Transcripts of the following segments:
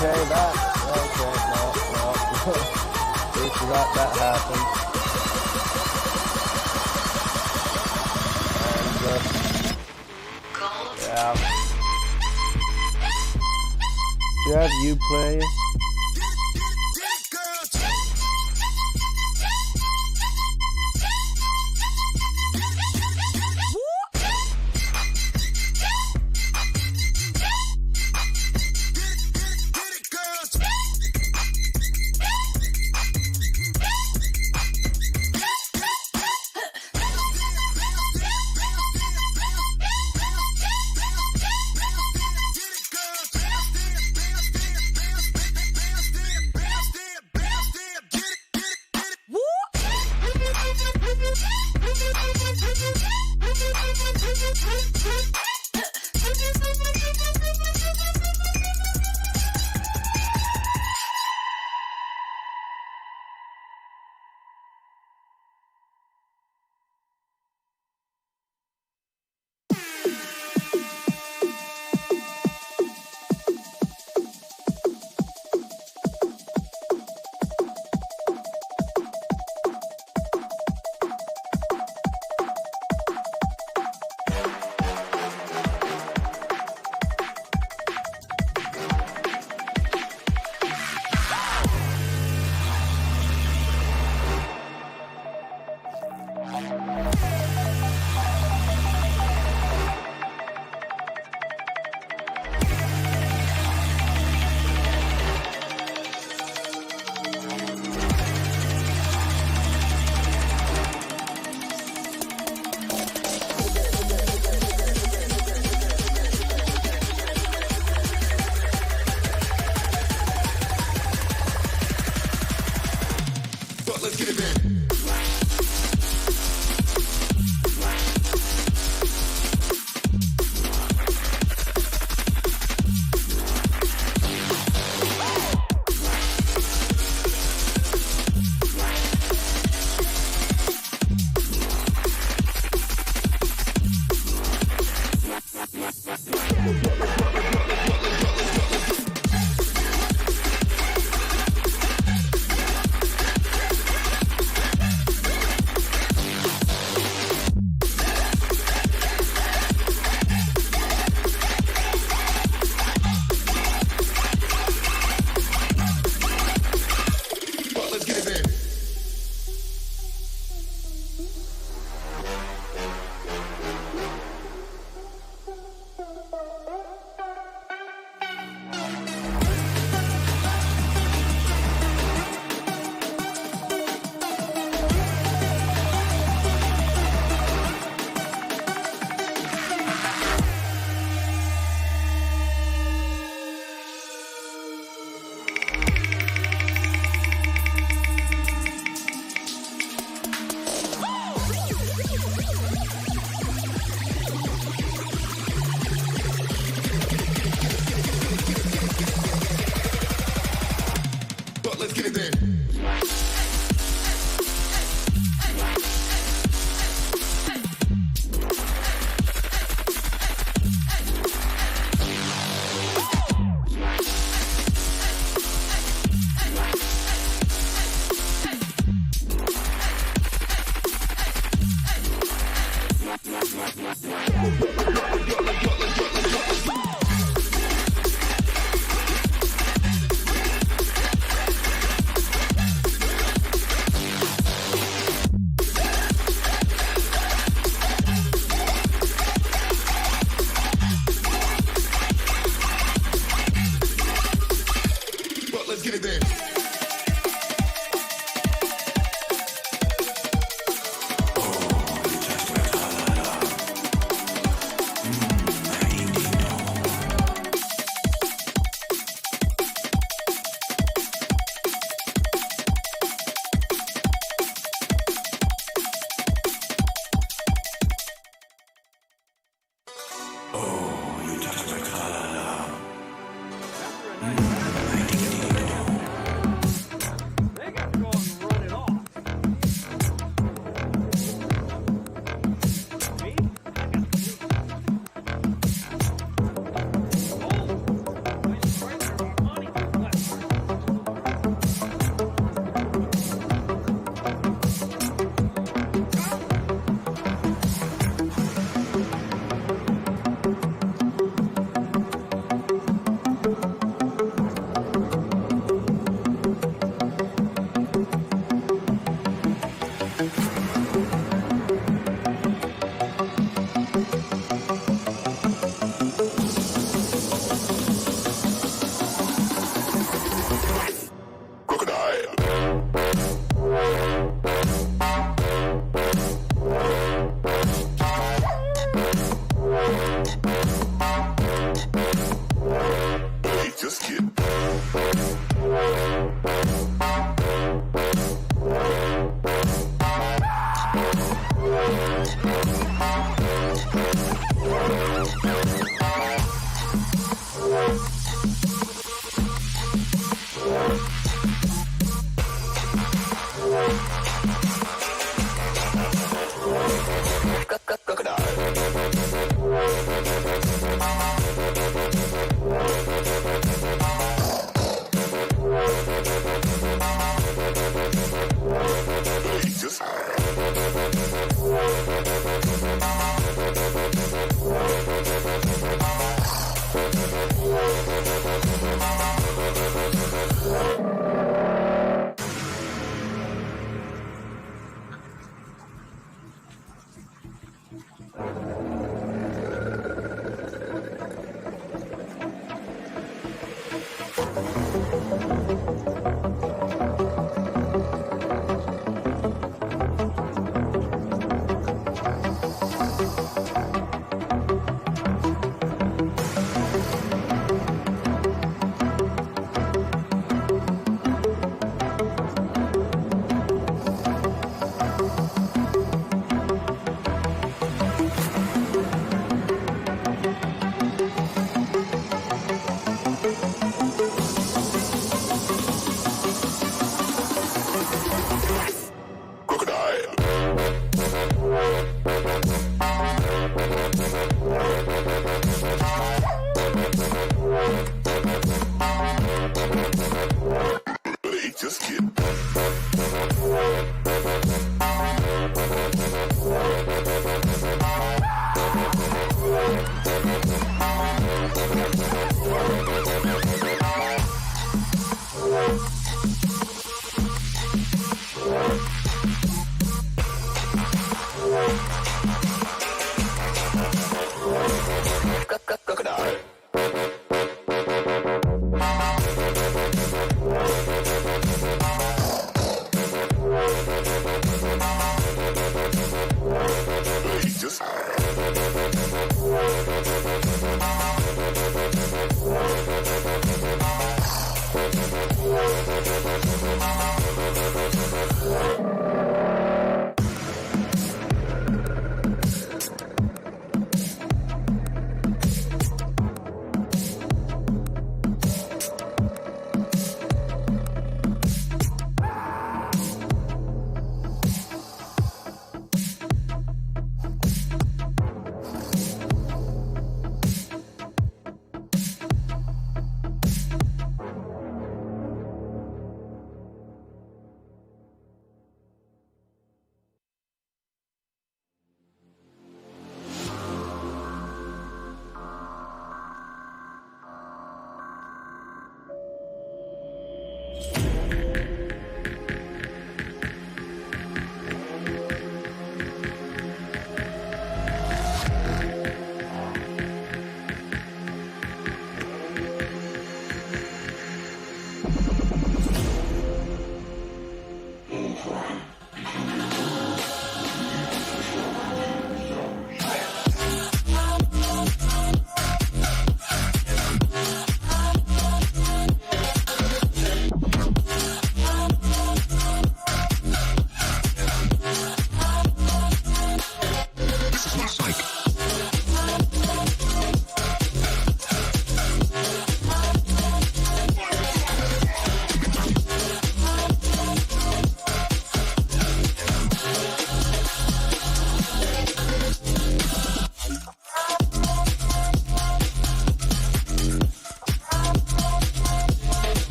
Okay, that. Okay, no. We forgot that happened. And yeah. Do you have Uplay?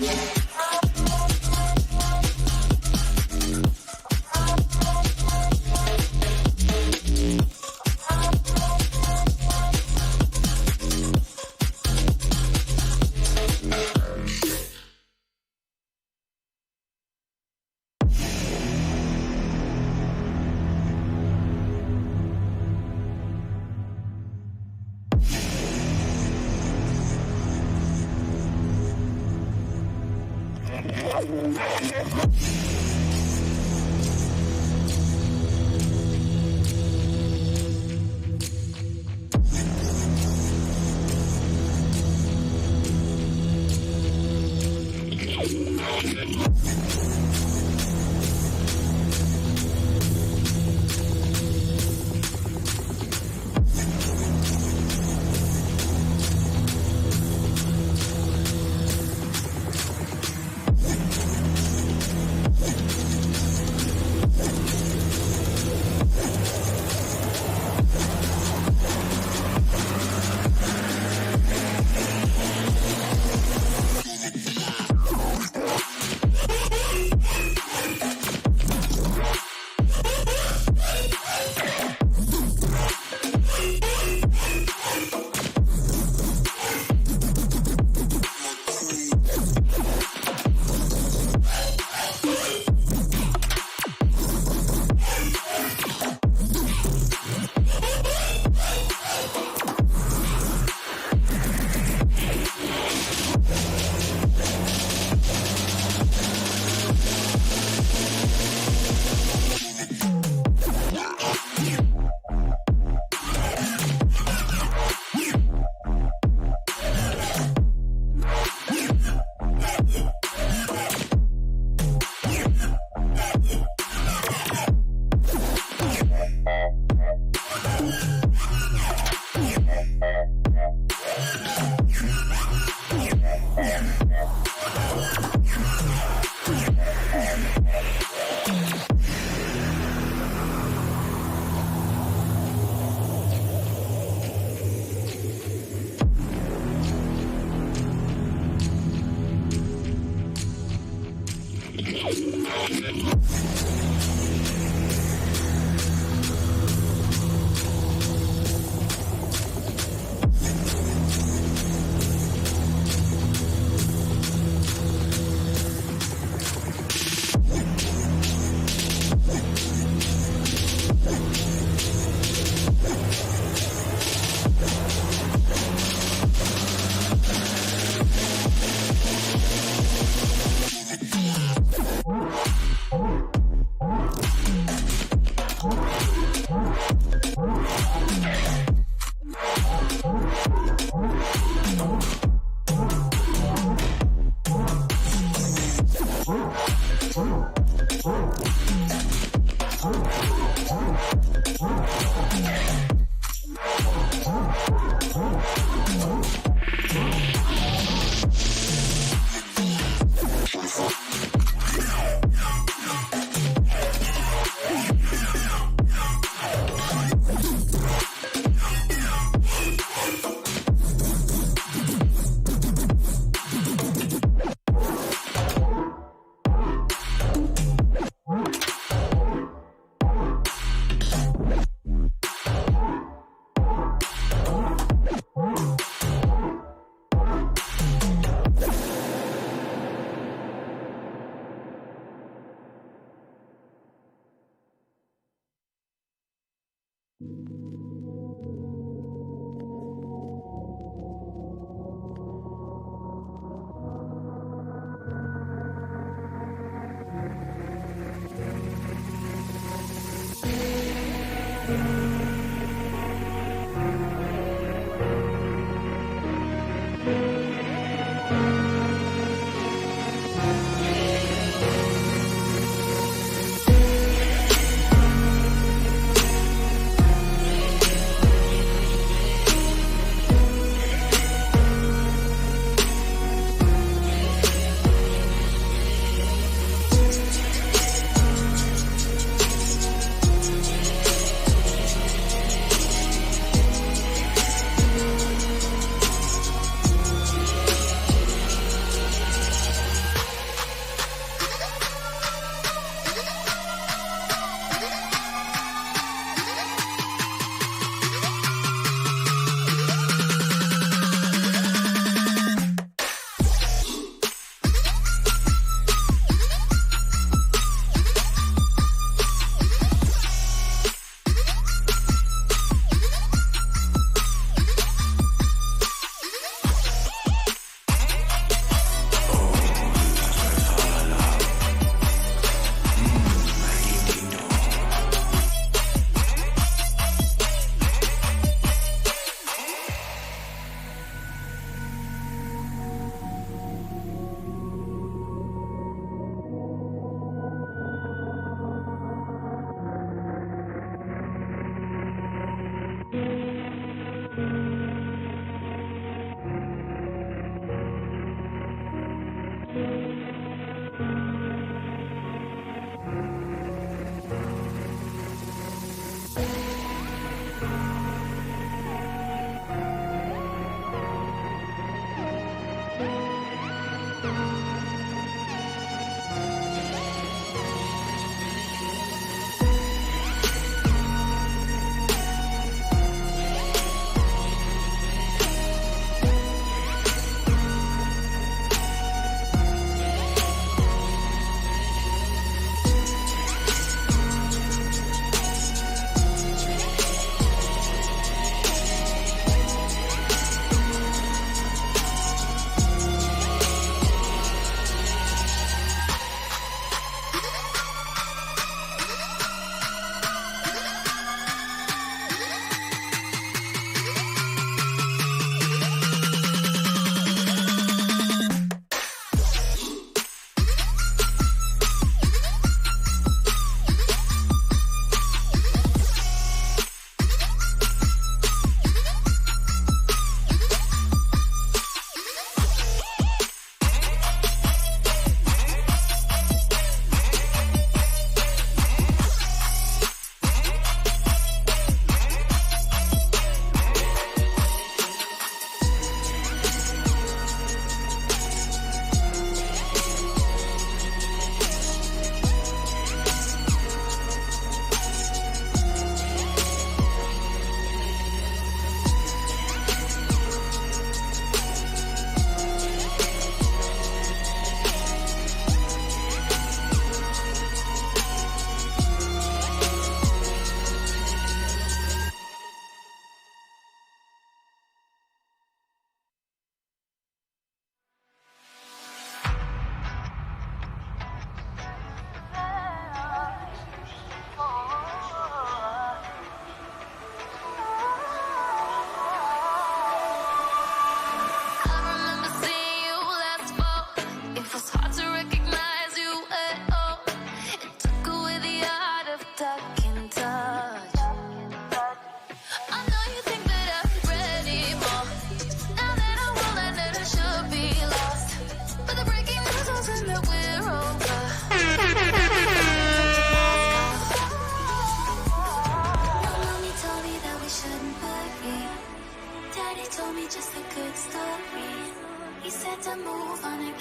Yeah.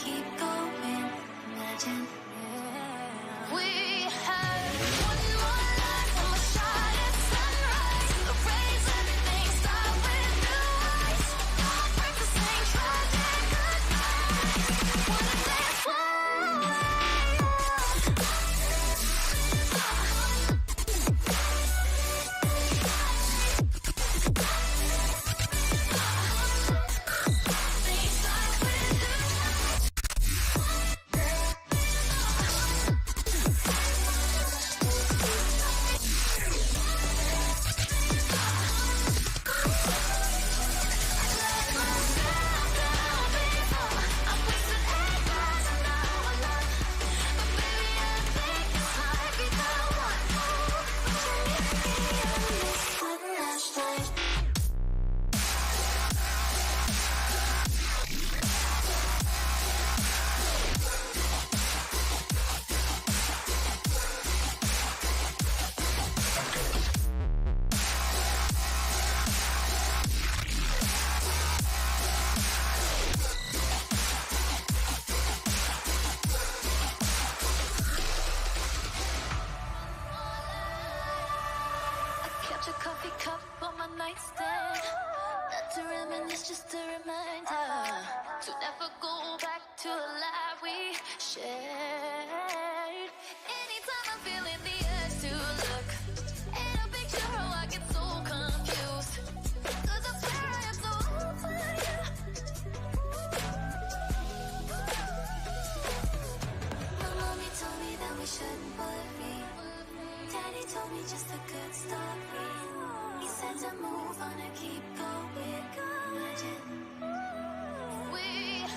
keep going. Imagine. We had one more life, one more shot at sunrise. Erase everything, start with new eyes. Breakfast ain't tragic, good night. Wanna dance a coffee cup on my nightstand. Not to reminisce, just a reminder to never go back to a life we shared. Anytime I'm feeling the urge to look at a picture, oh, I get so confused. 'Cause I swear I am so over you. My mommy told me that we shouldn't worry. Daddy told me just a good story. He said to move on and keep going. Imagine. We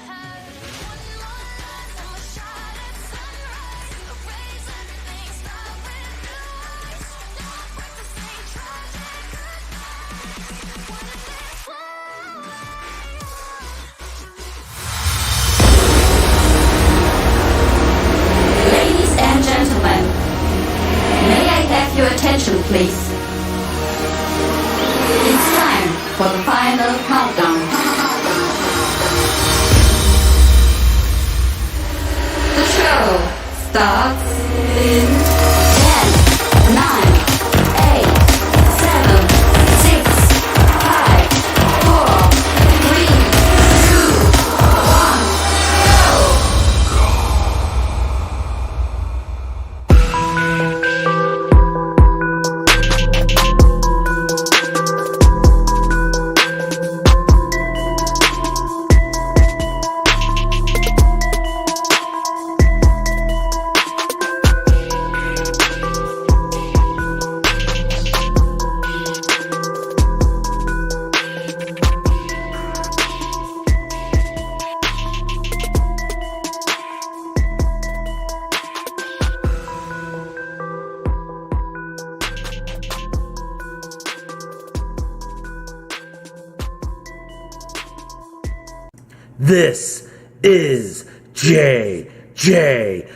had one more life, one more shot at sunrise. Erase everything, start with new eyes. Breakfast ain't tragic, good night. Wanna dance Ladies and gentlemen, may I have your attention, please? It's time for the final countdown. The show starts in 10, 9, 8, 7, 6, 5, 4, 3, 2, 1, go! This is JJI.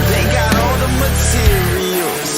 They got all the materials.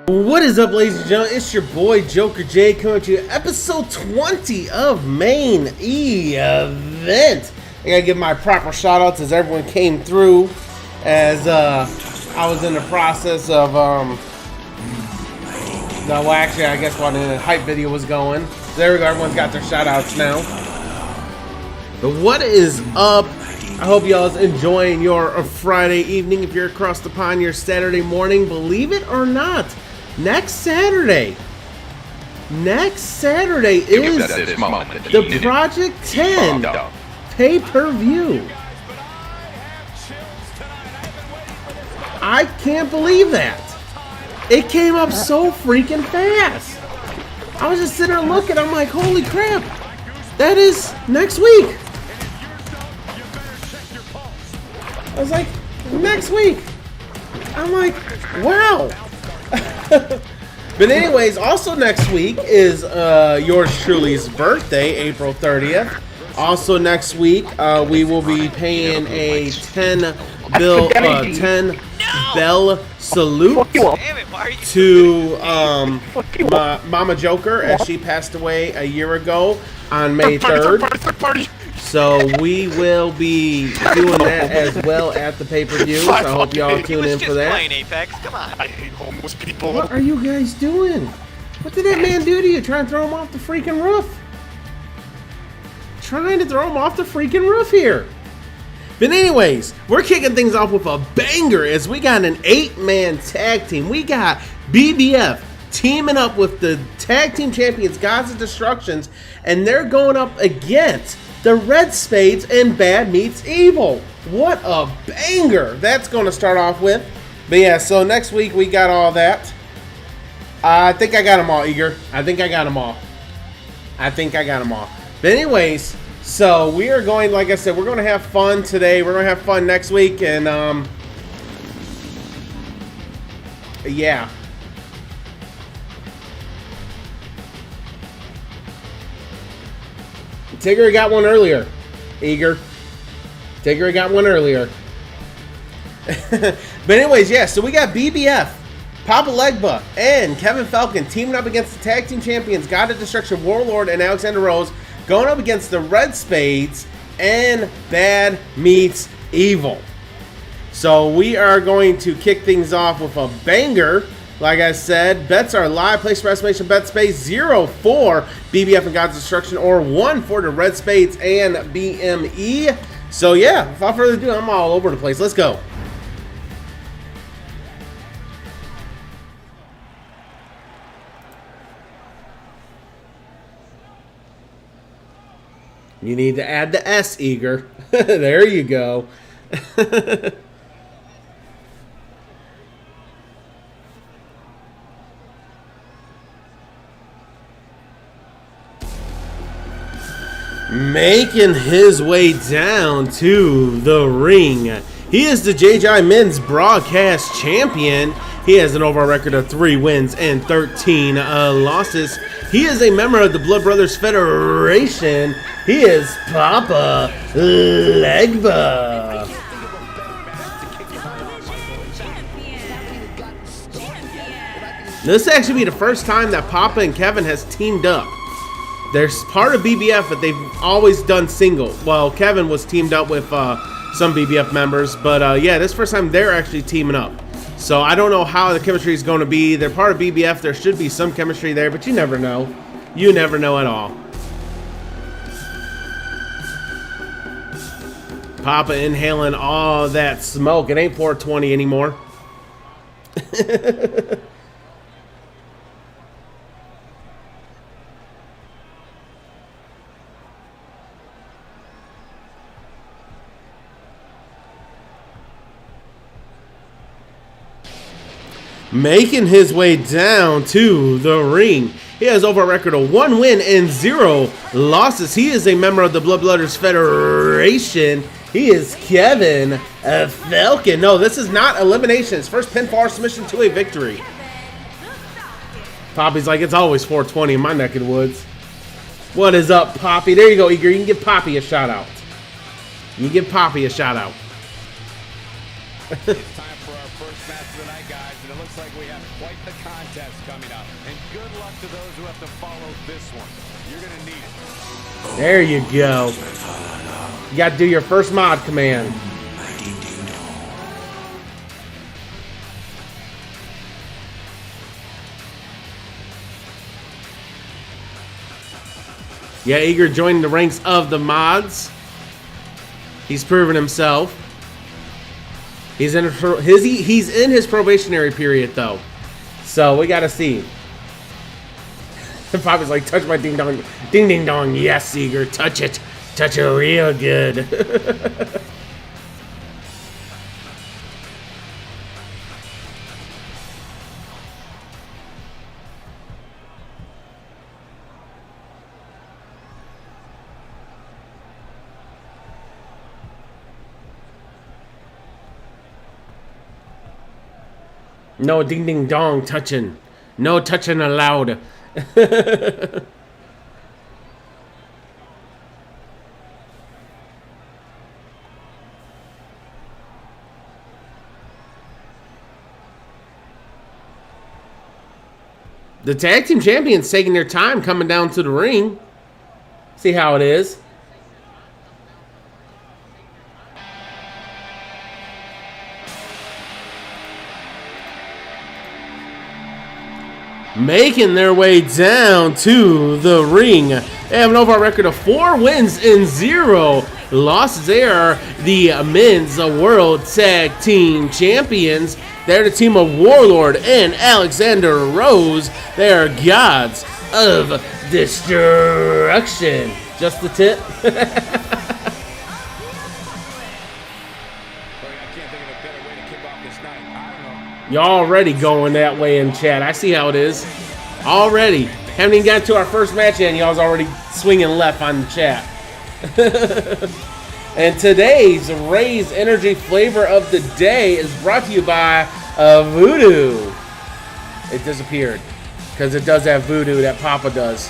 What is up, ladies and gentlemen? It's your boy Joker J coming to you, episode 20 of Main Event. I gotta give my proper shout outs as everyone came through, as I was in the process of no, well, actually, I guess while the hype video was going. There we go, everyone's got their shout outs now. But what is up? I hope y'all's enjoying your Friday evening. If you're across the pond, your Saturday morning. Believe it or not, next Saturday is the Project 10 pay-per-view. I can't believe that. It came up so freaking fast. I was just sitting there looking. I'm like, holy crap. That is next week. I was like, next week. I'm like, wow. But anyways, also next week is yours truly's birthday, April 30th. Also next week, we will be paying a 10 bell salute to Mama Joker, as she passed away a year ago on May 3rd. So we will be doing that as well at the pay-per-view. So I hope y'all tune in for that. Come on. I hate homeless people. What are you guys doing? What did that man do to you? Trying to throw him off the freaking roof? Trying to throw him off the freaking roof here. But anyways, we're kicking things off with a banger as we got an 8-man tag team. We got BBF teaming up with the tag team champions, Gods of Destructions, and they're going up against the Red Spades and Bad Meets Evil. What a banger that's going to start off with. But yeah, so next week we got all that. I think I got them all, Eager. I think I got them all. But anyways, so we are going, like I said, we're going to have fun today. We're going to have fun next week. And, yeah. Tigger got one earlier. Eager. Tigger got one earlier. But anyways, yeah, so we got BBF, Papa Legba, and Kevin Falcon teaming up against the tag team champions, God of Destruction, Warlord, and Alexander Rose, going up against the Red Spades and Bad Meets Evil. So we are going to kick things off with a banger. Like I said, bets are live. Place for estimation bet space 0 for BBF and God's Destruction, or 1 for the Red Spades and BME. So yeah, without further ado, I'm all over the place. Let's go. You need to add the S, Eager. There you go. Making his way down to the ring, he is the JJI Men's Broadcast Champion. He has an overall record of 3 wins and 13 losses. He is a member of the Blood Brothers Federation. He is Papa Legba. This will actually be the first time that Papa and Kevin has teamed up. They're part of BBF, but they've always done single. Well, Kevin was teamed up with some BBF members, but yeah, this is the first time they're actually teaming up. So I don't know how the chemistry is going to be. They're part of BBF. There should be some chemistry there, but you never know. You never know at all. Papa inhaling all that smoke. It ain't 420 anymore. Making his way down to the ring, he has over a record of 1 win and 0 losses. He is a member of the Blood Brothers Federation. He is Kevin Falcon. No, this is not elimination. His first pinfall or submission to a victory. Poppy's like, it's always 420 in my neck of the woods. What is up, Poppy? There you go, Eager. You can give Poppy a shout out. You can give Poppy a shout out. It's time for our first match of the night, guys, and it looks like we have quite the contest contest coming up. And good luck to those who have to follow this one. You're going to need it. There you go. You got to do your first mod command. Yeah, Eager joined the ranks of the mods. He's proven himself. He's in his probationary period though, so we gotta see. Bobby's like, touch my ding dong, ding ding dong. Yes, Eager, touch it real good. No ding ding dong touching. No touching allowed. The tag team champions taking their time coming down to the ring. See how it is. Making their way down to the ring. They have an overall record of 4 wins and 0 losses. They are the men's world tag team champions. They're the team of Warlord and Alexander Rose. They are gods of destruction. Just the tip. Y'all already going that way in chat. I see how it is. Already. Haven't even gotten to our first match yet, and y'all's already swinging left on the chat. And today's Raise Energy flavor of the day is brought to you by Voodoo. It disappeared because it does have voodoo that Papa does.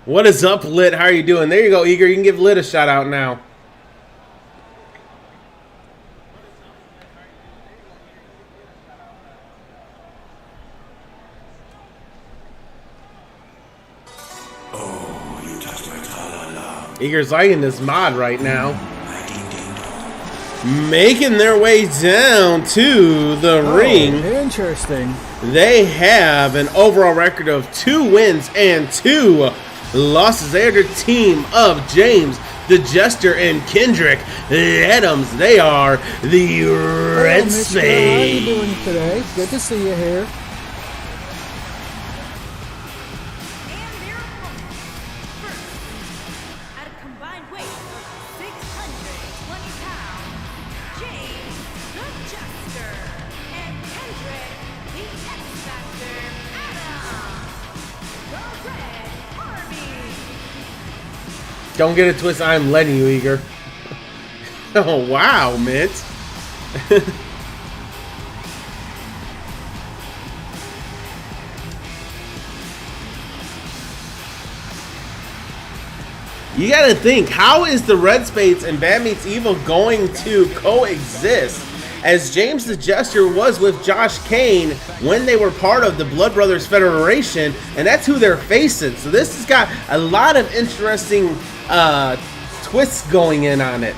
What is up, Lit? How are you doing? There you go, Eager. You can give Lit a shout out now. Eager's liking this mod right now. Making their way down to the ring. Interesting. They have an overall record of 2 wins and 2 losses. They are the team of James, the Jester, and Kendrick Adams. They are the Red Mister, how are you doing Spade. today? Good to see you here. At a combined weight of 620 pounds, James the Jester and Kendrick the X-Factor Adams, the Red Army. Don't get it twisted. I'm letting you, Eager. Oh, wow, Mint. You gotta think, how is the Red Spades and Bad Meets Evil going to coexist? As James the Jester was with Josh Kane when they were part of the Blood Brothers Federation, and that's who they're facing. So this has got a lot of interesting twists going in on it.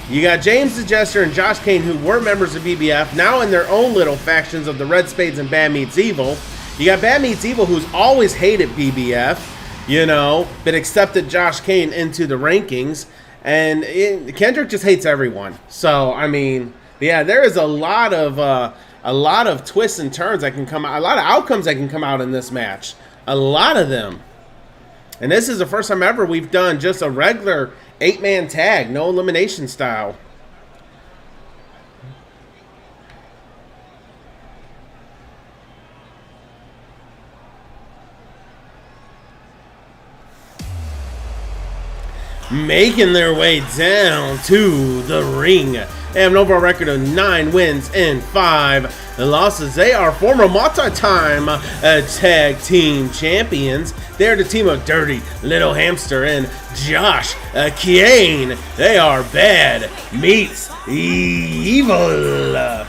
You got James the Jester and Josh Kane, who were members of BBF, now in their own little factions of the Red Spades and Bad Meets Evil. You got Bad Meets Evil, who's always hated BBF, you know, but accepted Josh Kane into the rankings. And Kendrick just hates everyone. So, I mean, yeah, there is a lot of twists and turns that can come out, a lot of outcomes that can come out in this match. A lot of them. And this is the first time ever we've done just a regular 8-man tag, no elimination style. Making their way down to the ring. They have an overall record of 9 wins and 5 losses. They are former multi-time tag team champions. They're the team of Dirty Little Hamster and Josh Kane. They are Bad Meets Evil.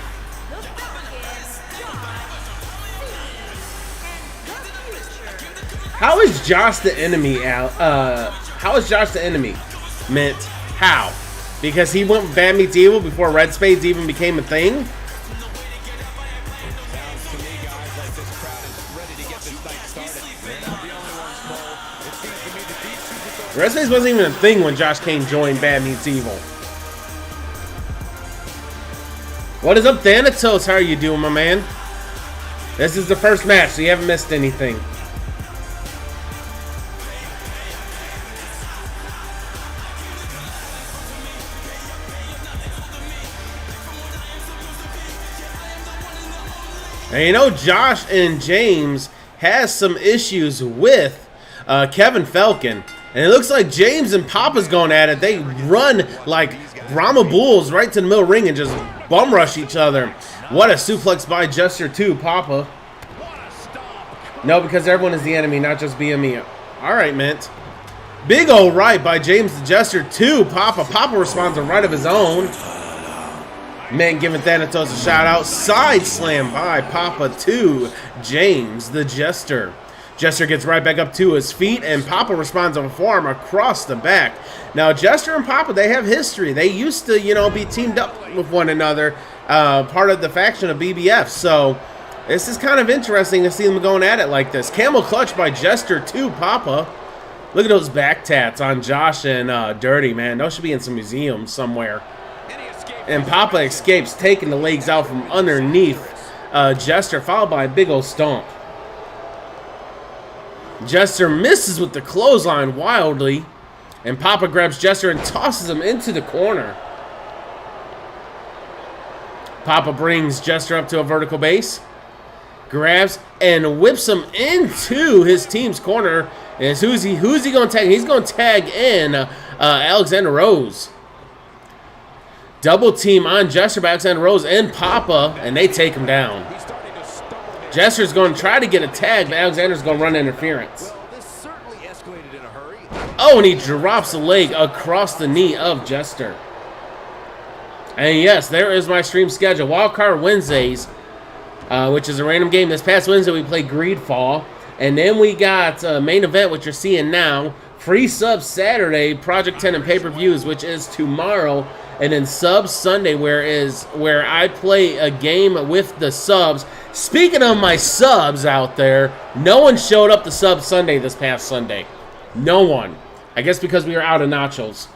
How is Josh the enemy, Al? How is Josh the enemy? Mint. How? Because he went Bad Meets Evil before Red Spades even became a thing? Red Spades wasn't even a thing when Josh Kane joined Bad Meets Evil. What is up, Thanatos? How are you doing, my man? This is the first match, so you haven't missed anything. And you know, Josh and James has some issues with Kevin Falcon. And it looks like James and Papa's going at it. They run like Brahma Bulls right to the middle ring and just bum rush each other. What a suplex by Jester 2, Papa. No, because everyone is the enemy, not just BME. All right, Mint. Big ol' right by James the Jester 2, Papa. Papa responds a right of his own. Mint giving Thanatos a shout out. Side slam by Papa to James the Jester. Jester gets right back up to his feet, and Papa responds with a forearm across the back. Now, Jester and Papa, they have history. They used to, you know, be teamed up with one another, part of the faction of BBF. So, this is kind of interesting to see them going at it like this. Camel clutch by Jester to Papa. Look at those back tats on Josh and Dirty, man. Those should be in some museum somewhere. And Papa escapes, taking the legs out from underneath Jester, followed by a big old stomp. Jester misses with the clothesline wildly, and Papa grabs Jester and tosses him into the corner. Papa brings Jester up to a vertical base, grabs and whips him into his team's corner. And who's he going to tag? He's going to tag in Alexander Rose. Double team on Jester by Alexander Rose and Papa, and they take him down. Jester's going to try to get a tag, but Alexander's going to run interference. Oh, and he drops a leg across the knee of Jester. And yes, there is my stream schedule. WildCard Wednesdays, which is a random game. This past Wednesday, we played Greedfall. And then we got main event, which you're seeing now. Free subs Saturday, Project 10 and pay-per-views, which is tomorrow. And then subs Sunday, where I play a game with the subs. Speaking of my subs out there, no one showed up to sub Sunday this past Sunday. No one. I guess because we were out of nachos.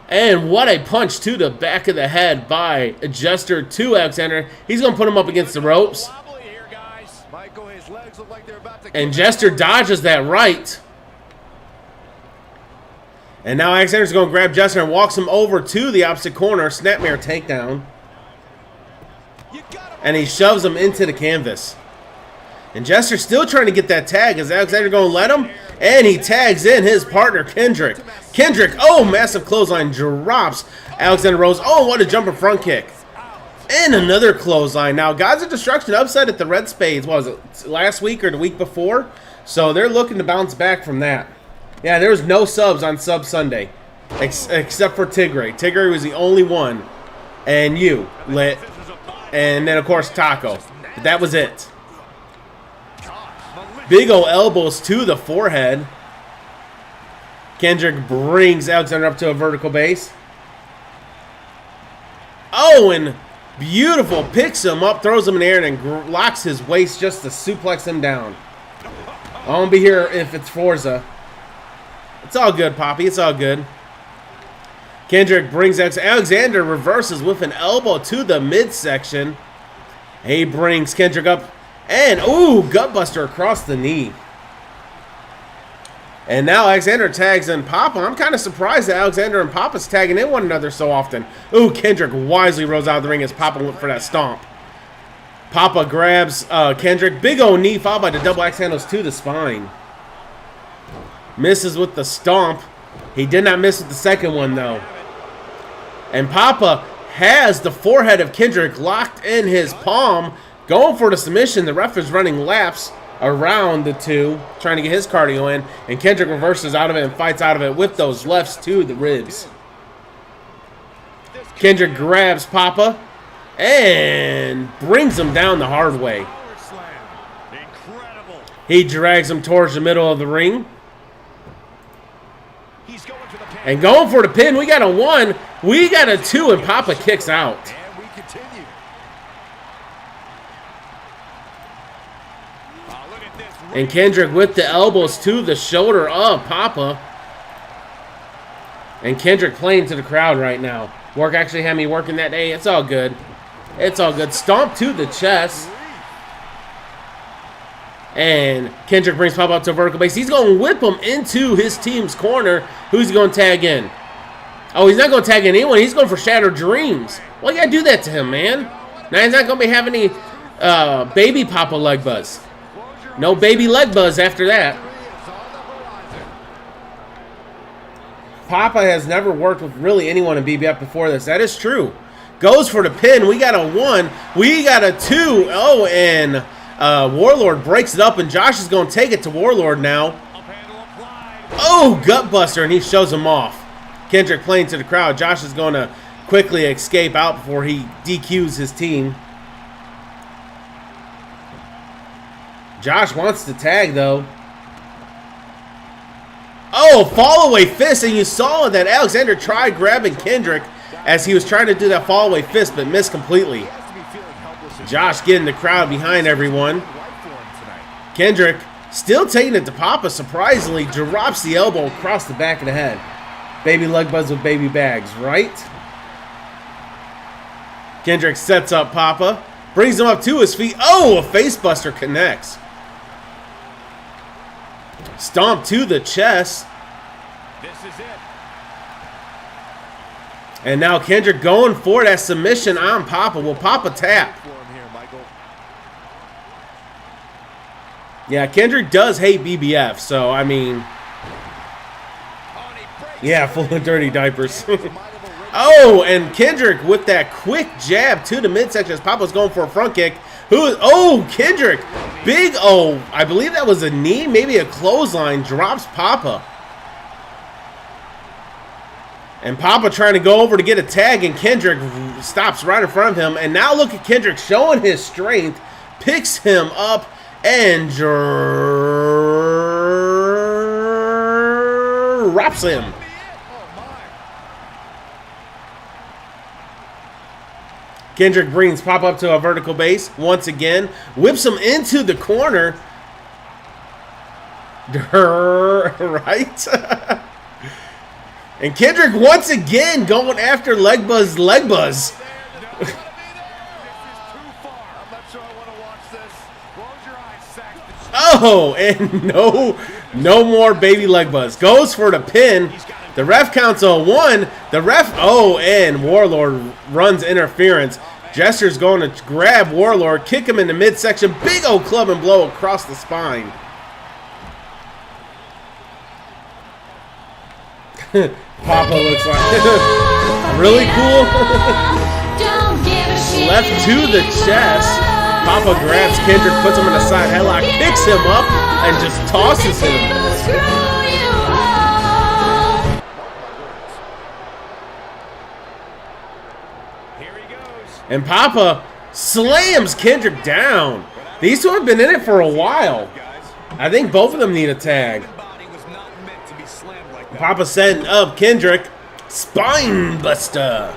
And what a punch to the back of the head by Jester to Alexander. He's going to put him up against the ropes. And Jester dodges that right. And now Alexander's going to grab Jester and walks him over to the opposite corner. Snapmare takedown. And he shoves him into the canvas. And Jester's still trying to get that tag. Is Alexander going to let him? And he tags in his partner, Kendrick. Kendrick, oh, massive clothesline, drops Alexander Rose. Oh, what a jumping front kick. And another clothesline. Now, Gods of Destruction upset at the Red Spades, what was it, last week or the week before? So they're looking to bounce back from that. Yeah, there was no subs on Sub Sunday, except for Tigray. Tigray was the only one. And you, Lit. And then, of course, Taco. But that was it. Big ol' elbows to the forehead. Kendrick brings Alexander up to a vertical base. Oh, and beautiful. Picks him up, throws him in the air, and then locks his waist just to suplex him down. I won't be here if it's Forza. It's all good, Poppy. It's all good. Kendrick brings Alexander reverses with an elbow to the midsection. He brings Kendrick up. And, ooh, gutbuster across the knee. And now Alexander tags in Papa. I'm kind of surprised that Alexander and Papa's tagging in one another so often. Ooh, Kendrick wisely rolls out of the ring as Papa went for that stomp. Papa grabs Kendrick. Big old knee followed by the double axe handles to the spine. Misses with the stomp. He did not miss with the second one, though. And Papa has the forehead of Kendrick locked in his palm, going for the submission. The ref is running laps around the two, trying to get his cardio in, and Kendrick reverses out of it and fights out of it with those lefts to the ribs. Kendrick grabs Papa and brings him down the hard way. He drags him towards the middle of the ring. And going for the pin. We got a 1. We got a 2, and Papa kicks out. And Kendrick with the elbows to the shoulder of Papa. And Kendrick playing to the crowd right now. Work actually had me working that day. It's all good. It's all good. Stomp to the chest. And Kendrick brings Papa up to a vertical base. He's going to whip him into his team's corner. Who's he going to tag in? Oh, he's not going to tag in anyone. He's going for Shattered Dreams. Why you got to do that to him, man? Now he's not going to be having any baby Papa leg buzz. No baby leg buzz after that. Papa has never worked with really anyone in BBF before this. That is true. Goes for the pin. We got a 1. We got a 2. Oh, and Warlord breaks it up, and Josh is going to take it to Warlord now. Oh, Gutbuster, and he shows him off. Kendrick playing to the crowd. Josh is going to quickly escape out before he DQs his team. Josh wants to tag, though. Oh, fall away fist, and you saw that Alexander tried grabbing Kendrick as he was trying to do that fall away fist, but missed completely. Josh getting the crowd behind everyone. Kendrick still taking it to Papa, surprisingly drops the elbow across the back of the head. Baby leg buzz with baby bags, right? Kendrick sets up Papa, brings him up to his feet. Oh, a face buster connects. Stomp to the chest. This is it. And now Kendrick going for that submission on Papa. Will Papa tap? Yeah, Kendrick does hate BBF, so I mean, yeah, full of dirty diapers. Oh, and Kendrick with that quick jab to the midsection as Papa's going for a front kick. Oh, Kendrick, big O, I believe that was a knee, maybe a clothesline, drops Papa. And Papa trying to go over to get a tag, and Kendrick stops right in front of him. And now look at Kendrick showing his strength, picks him up, and drops him. Kendrick brings Papa up to a vertical base once again, whips him into the corner. Right? And Kendrick once again going after leg buzz. Oh, and no more baby leg buzz. Goes for the pin. The ref counts a 1. The ref, oh, and Warlord runs interference. Jester's going to grab Warlord, kick him in the midsection. Big old club and blow across the spine. Papa looks like really cool. Left to the chest. Papa grabs Kendrick, puts him in a side headlock, picks him up, and just tosses him. And Papa slams Kendrick down. These two have been in it for a while. I think both of them need a tag. Papa setting up Kendrick. Spine buster.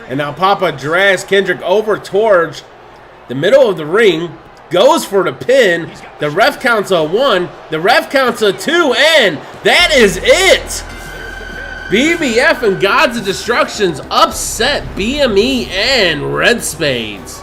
And now Papa drags Kendrick over towards the middle of the ring. Goes for the pin. The ref counts a 1. The ref counts a 2. And that is it. BBF and Gods of Destructions upset BME and Red Spades.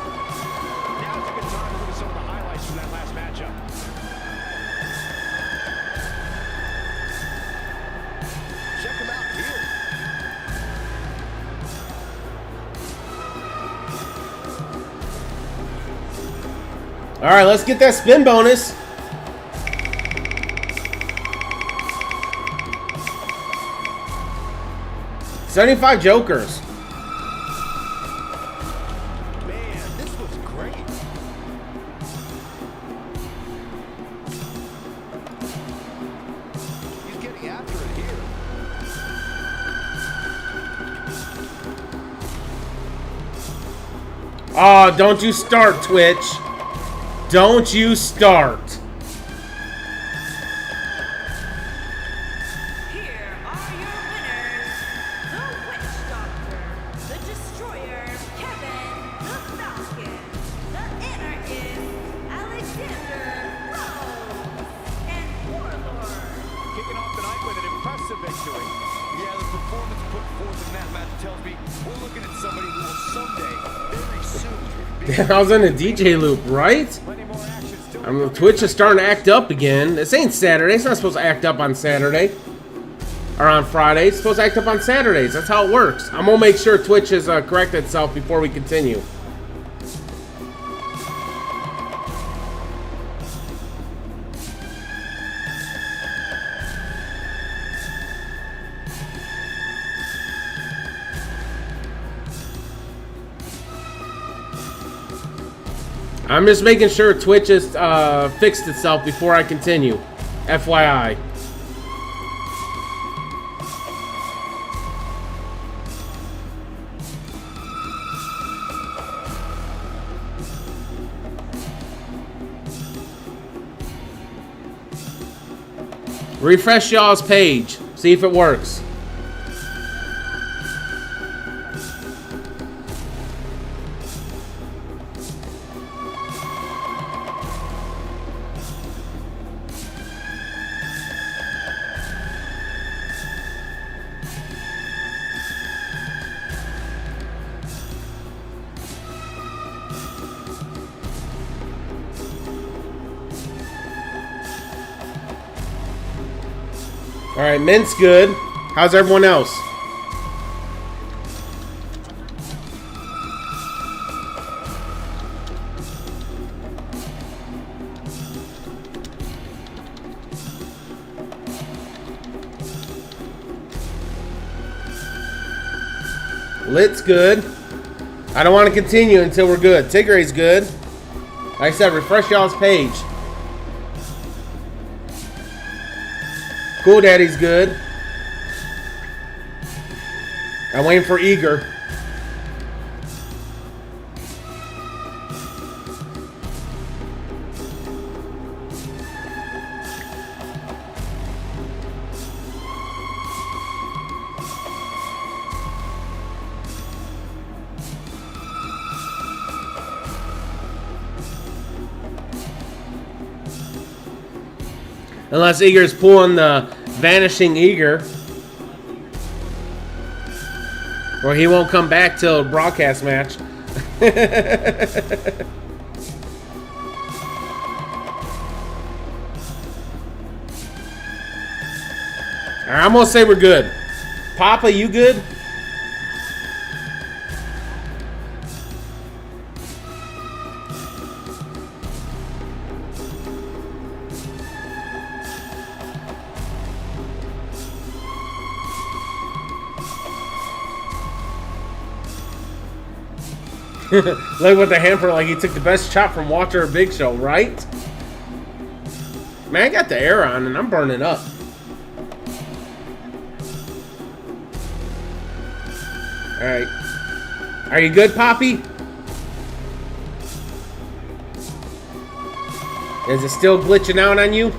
All right, let's get that spin bonus. 75 jokers. Man, this was great. He's getting after it here. Oh, don't you start, Twitch. Don't you start. Here are your winners, the Witch Doctor, the Destroyer, Kevin, the Falcon, the Anarchist, Alexander, Rose, and Warlord. Kicking off the night with an impressive victory. Yeah, the performance put forth in that match tells me we're looking at somebody who will someday, very soon, be I was in a DJ loop, right? plenty more action still. I mean, Twitch is starting to act up again. This ain't Saturday. It's not supposed to act up on Saturday. Or on Friday. It's supposed to act up on Saturdays. That's how it works. I'm going to make sure Twitch has corrected itself before we continue. I'm just making sure Twitch has fixed itself before I continue. FYI. Refresh y'all's page. See if it works. All right, Mint's good. How's everyone else? Lit's good. I don't want to continue until we're good. Tigre's good. Like I said, refresh y'all's page. Cool Daddy's good. I'm waiting for Eager. Unless Eager's pulling the Vanishing Eager. Or he won't come back till broadcast match. Alright, I'm gonna say we're good. Papa, you good? Look with the hamper like he took the best chop from Walter or Big Show, right? Man, I got the air on and I'm burning up. Alright. Are you good, Poppy? Is it still glitching out on you?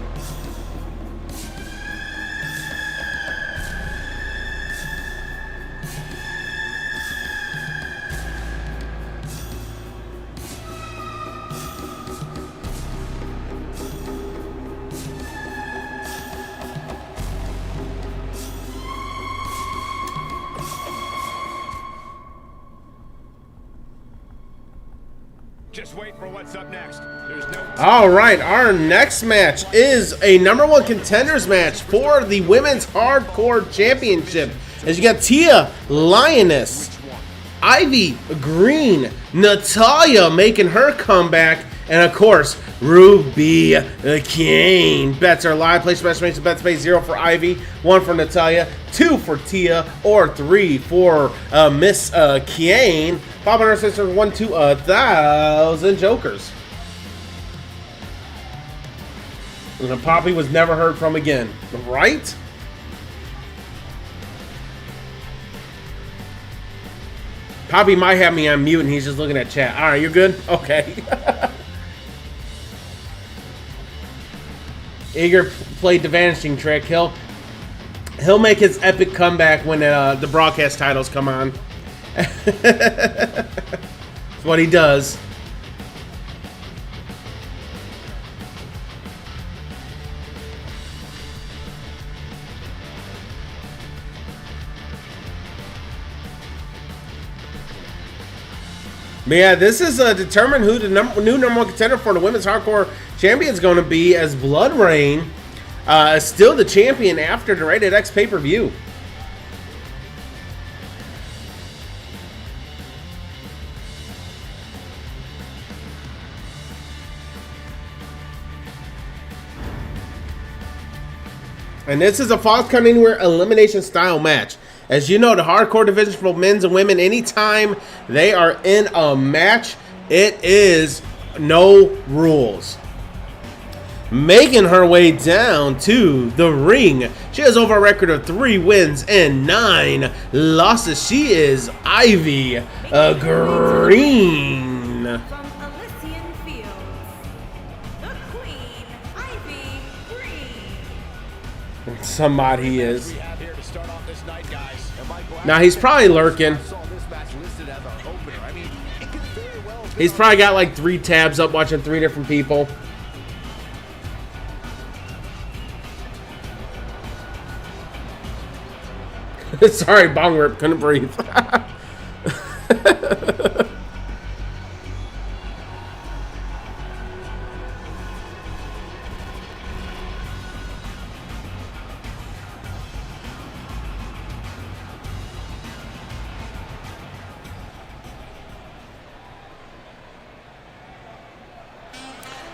Just wait for what's up next. There's no All right, our next match is a #1 contenders match for the Women's Hardcore Championship. As you got Tia Lioness, Ivy Green, Natalia making her comeback, and of course, Ruby Kane. Bets are live. Place your best range. Bets pay 0 for Ivy, 1 for Natalia. 2 for Tia, or 3 for Miss Kiane. Bob and her sister won to 1,000 jokers. And Poppy was never heard from again, right? Poppy might have me on mute and he's just looking at chat. All right, you're good? Okay. Eager played the vanishing trick. He'll make his epic comeback when the broadcast titles come on. That's what he does. But yeah, this is determine who the new number 1 contender for the women's hardcore champion is going to be, as Blood Rain is still the champion after the Rated X pay-per-view. And this is a Falls Count Anywhere elimination style match. As you know, the hardcore division for men's and women, anytime they are in a match, it is no rules. Making her way down to the ring, she has over a record of 3 wins and 9 losses. She is Ivy Green. From Elysian Fields, the Queen, Ivy Green. Somebody he is. We have here to start off this night, guys. Am I glad Now he's probably lurking. I saw this match listed as our opener? I mean, it could very well have been He's probably got like 3 tabs up watching 3 different people. Sorry, bong rip, couldn't breathe.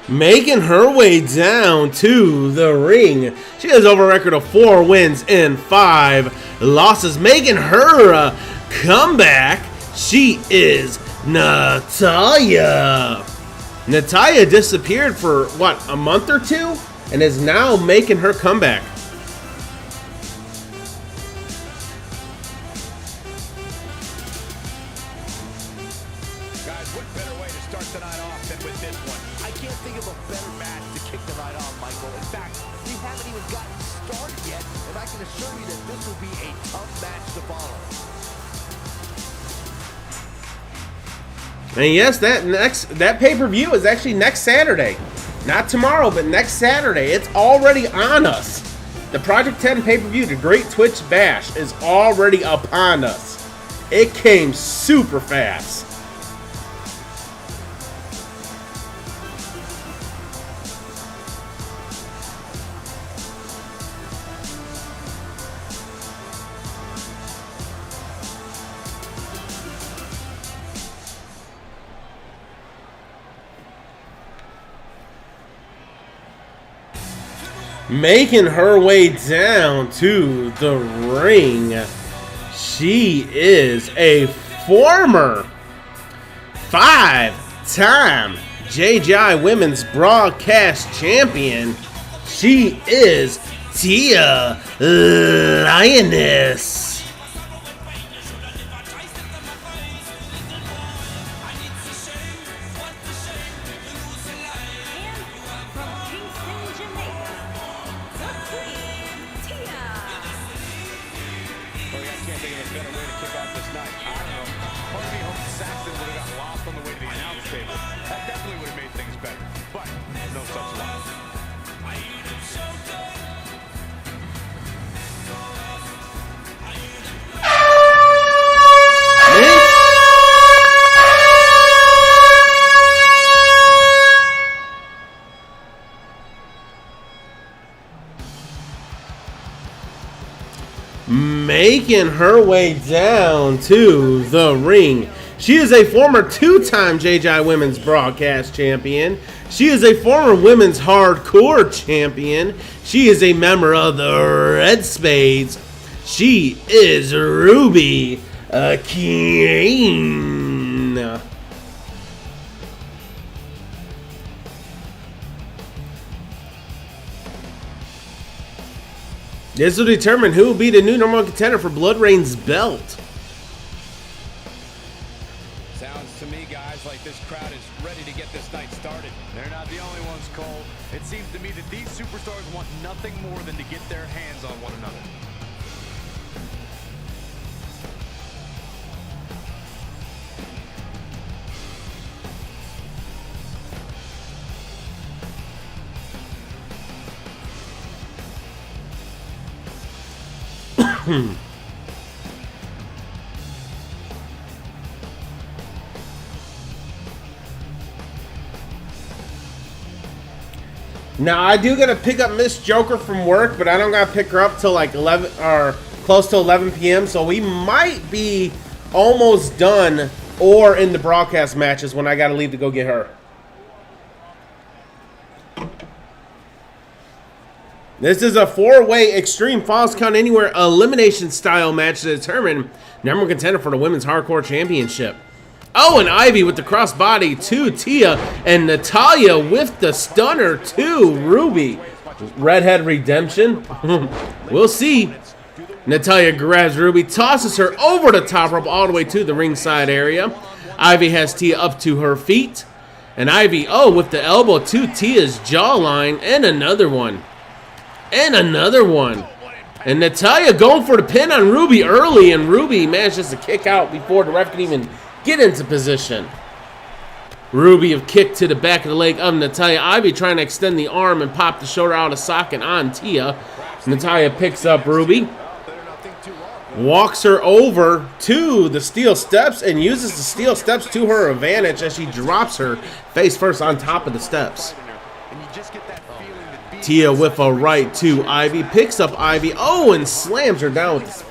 Making her way down to the ring, she has over a record of 4 wins and 5 losses. Making her comeback, she is Natalya. Natalya disappeared for, what, a month or 2? And is now making her comeback. Guys, what better way to start the night off than with this one? I can't think of a better match to kick the night off, Michael. In fact, we haven't even gotten started yet, and I can assure you that this will be a tough match to follow. And yes, that pay-per-view is actually next Saturday. Not tomorrow, but next Saturday. It's already on us. The Project 10 pay-per-view, the Great Twitch Bash, is already upon us. It came super fast. Making her way down to the ring, she is a former 5-time JJI Women's Broadcast Champion. She is Tia Lioness. From Kingston, Jamaica, the Queen, Tia. Oh, yeah, I can't think of a better way to kick off this night. I don't know. Part of me hopes Saxton would have got lost on the way to the announce table. That definitely would have made things better. But no such luck. Making her way down to the ring, she is a former 2-time JJI Women's Broadcast Champion. She is a former Women's Hardcore Champion. She is a member of the Red Spades. She is Ruby King. This will determine who will be the new number 1 contender for Blood Rain's belt. Sounds to me, guys, like this crowd is ready to get this night started. They're not the only ones, Cole. It seems to me that these superstars want nothing more than to get their hands on one another. Now I do gotta pick up Miss Joker from work, but I don't gotta pick her up till like 11 or close to 11 p.m. So we might be almost done or in the broadcast matches when I gotta leave to go get her. This is a 4-way Extreme Falls Count Anywhere elimination style match to determine number 1 contender for the Women's Hardcore Championship. Oh, and Ivy with the crossbody to Tia, and Natalya with the stunner to Ruby. Redhead redemption. We'll see. Natalya grabs Ruby, tosses her over the top rope all the way to the ringside area. Ivy has Tia up to her feet. And Ivy, oh, with the elbow to Tia's jawline, and another one. And another one. And Natalya going for the pin on Ruby early, and Ruby manages to kick out before the ref can even get into position. Ruby have kicked to the back of the leg of Natalya. Ivy trying to extend the arm and pop the shoulder out of socket on Tia. Natalya picks up Ruby, walks her over to the steel steps, and uses the steel steps to her advantage as she drops her face first on top of the steps. Tia with a right to Ivy, picks up Ivy, oh, and slams her down with the...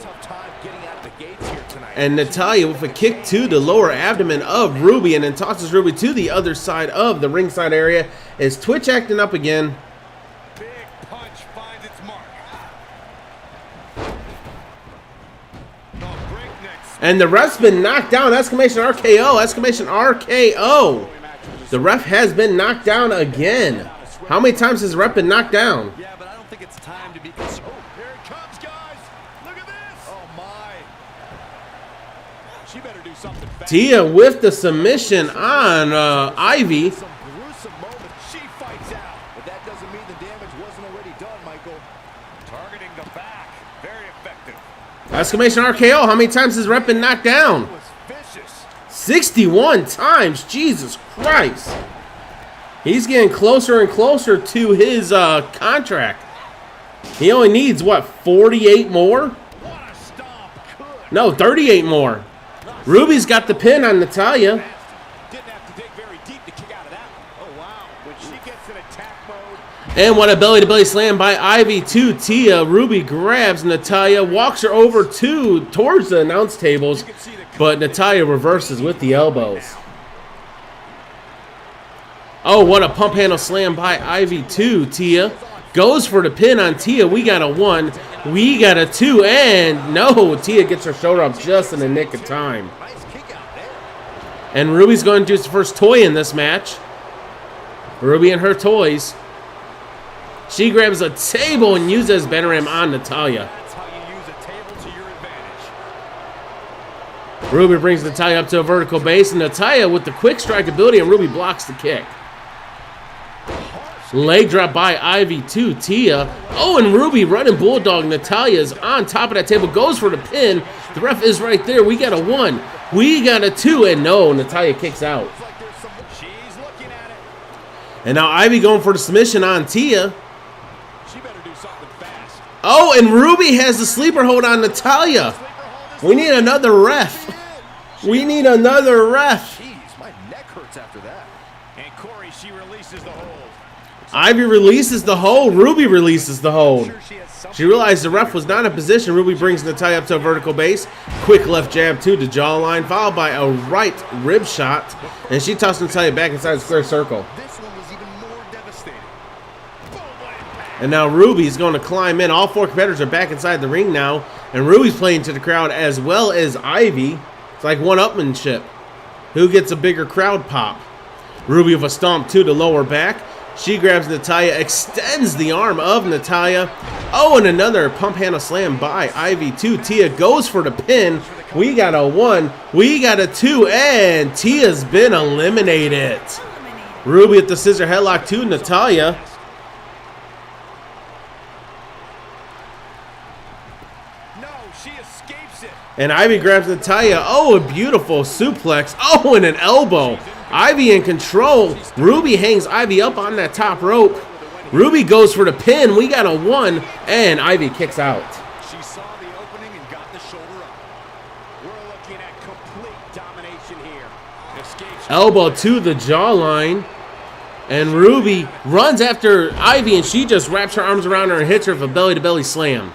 And Natalya with a kick to the lower abdomen of Ruby, and then tosses Ruby to the other side of the ringside area. Is Twitch acting up again? Big punch finds its mark. And the ref's been knocked down. Exclamation RKO, exclamation RKO. The ref has been knocked down again. How many times has the ref been knocked down? Yeah, but I don't think it's time to be concerned. Oh, here it comes, guys. Look at this. Oh, my. She better do something fast. Tia with the submission on Ivy. Some gruesome moment. She fights out. But that doesn't mean the damage wasn't already done, Michael. Targeting the back. Very effective. Exclamation RKO. How many times has the ref been knocked down? It was vicious. 61 times. Jesus Christ. He's getting closer and closer to his contract. He only needs, what, 48 more? What a stomp. Good. No, 38 more. Ruby's got the pin on Natalya. Didn't have to dig very deep to kick out of that. Oh, wow. When she gets in attack mode. And what a belly-to-belly slam by Ivy to Tia. Ruby grabs Natalya, walks her over towards the announce tables, but Natalya reverses with the elbows. Oh, what a pump handle slam by Ivy to Tia. Goes for the pin on Tia. We got a 1. We got a 2. And no, Tia gets her shoulder up just in the nick of time. And Ruby's going to use the first toy in this match. Ruby and her toys. She grabs a table and uses Venom on Natalya. That's how you use a table to your advantage. Ruby brings Natalya up to a vertical base, and Natalya with the quick strike ability, and Ruby blocks the kick. Leg drop by Ivy to Tia. Oh, and Ruby running Bulldog. Natalya's on top of that table. Goes for the pin. The ref is right there. We got a 1. We got a 2. And no, Natalya kicks out. She's looking at it. And now Ivy going for the submission on Tia. She better do something fast. Oh, and Ruby has the sleeper hold on Natalya. We need another ref. We need another ref. Jeez, my neck hurts after that. And Corey, she releases the hold. Ivy releases the hold. Ruby releases the hold. She realized the ref was not in position. Ruby brings Natalya up to a vertical base. Quick left jab to the jawline, followed by a right rib shot. And she tosses Natalya back inside the square circle. This one was even more devastating. And now Ruby's going to climb in. All 4 competitors are back inside the ring now. And Ruby's playing to the crowd as well as Ivy. It's like one-upmanship. Who gets a bigger crowd pop? Ruby with a stomp to the lower back. She grabs Natalya, extends the arm of Natalya. Oh, and another pump handle slam by Ivy to Tia. Goes for the pin. We got a 1. We got a 2. And Tia's been eliminated. Ruby with the scissor headlock to Natalya. No, she escapes it. And Ivy grabs Natalya. Oh, a beautiful suplex. Oh, and an elbow. Ivy in control. Ruby hangs Ivy up on that top rope. Ruby goes for the pin. We got a 1. And Ivy kicks out. She saw the opening and got the shoulder up. We're looking at complete domination here. Escapes. Elbow to the jawline. And Ruby runs after Ivy, and she just wraps her arms around her and hits her with a belly-to-belly slam.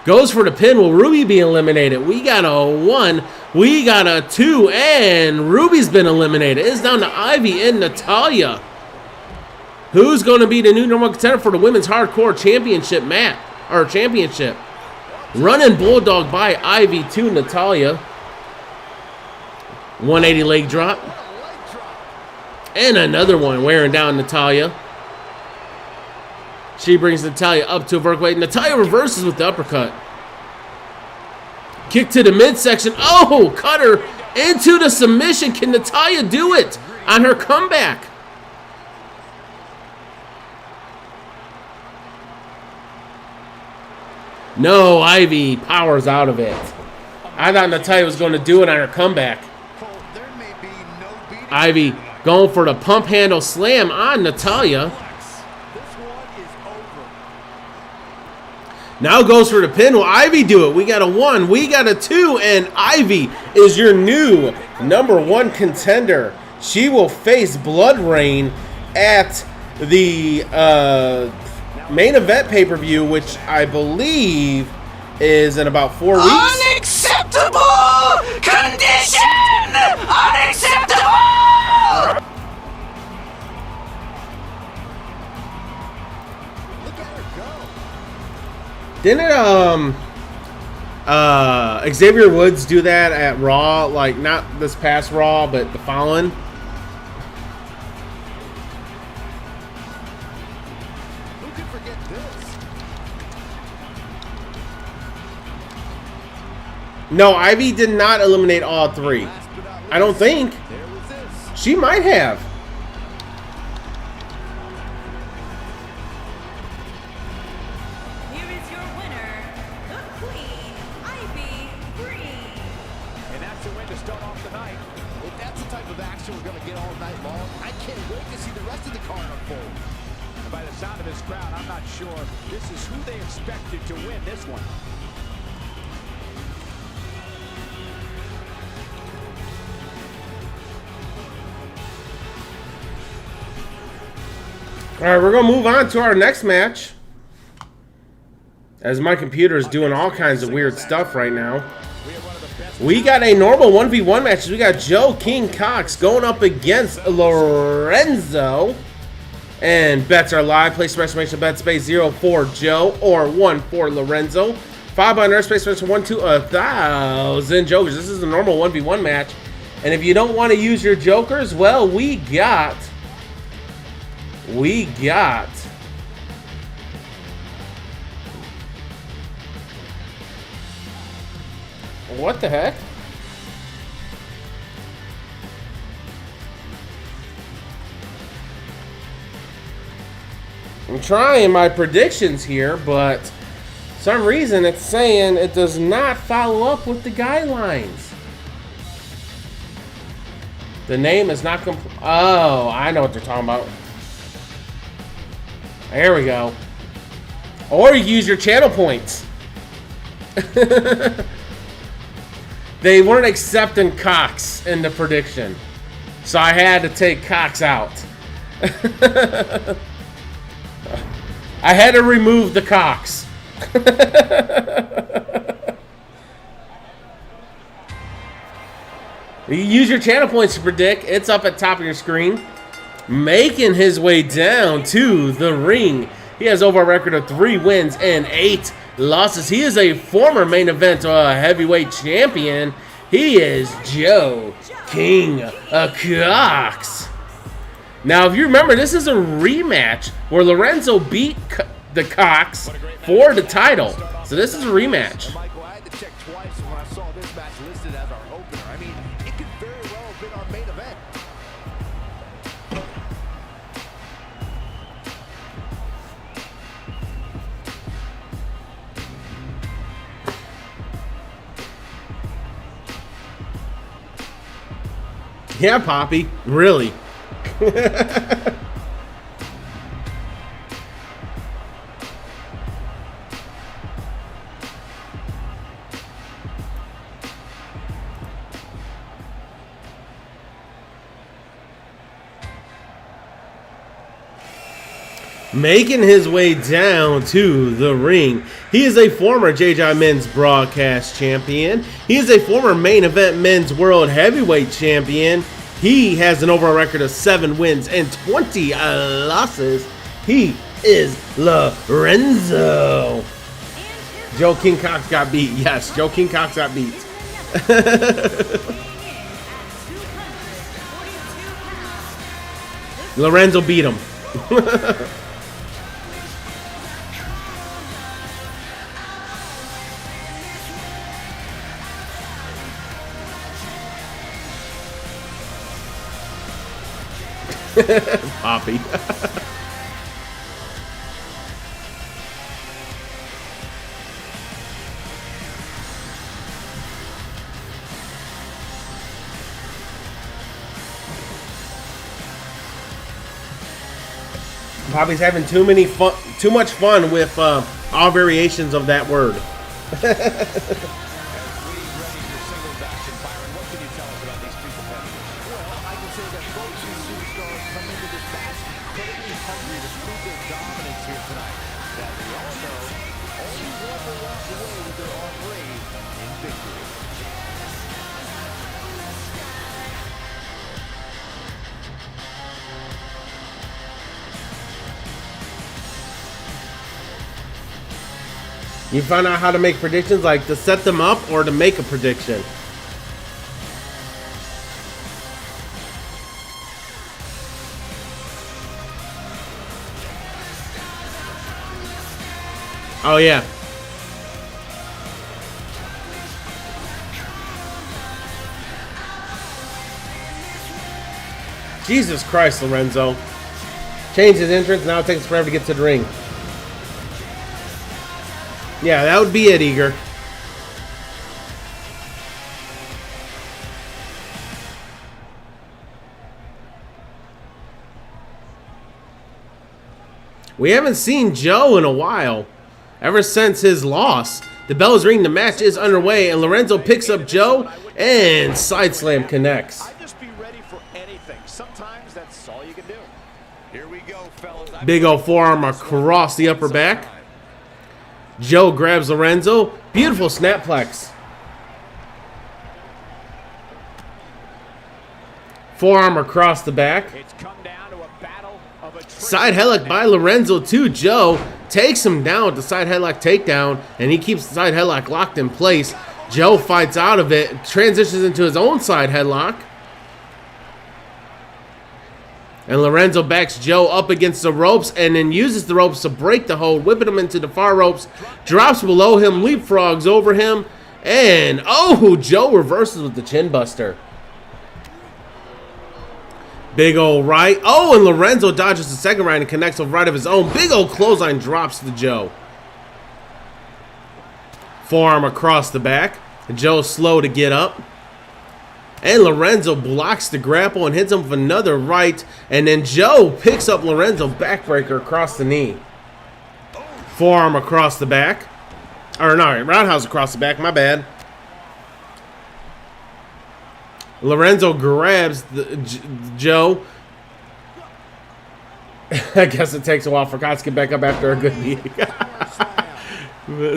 Goes for the pin. Will Ruby be eliminated? We got a 1. We got a 2. And Ruby's been eliminated. It's down to Ivy and Natalya. Who's going to be the new number 1 contender for the Women's Hardcore Championship match? Or championship. Running Bulldog by Ivy to Natalya. 180 leg drop. And another one wearing down Natalya. She brings Natalya up to a vertical weight. Natalya reverses with the uppercut. Kick to the midsection. Oh, cutter into the submission. Can Natalya do it on her comeback? No, Ivy powers out of it. I thought Natalya was going to do it on her comeback. There may be no beating. Ivy going for the pump handle slam on Natalya. This one is over. Now goes for the pin. Will Ivy do it? We got a 1. We got a 2. And Ivy is your new number 1 contender. She will face Blood Rain at the main event pay-per-view, which I believe is in about 4 weeks. Unacceptable condition! Unacceptable! Look at her go. Didn't Xavier Woods do that at Raw? Like, not this past Raw, but the following? Who can forget this? No, Ivy did not eliminate all 3. Last but not least, I don't think. there was this. She might have. Here is your winner, the Queen, Ivy Green. And that's the way to start off the night. If that's the type of action we're going to get all night long, I can't wait to see the rest of the card unfold. And by the sound of this crowd, I'm not sure this is who they expected to win this one. All right, we're going to move on to our next match. As my computer is doing all kinds of weird stuff right now. We got a normal 1v1 match. We got Joe King Cox going up against Lorenzo. And bets are live. Place some exclamation bet space 0 for Joe or 1 for Lorenzo. 5 on airspace space 1 to 1,000 jokers. This is a normal 1v1 match. And if you don't want to use your jokers, well, we got what the heck? I'm trying my predictions here, but for some reason it's saying it does not follow up with the guidelines. The name is not complete. Oh, I know what they're talking about. There we go. Or you use your channel points. They weren't accepting Cox in the prediction. So I had to take Cox out. I had to remove the Cox. You use your channel points to predict. It's up at top of your screen. Making his way down to the ring. He has over a record of 3 wins and 8 losses. He is a former main event heavyweight champion. He is Joe King CAWS. Now, if you remember, this is a rematch where Lorenzo beat the CAWS for the title. So this is a rematch. Michael, I had to check twice when I saw this match listed as our opener. I mean, it could very well have been our main event. Yeah, Poppy. Really. Making his way down to the ring, he is a former JJI Men's Broadcast Champion. He is a former Main Event Men's World Heavyweight Champion. He has an overall record of 7 wins and 20 losses. He is Lorenzo. Joe King CAWS got beat. Yes, Joe King CAWS got beat. Lorenzo beat him. Poppy. Poppy's having too much fun with all variations of that word. You find out how to make predictions, like to set them up or to make a prediction. Oh, yeah. Jesus Christ, Lorenzo. Changed his entrance, now it takes forever to get to the ring. Yeah, that would be it, Eager. We haven't seen Joe in a while. Ever since his loss. The bell is ringing, the match is underway, and Lorenzo picks up Joe and side slam connects. I'd just be ready for anything. Sometimes that's all you can do. Here we go, fellas. Big old forearm across the upper back. Joe grabs Lorenzo. Beautiful snaplex. Forearm across the back. It's come down to a battle of a Side headlock by Lorenzo to Joe. Takes him down with the side headlock takedown. And he keeps the side headlock locked in place. Joe fights out of it. Transitions into his own side headlock. And Lorenzo backs Joe up against the ropes and then uses the ropes to break the hold, whipping him into the far ropes, drops below him, leapfrogs over him, and oh, Joe reverses with the chin buster. Big old right. Oh, and Lorenzo dodges the second right and connects with right of his own. Big old clothesline drops to Joe. Forearm across the back. Joe's slow to get up. And Lorenzo blocks the grapple and hits him with another right. And then Joe picks up Lorenzo backbreaker across the knee. Forearm across the back. Or no, roundhouse across the back, my bad. Lorenzo grabs Joe. I guess it takes a while for CAWS to get back up after a good knee.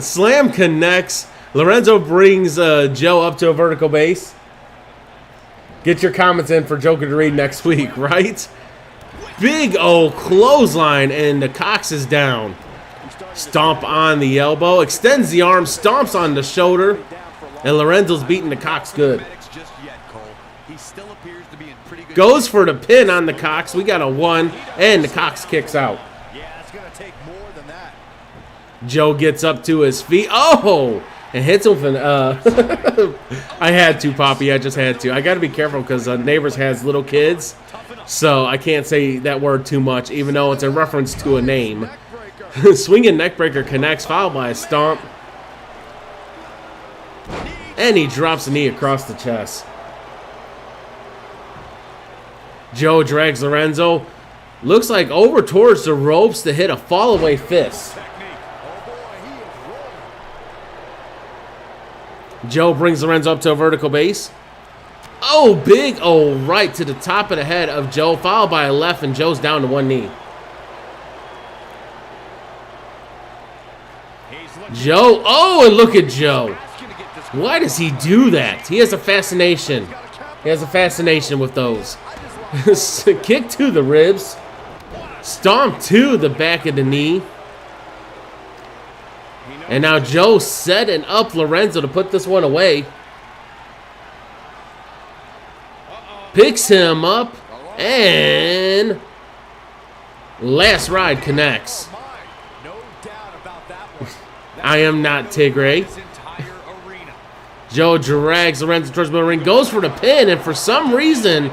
Slam connects. Lorenzo brings Joe up to a vertical base. Get your comments in for Joker to read next week, right? Big old clothesline, and the CAWS is down. Stomp on the elbow. Extends the arm. Stomps on the shoulder. And Lorenzo's beating the Cox good. Goes for the pin on the Cox. We got a 1. And the Cox kicks out. Joe gets up to his feet. Oh! And hits him with an, I had to, Poppy. I just had to. I got to be careful because Neighbors has little kids. So I can't say that word too much, even though it's a reference to a name. Swinging neckbreaker connects, followed by a stomp. And he drops a knee across the chest. Joe drags Lorenzo. Looks like over towards the ropes to hit a fall-away fist. Joe brings Lorenzo up to a vertical base. Oh, big oh, right to the top of the head of Joe, followed by a left, and Joe's down to one knee. Joe, oh, and look at Joe. Why does he do that? He has a fascination. He has a fascination with those. Kick to the ribs. Stomp to the back of the knee. And now Joe setting up Lorenzo to put this one away. Picks him up. And last ride connects. I am not Tigray. Joe drags Lorenzo towards the middle ring. Goes for the pin. And for some reason,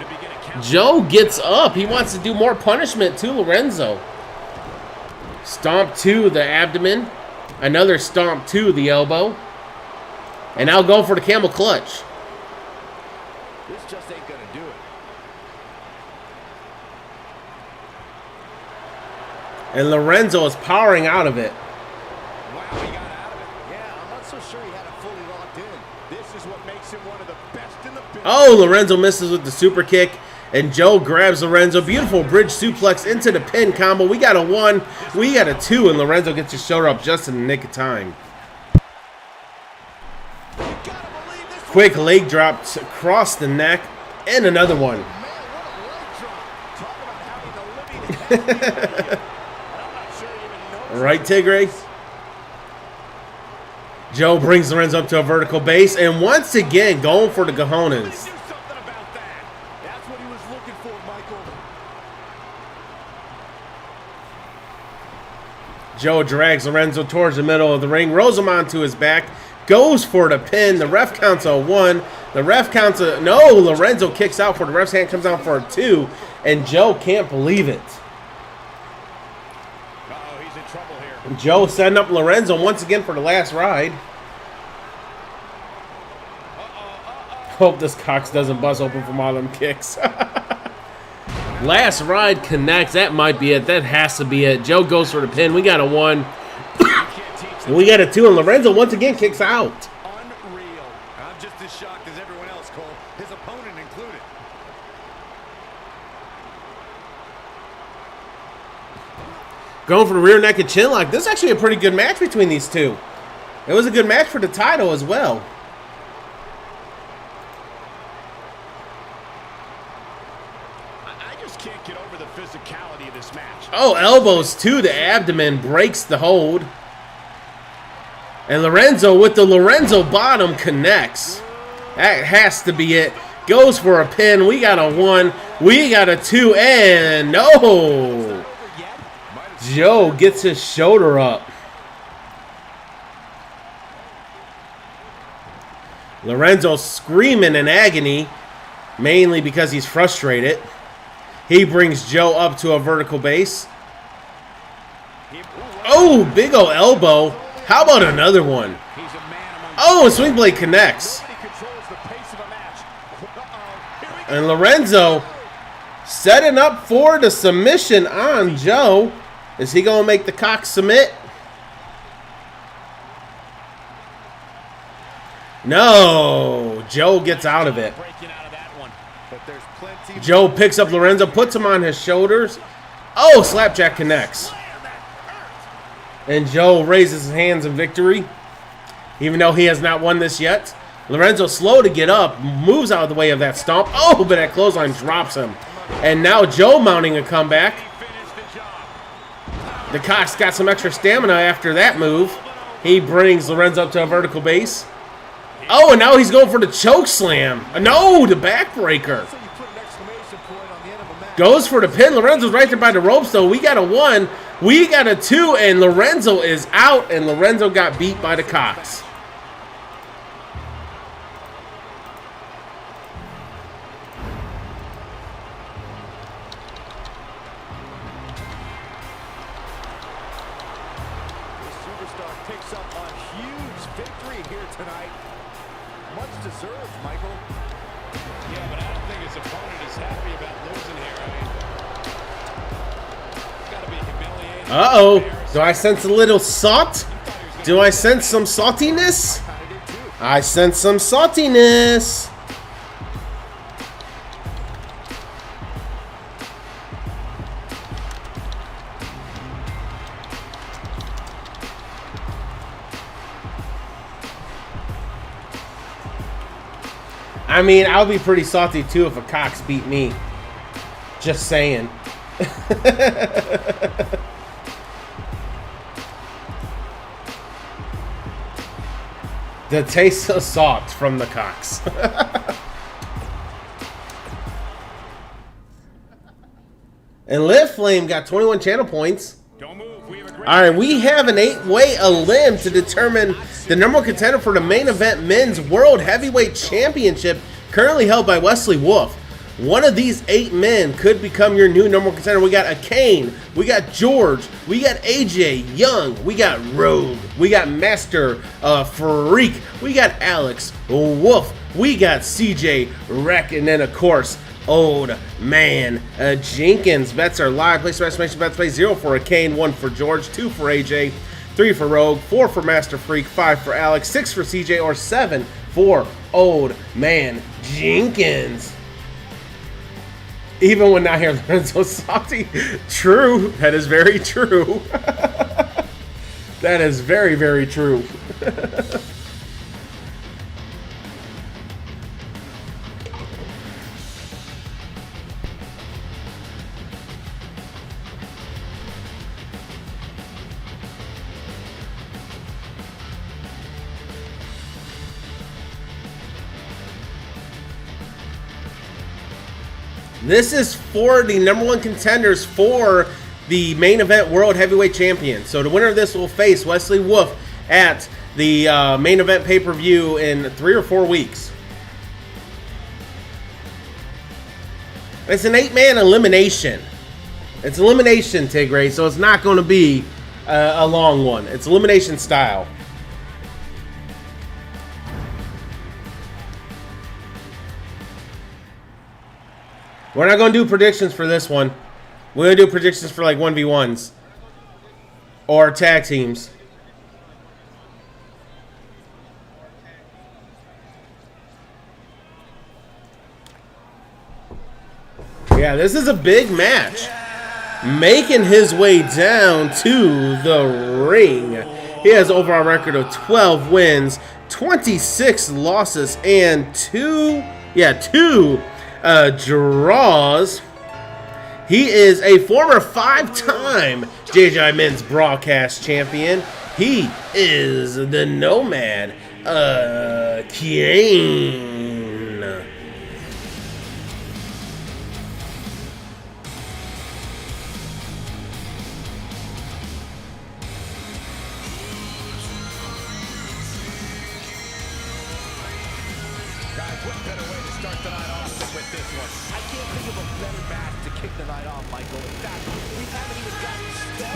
Joe gets up. He wants to do more punishment to Lorenzo. Stomp to the abdomen. Another stomp to the elbow. And now go for the camel clutch. This just ain't gonna do it. And Lorenzo is powering out of it. Wow, he got out of it. Yeah, I'm not so sure he had it fully locked in. This is what makes him one of the best in the business. Oh, Lorenzo misses with the super kick. And Joe grabs Lorenzo. Beautiful bridge suplex into the pin combo. We got a 1. We got a 2. And Lorenzo gets his shoulder up just in the nick of time. Quick leg drop across the neck. And another one. Right, Tigray? Joe brings Lorenzo up to a vertical base. And once again, going for the cojones. Joe drags Lorenzo towards the middle of the ring, rolls him onto his back, goes for the pin. The ref counts a 1. The ref counts a... No, Lorenzo kicks out for the ref's hand, comes out for a 2, and Joe can't believe it. Uh-oh, he's in trouble here. Joe setting up Lorenzo once again for the last ride. Hope this Cox doesn't bust open from all them kicks. Last ride connects. That might be it. That has to be it. Joe goes for the pin. We got a 1. We got a 2, and Lorenzo once again kicks out. Unreal. I'm just as shocked as everyone else, Cole. His opponent included. Going for the rear naked chin lock. This is actually a pretty good match between these two. It was a good match for the title as well. Can't get over the physicality of this match. Oh, elbows to the abdomen, breaks the hold. And Lorenzo with the Lorenzo bottom connects. That has to be it. Goes for a pin. We got a 1. We got a 2. And no. Joe gets his shoulder up. Lorenzo screaming in agony, mainly because he's frustrated. He brings Joe up to a vertical base. Oh, big ol' elbow. How about another one? Oh, and swing blade connects. And Lorenzo setting up for the submission on Joe. Is he going to make the Cox submit? No. Joe gets out of it. Joe picks up Lorenzo, puts him on his shoulders. Oh, slapjack connects. And Joe raises his hands in victory, even though he has not won this yet. Lorenzo slow to get up, moves out of the way of that stomp. Oh, but that clothesline drops him. And now Joe mounting a comeback. The CAWS got some extra stamina after that move. He brings Lorenzo up to a vertical base. Oh, and now he's going for the choke slam. No, the backbreaker. Goes for the pin. Lorenzo's right there by the ropes, though. We got a 1. We got a 2, and Lorenzo is out, and Lorenzo got beat by the CAWS. Picks up a huge victory here tonight. Much deserved, Michael. Yeah, but I don't think his opponent is happy about losing here. I mean, gotta be humiliated. Uh-oh. Do I sense a little salt? Do I sense some saltiness? I sense some saltiness. I mean, I'll be pretty salty too if a CAWS beat me. Just saying. The taste of salt from the CAWS. And Liv Flame got 21 channel points. Alright, we have an 8-way elim to determine the number 1 contender for the main event men's World Heavyweight Championship, currently held by Wesley Wolf. One of these 8 men could become your new number 1 contender. We got a Kane, we got George, we got AJ Young, we got Rogue, we got Master Freak, we got Alex Wolf, we got CJ Wreck, and then of course Old Man Jenkins. Bets are live. Place your estimation bets. Play 0 for a Kane, 1 for George, 2 for AJ, 3 for Rogue, 4 for Master Freak, 5 for Alex, 6 for CJ, or 7 for Old Man Jenkins. Even when not here, Lorenzo's salty. True. That is very true. That is very, very true. This is for the number 1 contenders for the main event World Heavyweight Champion. So the winner of this will face Wesley Wolf at the main event pay-per-view in 3 or 4 weeks. It's an 8-man elimination. It's elimination, Tigray, so it's not going to be a long one. It's elimination style. We're not going to do predictions for this one. We're going to do predictions for like 1v1s. Or tag teams. Yeah, this is a big match. Making his way down to the ring. He has an overall record of 12 wins, 26 losses, and 2 draws. He is a former 5-time JJI Men's Broadcast Champion. He is the Nomad, Kane.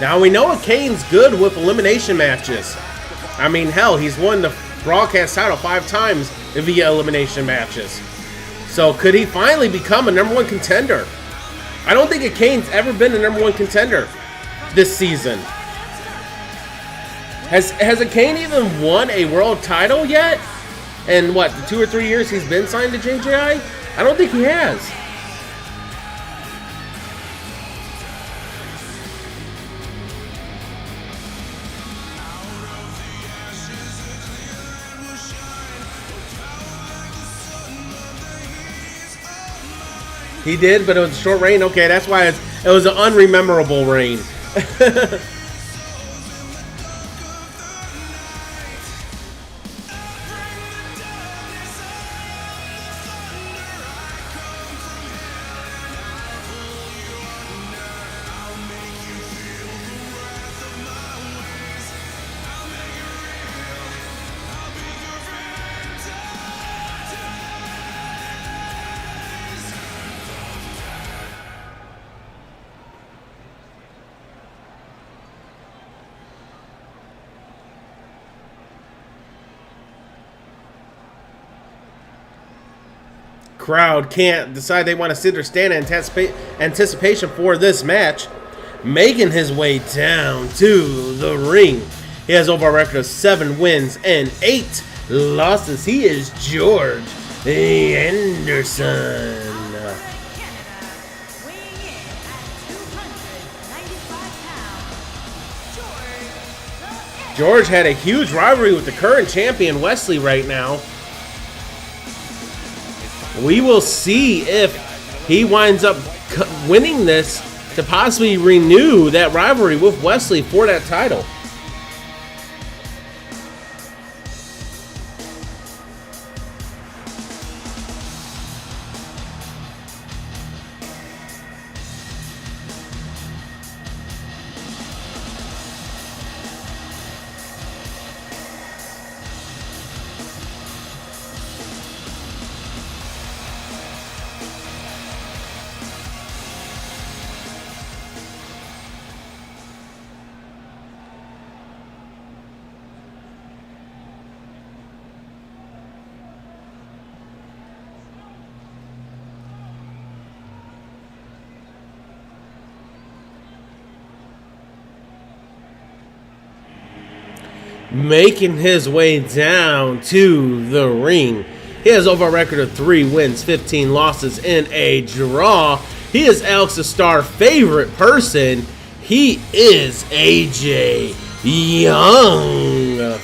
Now we know Kane's good with elimination matches. I mean, hell, he's won the broadcast title 5 times via elimination matches. So could he finally become a number 1 contender? I don't think a Kane's ever been a number 1 contender this season. Has a Kane even won a world title yet? In what, the 2 or 3 years he's been signed to JJI? I don't think he has. He did, but it was a short reign. Okay, that's why it was an unrememberable reign. crowd can't decide they want to sit or stand in anticipation for this match. Making his way down to the ring, he has over a record of 7 wins and 8 losses. He is George Anderson. Canada, weighing in at 295 pounds, George had a huge rivalry with the current champion Wesley right now. We will see if he winds up winning this to possibly renew that rivalry with Wesley for that title. Making his way down to the ring, he has over a record of 3 wins, 15 losses, and a draw. He is Alex's star favorite person. He is AJ Young.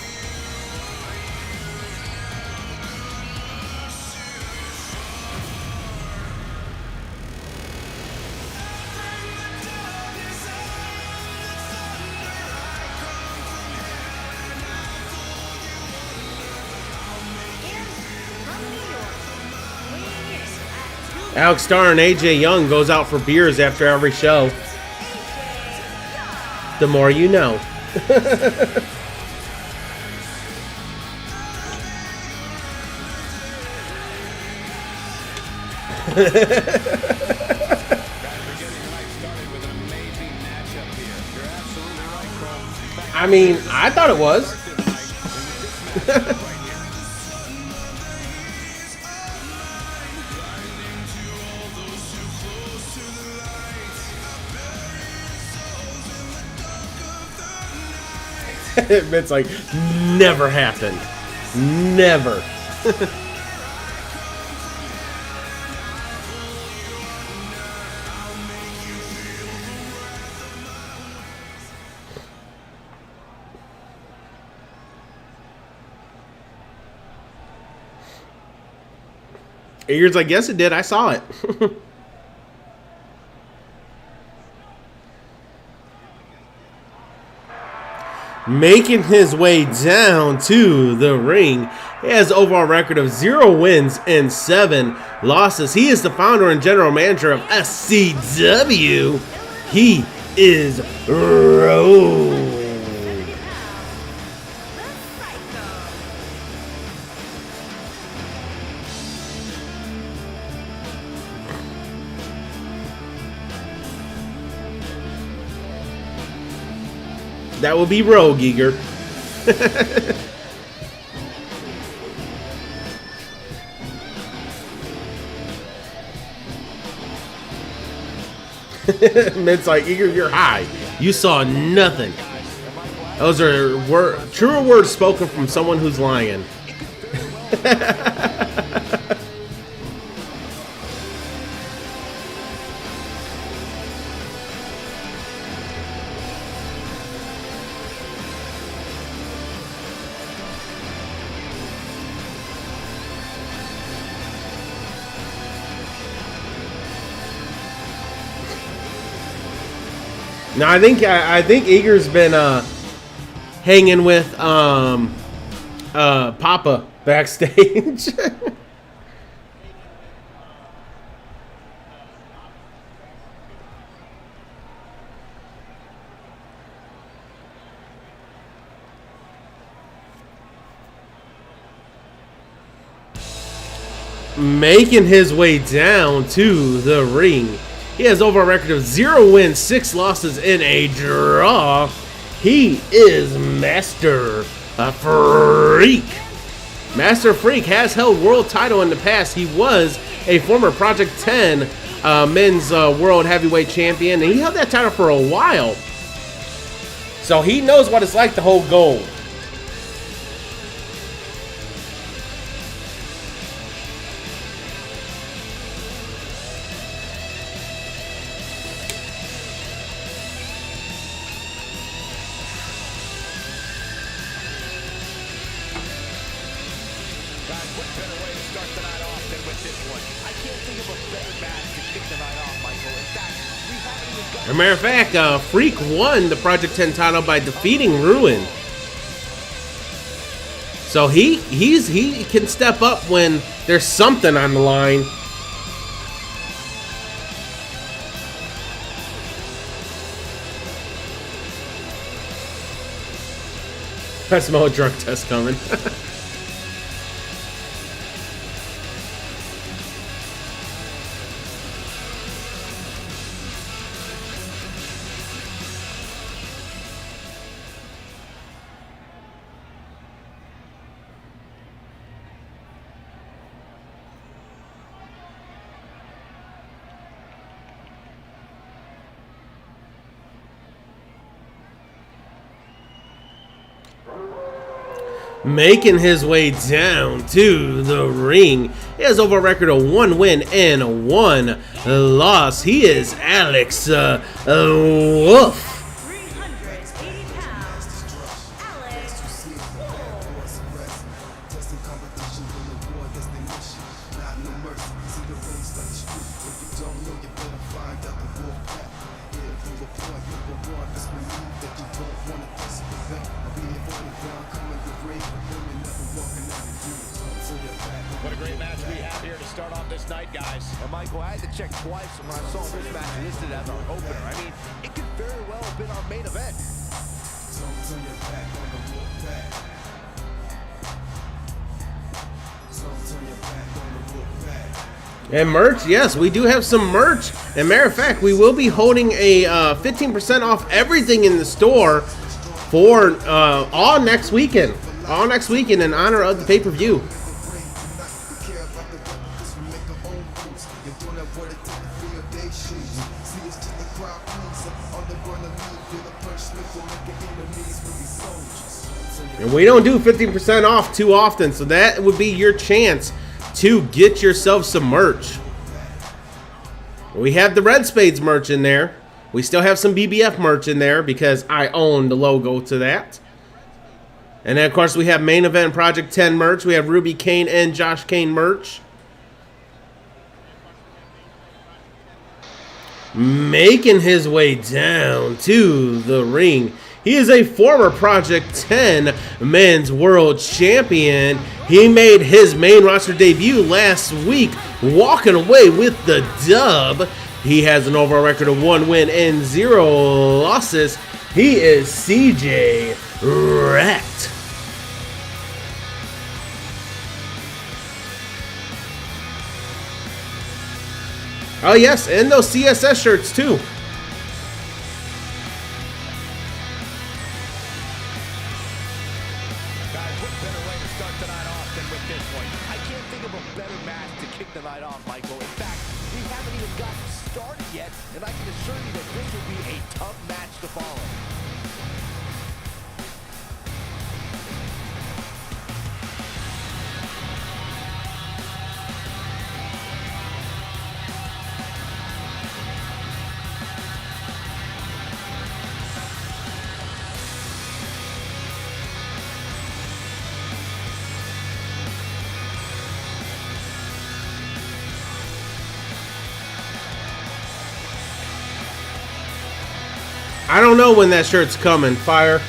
Alex Starr and AJ Young goes out for beers after every show. The more you know. I mean, I thought it was. It's like, never happened. Never. Ears like, yes it did, I saw it. Making his way down to the ring, he has overall record of 0 wins and 7 losses. He is the founder and general manager of SCW. He is Rogue. That will be Rogue, Eager. It's like, Eager, you're high. You saw nothing. Those are truer words spoken from someone who's lying. Now I think Eager's been hanging with Papa backstage. Making his way down to the ring, he has over a record of 0 wins, 6 losses, and a draw. He is Master Freak. Master Freak has held world title in the past. He was a former Project 10 men's world heavyweight champion, and he held that title for a while. So he knows what it's like to hold gold. As a matter of fact, Freak won the Project 10 title by defeating Ruin. So he can step up when there's something on the line. I smell a drug test coming. Making his way down to the ring. He has over a record of 1 win and 1 loss. He is Alex Wolf. 380 pounds, Alex Wolf. What a great match we have here to start off this night, guys. And Michael, I had to check twice when I saw this match listed as our opener. I mean, it could very well have been our main event. And merch, yes, we do have some merch. And matter of fact, we will be holding a 15% off everything in the store for all next weekend. All next weekend in honor of the pay-per-view. And we don't do 15% off too often, so that would be your chance to get yourself some merch. We have the Red Spades merch in there. We still have some BBF merch in there because I own the logo to that. And then, of course, we have Main Event Project 10 merch. We have Ruby Kane and Josh Kane merch. Making his way down to the ring. He is a former Project 10 men's world champion. He made his main roster debut last week, walking away with the dub. He has an overall record of 1 win and 0 losses. He is CJ Wrecked. Oh yes, and those CSS shirts too. I don't know when that shirt's coming, Fire.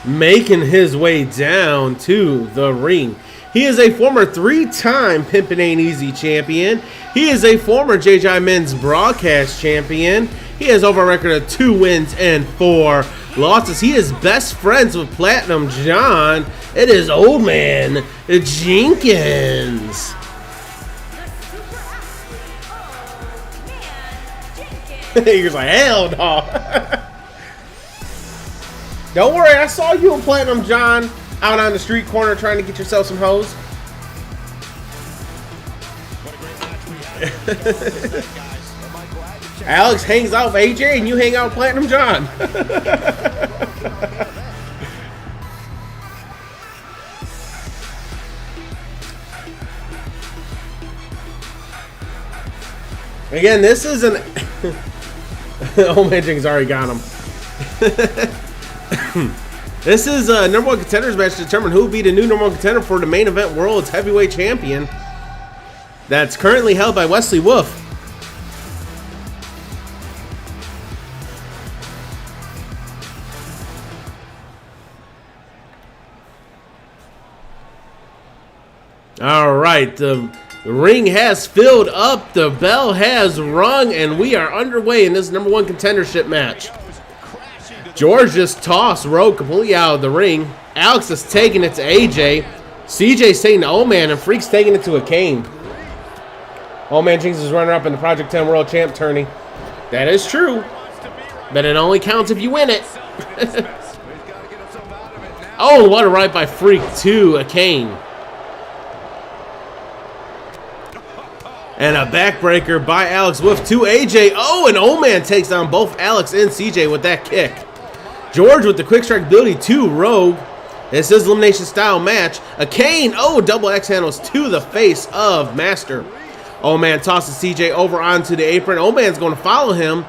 Making his way down to the ring. He is a former 3-time Pimpin' Ain't Easy champion. He is a former JJI Men's Broadcast champion. He has over a record of 2 wins and 4 losses. He is best friends with Platinum John. It is Old Man Jenkins. He's like, hell no. Don't worry, I saw you and Platinum John out on the street corner trying to get yourself some hoes. Alex hangs out with AJ and you hang out with Platinum John. Again, this is an... Old Man Jenkins already got him. This is a number 1 contenders match to determine who will be the new number 1 contender for the main event world's heavyweight champion. That's currently held by Wesley Wolf. All right, the ring has filled up, the bell has rung, and we are underway in this number 1 contendership match. George just tossed Rogue completely out of the ring. Alex is taking it to AJ. CJ's taking the Old Man, and Freak's taking it to a Kane. Old Man Jenkins is runner-up in the Project 10 World Champ tourney. That is true, but it only counts if you win it. Oh, what a right by Freak to a Kane. And a backbreaker by Alex Wolf to AJ. Oh, and Old Man takes down both Alex and CJ with that kick. George with the quick strike ability to Rogue. This is elimination style match. A Kane. Oh, double X handles to the face of Master. Old Man tosses CJ over onto the apron. Old Man's going to follow him,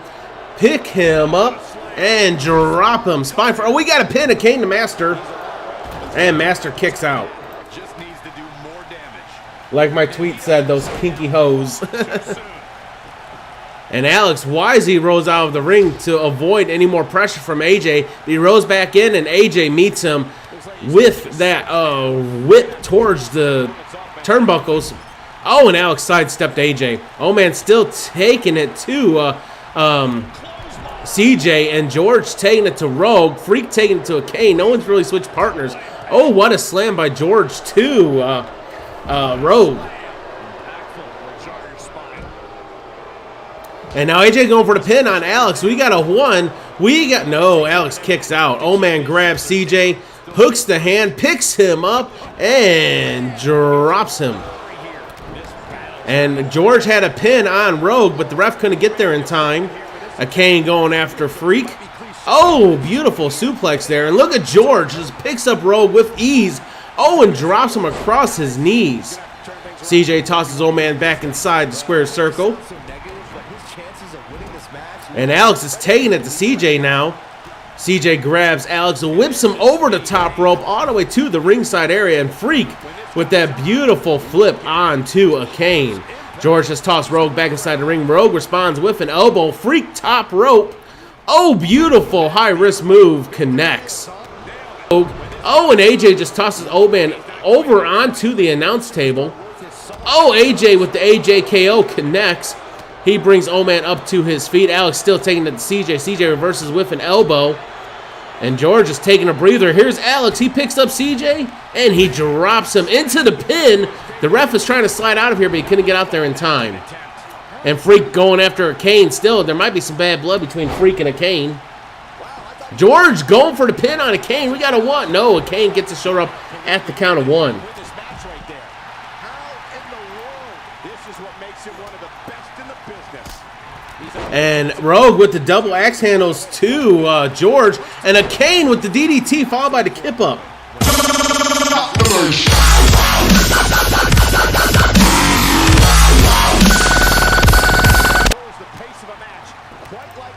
pick him up, and drop him. Spine for. Oh, we got to pin a Kane to Master. And Master kicks out. Just needs to do more damage. Like my tweet said, those kinky hoes. And Alex wisely rolls out of the ring to avoid any more pressure from AJ. He rolls back in, and AJ meets him with that whip towards the turnbuckles. Oh, and Alex sidestepped AJ. Oh, man, still taking it to CJ, and George taking it to Rogue. Freak taking it to a Kane. No one's really switched partners. Oh, what a slam by George to Rogue. And now AJ going for the pin on Alex. We got a 1. No, Alex kicks out. Old Man grabs CJ, hooks the hand, picks him up, and drops him. And George had a pin on Rogue, but the ref couldn't get there in time. A Kane going after Freak. Oh, beautiful suplex there. And look at George, just picks up Rogue with ease. Oh, and drops him across his knees. CJ tosses Old Man back inside the square circle. And Alex is taking it to CJ now. CJ grabs Alex and whips him over the top rope all the way to the ringside area. And Freak with that beautiful flip onto a Kane. George has tossed Rogue back inside the ring. Rogue responds with an elbow. Freak top rope. Oh, beautiful high-risk move. Connects. Oh, and AJ just tosses Old Man over onto the announce table. Oh, AJ with the AJKO connects. He brings Old Man up to his feet. Alex still taking it to CJ. CJ reverses with an elbow. And George is taking a breather. Here's Alex. He picks up CJ, and he drops him into the pin. The ref is trying to slide out of here, but he couldn't get out there in time. And Freak going after a Kane still. There might be some bad blood between Freak and a Kane. George going for the pin on a Kane. We got a 1. No, a Kane gets his shoulder up at the count of 1. And Rogue with the double axe handles to George. And a Kane with the DDT followed by the kip up.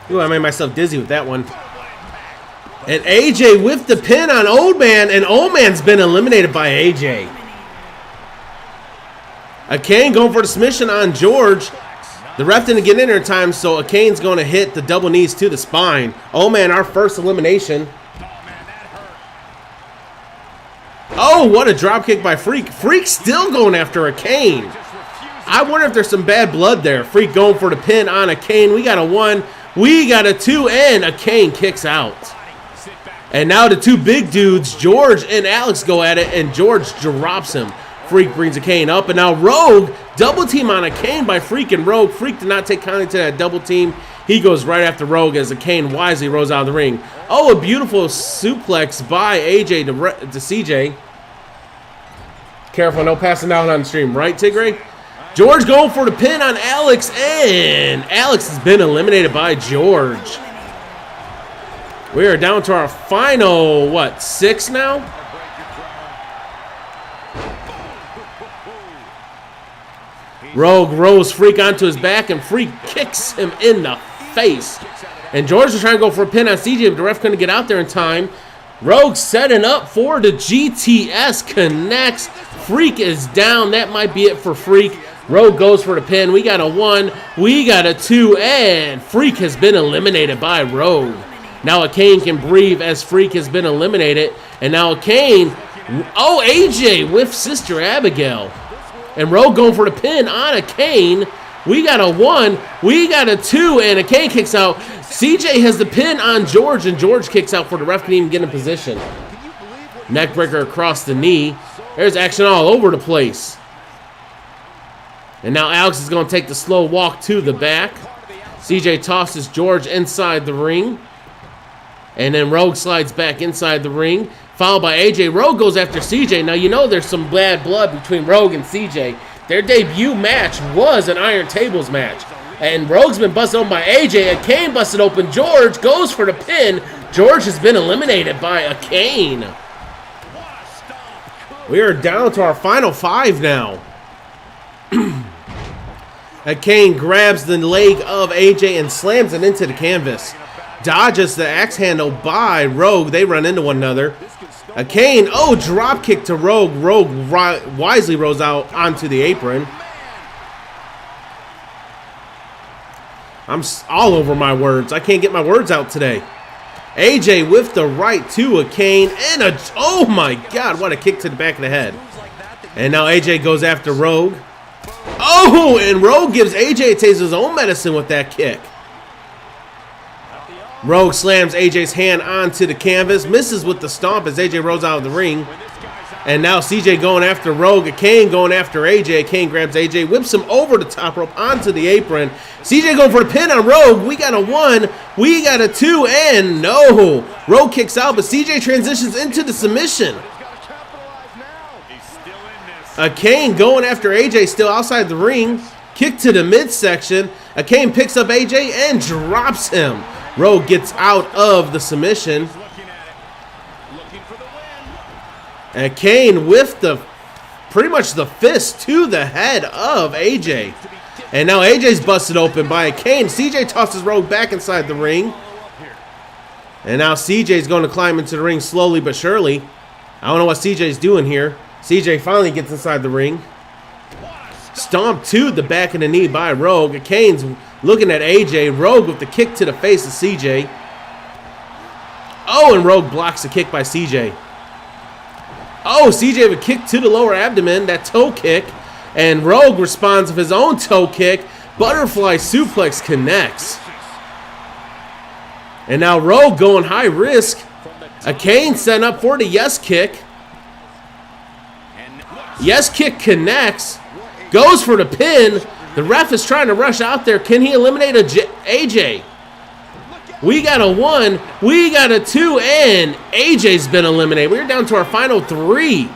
Ooh, I made myself dizzy with that one. And AJ with the pin on Old Man. And Old Man's been eliminated by AJ. A Kane going for the submission on George. The ref didn't get in there in time, so a Kane's going to hit the double knees to the spine. Oh, man, our first elimination. Oh, what a drop kick by Freak. Freak still going after a Kane. I wonder if there's some bad blood there. Freak going for the pin on a Kane. We got a 1. We got a 2, and a Kane kicks out. And now the two big dudes, George and Alex, go at it, and George drops him. Freak brings a Kane up, and now Rogue double team on a Kane by Freak, and Rogue. Freak did not take kindly to that double team. He goes right after Rogue as the Kane wisely rolls out of the ring. Oh, a beautiful suplex by AJ to CJ. Careful, no passing down on the stream, right, Tigray? George going for the pin on Alex, and Alex has been eliminated by George. We are down to our final, what, 6 now? Rogue rolls Freak onto his back, and Freak kicks him in the face. And George is trying to go for a pin on CJ, but the ref couldn't get out there in time. Rogue setting up for the GTS, connects. Freak is down. That might be it for Freak. Rogue goes for the pin. We got a 1. We got a 2. And Freak has been eliminated by Rogue. Now a Kane can breathe as Freak has been eliminated. And now a Kane. Oh, AJ with Sister Abigail. And Rogue going for the pin on a Kane. We got a 1. We got a 2. And a Kane kicks out. CJ has the pin on George. And George kicks out before the ref can even get in position. Neckbreaker across the knee. There's action all over the place. And now Alex is going to take the slow walk to the back. CJ tosses George inside the ring. And then Rogue slides back inside the ring. Followed by AJ. Rogue goes after CJ. Now, you know there's some bad blood between Rogue and CJ. Their debut match was an Iron Tables match. And Rogue's been busted open by AJ. A Kane busted open. George goes for the pin. George has been eliminated by a Kane. We are down to our final 5 now. A Kane grabs the leg of AJ and slams it into the canvas. Dodges the axe handle by Rogue. They run into one another. A Kane, oh, drop kick to Rogue. Rogue wisely rolls out onto the apron. I'm all over my words. I can't get my words out today. AJ with the right to a Kane and a, oh my God, what a kick to the back of the head. And now AJ goes after Rogue. Oh, and Rogue gives AJ a taste of his own medicine with that kick. Rogue slams AJ's hand onto the canvas, misses with the stomp as AJ rolls out of the ring. And now CJ going after Rogue, a Kane going after AJ. A Kane grabs AJ, whips him over the top rope onto the apron. CJ going for a pin on Rogue. We got a 1, we got a 2, and no. Rogue kicks out, but CJ transitions into the submission. A Kane going after AJ still outside the ring. Kick to the midsection. A Kane picks up AJ and drops him. Rogue gets out of the submission. And Kane with the pretty much the fist to the head of AJ. And now AJ's busted open by a Kane. CJ tosses Rogue back inside the ring. And now CJ's going to climb into the ring slowly but surely. I don't know what CJ's doing here. CJ finally gets inside the ring. Stomp to the back of the knee by Rogue. Kane's looking at AJ. Rogue with the kick to the face of CJ. Oh, and Rogue blocks the kick by CJ. Oh, CJ with a kick to the lower abdomen, that toe kick. And Rogue responds with his own toe kick. Butterfly suplex connects. And now Rogue going high risk. A Kane setting up for the yes kick. Yes kick connects. Goes for the pin. The ref is trying to rush out there. Can he eliminate AJ? We got a 1. We got a 2. And AJ's been eliminated. We're down to our final 3.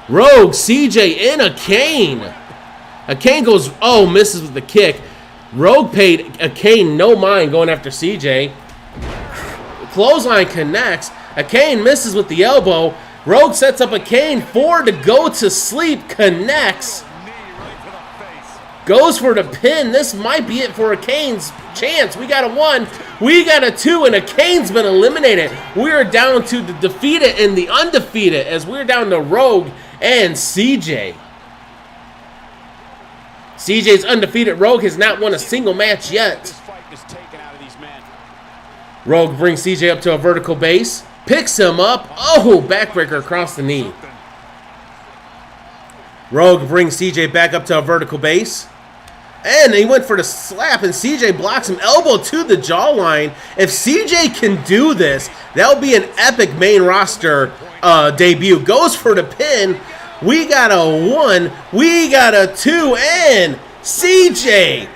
Rogue, CJ, and a Kane. A Kane goes, oh, misses with the kick. Rogue paid a Kane no mind going after CJ. Clothesline connects. A Kane misses with the elbow. Rogue sets up a Kane for the go to sleep. Connects. Goes for the pin. This might be it for a Kane's chance. We got a 1. We got a 2. And a Kane's been eliminated. We are down to the defeated and the undefeated as we're down to Rogue and CJ. CJ's undefeated. Rogue has not won a single match yet. Rogue brings CJ up to a vertical base. Picks him up. Oh, backbreaker across the knee. Rogue brings CJ back up to a vertical base. And he went for the slap, and CJ blocks him. Elbow to the jawline. If CJ can do this, that would be an epic main roster debut. Goes for the pin. We got a 1. We got a 2. And CJ.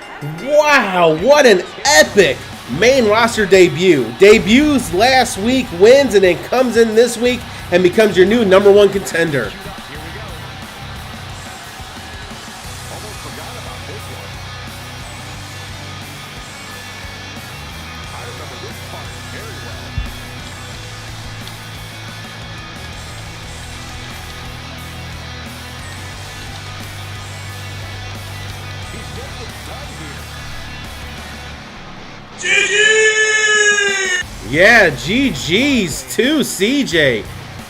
Wow, what an epic main roster debut. Debuts last week, wins, and then comes in this week and becomes your new #1 contender. Yeah, GG's to CJ.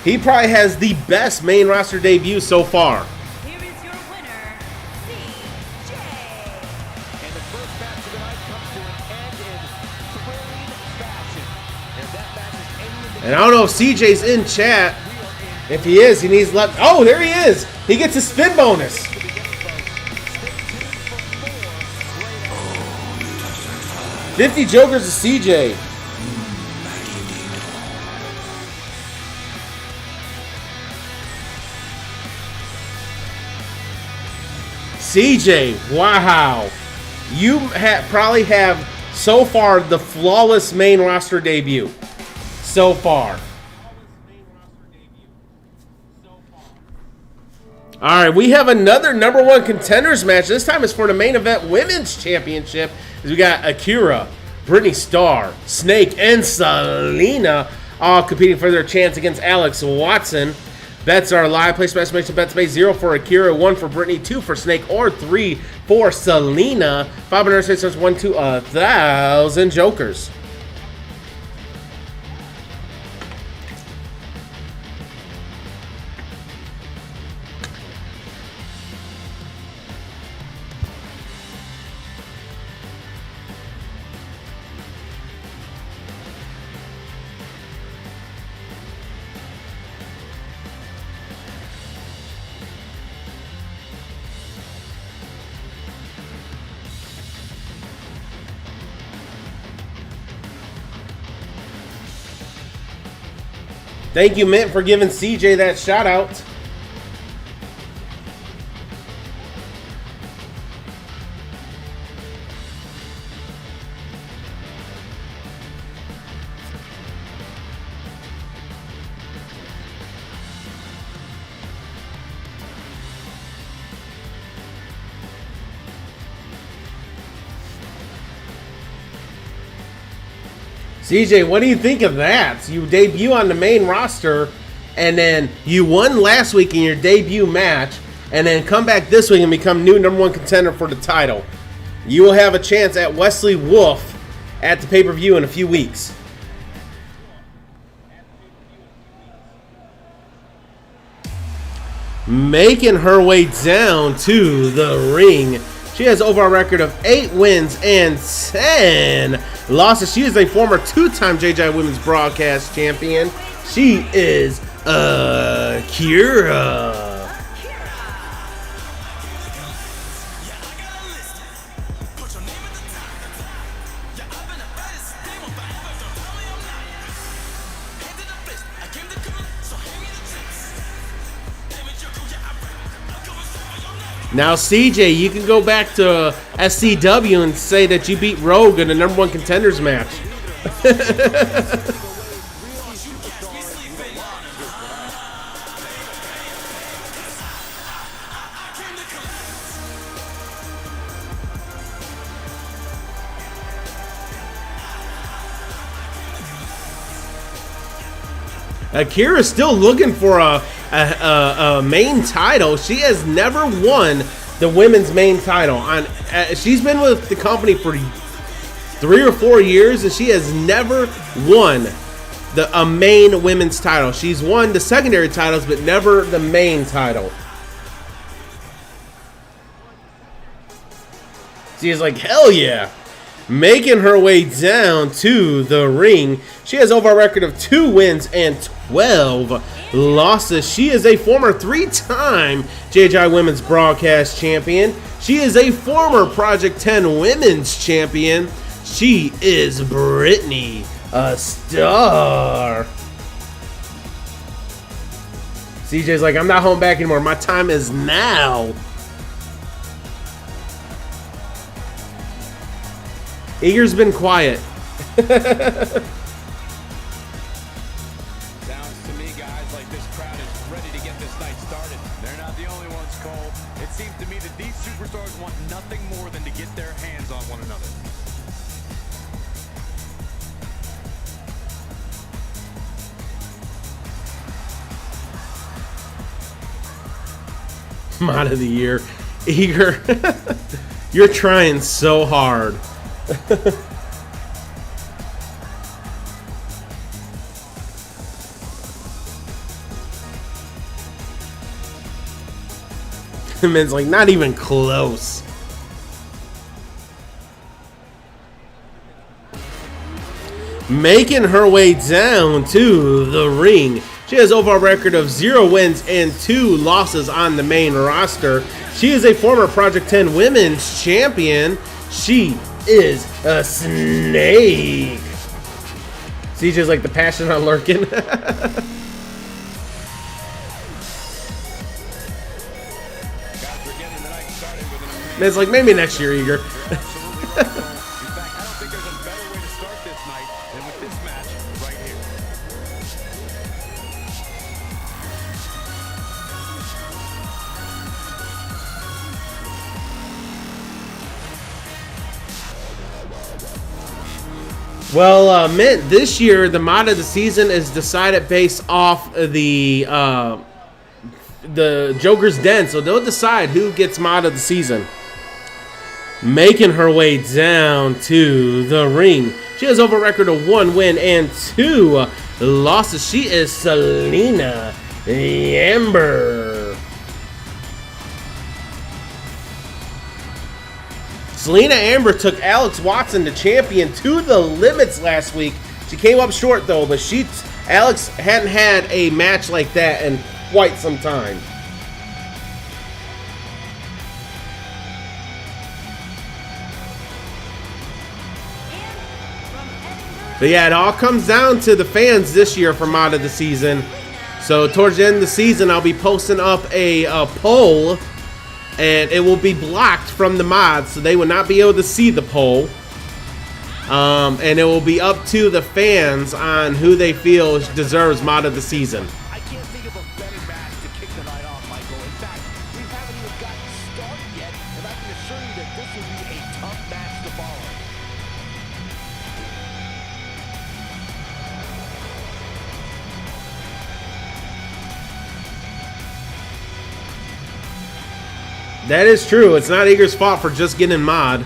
He probably has the best main roster debut so far. Here is your winner, CJ. And the first match of the night comes to an end in thrilling fashion. And that match is ending. And I don't know if CJ's in chat. If he is, he needs left. Oh, there he is. He gets a spin bonus. $50 Jokers to CJ. CJ, wow. You probably have so far the flawless main roster debut. So far. Alright, we have another #1 contenders match. This time it's for the main event women's championship. We got Akira, Brittany Starr, Snake, and Selena all competing for their chance against Alex Watson. Bets are live. Place estimation bets made 0 for Akira, 1 for Brittany, 2 for Snake, or 3 for Selena. 500 cents, 1 to 1,000 Jokers. Thank you, Mint, for giving CJ that shout out. CJ, what do you think of that? You debut on the main roster, and then you won last week in your debut match, and then come back this week and become new #1 contender for the title. You will have a chance at Wesley Wolf at the pay-per-view in a few weeks. Making her way down to the ring. She has overall record of 8 wins and 10 losses. She is a former 2-time JJI Women's Broadcast Champion. She is Akira. Now, CJ, you can go back to SCW and say that you beat Rogue in a #1 contenders match. Akira's still looking for a main title. She has never won the women's main title. She's been with the company for 3 or 4 years, and she has never won a main women's title. She's won the secondary titles, but never the main title. She's like, hell yeah. Making her way down to the ring. She has over a record of 2 wins and 12 losses. She is a former 3-time JJI Women's Broadcast Champion. She is a former Project 10 Women's Champion. She is Brittany, a star. CJ's like, I'm not holding back anymore. My time is now. Eager's been quiet. Sounds to me, guys, like this crowd is ready to get this night started. They're not the only ones, Cole. It seems to me that these superstars want nothing more than to get their hands on one another. Mod of the year. Eager, you're trying so hard. Man's like, not even close. Making her way down to the ring. She has overall record of 0 wins and 2 losses on the main roster. She is a former Project 10 Women's Champion. She is a snake. CJ's like the passion on lurking. It's like maybe next year, Eager. Well, Mint, this year the mod of the season is decided based off of the Joker's Den, so they'll decide who gets mod of the season. Making her way down to the ring, she has over record of 1 win and 2 losses. She is Selena Amber. Selena Amber took Alex Watson, the champion, to the limits last week. She came up short though, but Alex hadn't had a match like that in quite some time. But yeah, it all comes down to the fans this year for mod of the season. So towards the end of the season, I'll be posting up a poll. And it will be blocked from the mods, so they will not be able to see the poll. And it will be up to the fans on who they feel deserves mod of the season. I can't think of a better match to kick the night off, Michael. In fact, we haven't even gotten started yet, and I can assure you that this will be a tough match to follow. That is true. It's not Eager's fault for just getting mod.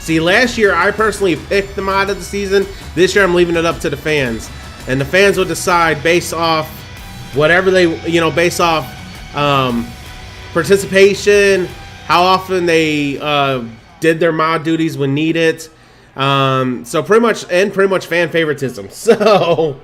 See, last year I personally picked the mod of the season. This year I'm leaving it up to the fans. And the fans will decide based off whatever they, based off participation, how often they did their mod duties when needed. So pretty much fan favoritism. So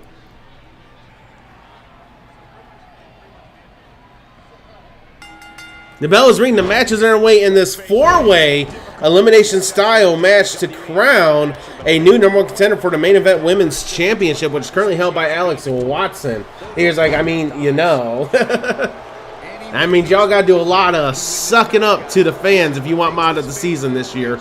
the bell is ringing. The matches are underway in this 4-way elimination style match to crown a new number 1 contender for the main event women's championship, which is currently held by Alex Watson. He's like, I mean, that means y'all gotta do a lot of sucking up to the fans if you want mod of the season this year.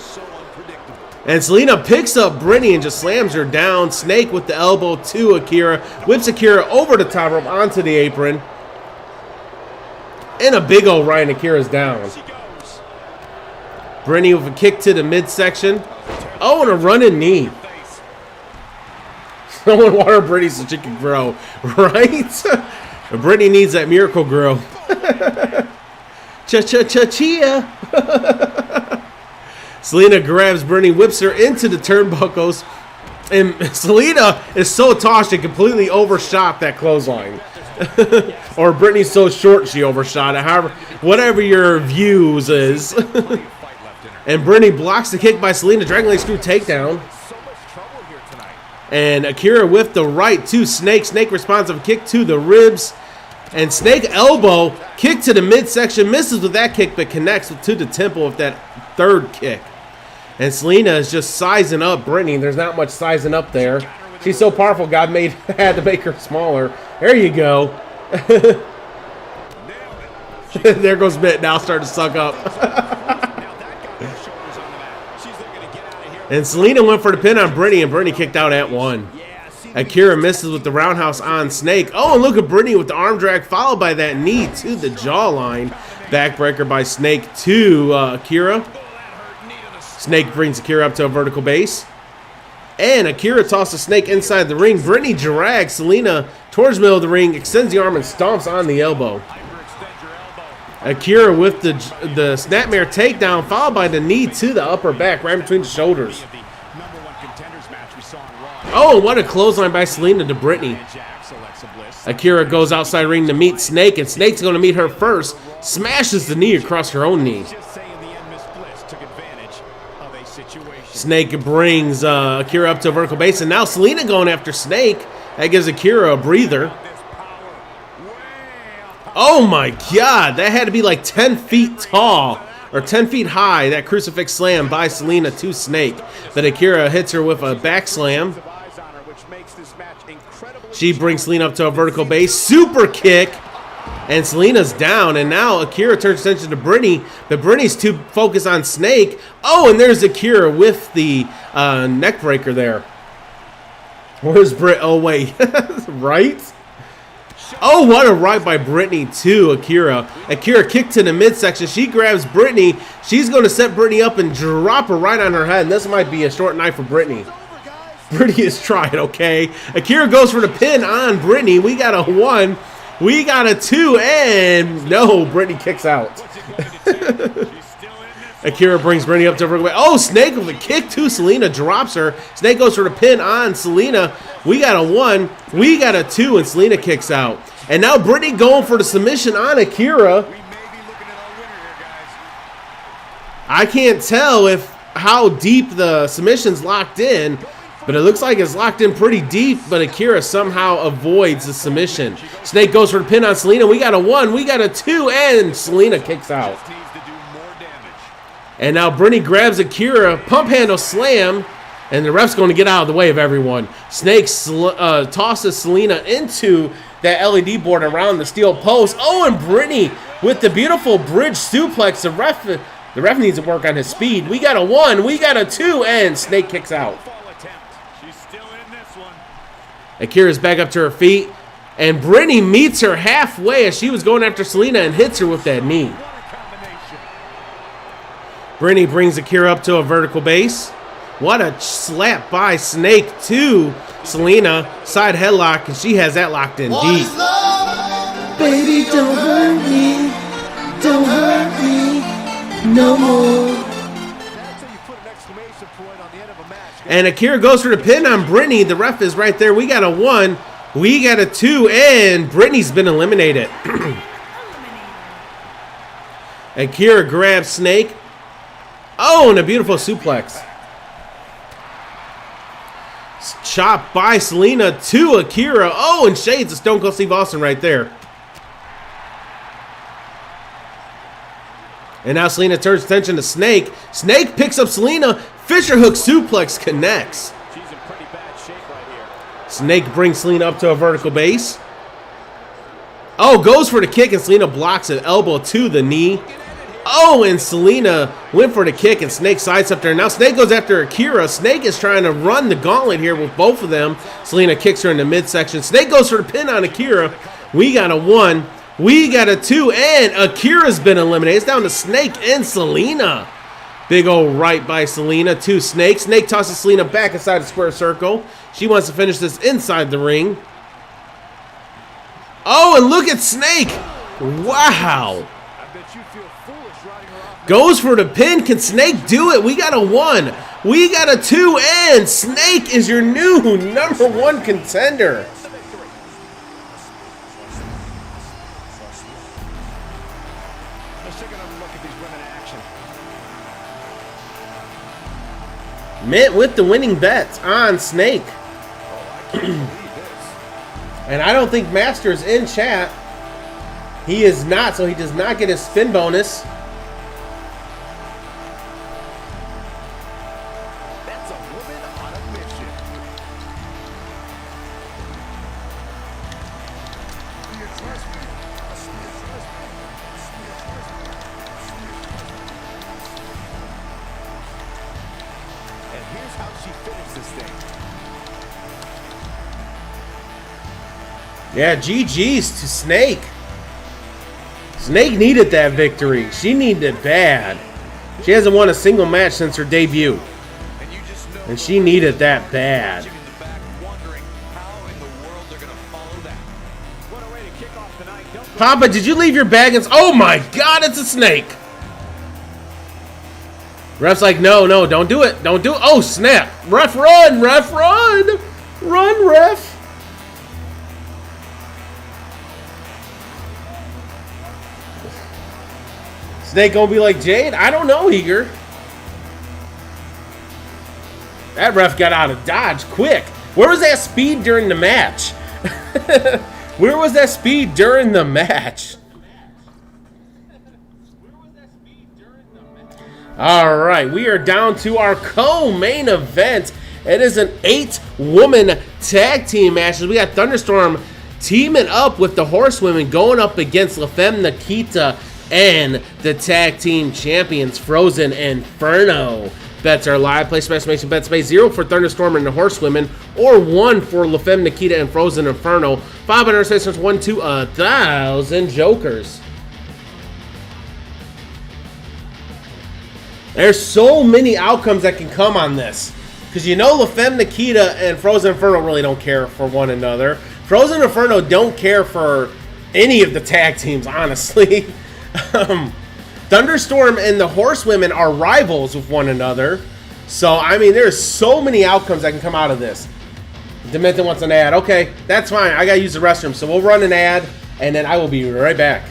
And Selena picks up Brittany and just slams her down. Snake with the elbow to Akira. Whips Akira over the top rope onto the apron. And a big old Ryan Akira's down. Brittany with a kick to the midsection. Oh, and a running knee. Someone water Brittany so she can grow. Right? Brittany needs that miracle grow. Cha-cha-cha-chia. Selena grabs Brittany, whips her into the turnbuckles, and Selena is so tall she completely overshot that clothesline. Or Brittany's so short she overshot it. However, whatever your views is. And Brittany blocks the kick by Selena, Dragon Leg Screw takedown. And Akira with the right to Snake. Snake responsive kick to the ribs. And Snake elbow, kick to the midsection. Misses with that kick, but connects to the temple with that third kick. And Selena is just sizing up Brittany. There's not much sizing up there. She's so powerful, God had to make her smaller. There you go. There goes Mitt, now starting to suck up. And Selena went for the pin on Brittany, and Brittany kicked out at 1. Akira misses with the roundhouse on Snake. Oh, and look at Brittany with the arm drag, followed by that knee to the jawline. Backbreaker by Snake to Akira. Snake brings Akira up to a vertical base. And Akira tosses Snake inside the ring. Brittany drags Selena towards the middle of the ring, extends the arm, and stomps on the elbow. Akira with the snapmare takedown, followed by the knee to the upper back, right between the shoulders. Oh, what a clothesline by Selena to Brittany. Akira goes outside ring to meet Snake, and Snake's going to meet her first. Smashes the knee across her own knee. Snake brings Akira up to a vertical base, and now Selena going after Snake. That gives Akira a breather. Oh my God, that had to be like 10 feet tall, or 10 feet high, that crucifix slam by Selena to Snake. But Akira hits her with a back slam. She brings Selena up to a vertical base, super kick, and Selena's down. And now Akira turns attention to Brittany, but Brittany's too focused on Snake. Oh, and there's Akira with the neck breaker there. Where's Britt? Oh, wait. Right? Oh, what a right by Brittany to Akira. Akira kicked to the midsection. She grabs Brittany. She's going to set Brittany up and drop her right on her head. And this might be a short night for Brittany. Brittany is trying, okay? Akira goes for the pin on Brittany. We got a 1. We got a 2. And no, Brittany kicks out. Akira brings Brittany up to her. Oh, Snake with a kick to Selena. Drops her. Snake goes for the pin on Selena. We got a 1. We got a 2. And Selena kicks out. And now Brittany going for the submission on Akira. I can't tell how deep the submission's locked in, but it looks like it's locked in pretty deep, but Akira somehow avoids the submission. Snake goes for the pin on Selena. We got a 1. We got a 2. And Selena kicks out. And now Brittany grabs Akira, pump handle slam, and the ref's going to get out of the way of everyone. Snake tosses Selena into that LED board around the steel post. Oh, and Brittany with the beautiful bridge suplex. The ref needs to work on his speed. We got a 1, we got a 2, and Snake kicks out. Akira's back up to her feet, and Brittany meets her halfway as she was going after Selena and hits her with that knee. Brittany brings Akira up to a vertical base. What a slap by Snake to Selena. Side headlock, and she has that locked in deep. Baby, don't hurt me. Don't hurt me no more. And Akira goes for the pin on Brittany. The ref is right there. We got a 1. We got a 2. And Brittany's been eliminated. Akira grabs Snake. Oh, and a beautiful suplex. Chop by Selena to Akira. Oh, and shades of Stone Cold Steve Austin right there. And now Selena turns attention to Snake. Snake picks up Selena. Fisher hook suplex connects. She's in pretty bad shape right here. Snake brings Selena up to a vertical base. Oh, goes for the kick, and Selena blocks it. Elbow to the knee. Oh, and Selena went for the kick, and Snake sidestepped her. Now Snake goes after Akira. Snake is trying to run the gauntlet here with both of them. Selena kicks her in the midsection. Snake goes for the pin on Akira. We got a 1. We got a 2, and Akira's been eliminated. It's down to Snake and Selena. Big old right by Selena to Snake. Snake tosses Selena back inside the square circle. She wants to finish this inside the ring. Oh, and look at Snake. Wow. Goes for the pin. Can Snake do it? We got a 1. We got a 2. And Snake is your new #1 contender. Let's take another look at these women in action. Mitt with the winning bet on Snake. And I don't think Master's in chat. He is not, so he does not get his spin bonus. That's a woman on a mission. And here's how she finished this thing. Yeah, GG's to Snake. Snake needed that victory. She needed it bad. She hasn't won a single match since her debut. And she needed that bad. Papa, did you leave your bag? Oh my God, it's a snake. Ref's like, no, don't do it. Don't do it. Oh, snap. Ref, run. Ref, run. Run, ref. Snake gonna be like, Jade? I don't know, Eager. That ref got out of dodge quick. Where was that speed during the match? Where was that speed during the match? All right, we are down to our co-main event. It is an 8-woman tag team match. We got Thunderstorm teaming up with the Horsewomen, going up against La Femme Nikita and the tag team champions, Frozen Inferno. Bets are live. Place estimation bets pay 0 for Thunderstorm and the Horsewomen, or 1 for La Femme Nikita and Frozen Inferno. 500 cents, 1 to 1,000 jokers. There's so many outcomes that can come on this. Because you know La Femme Nikita and Frozen Inferno really don't care for one another. Frozen Inferno don't care for any of the tag teams, honestly. Thunderstorm and the Horsewomen are rivals with one another. So, I mean, there's so many outcomes that can come out of this. Demented wants an ad. Okay, that's fine. I gotta use the restroom. So we'll run an ad, and then I will be right back.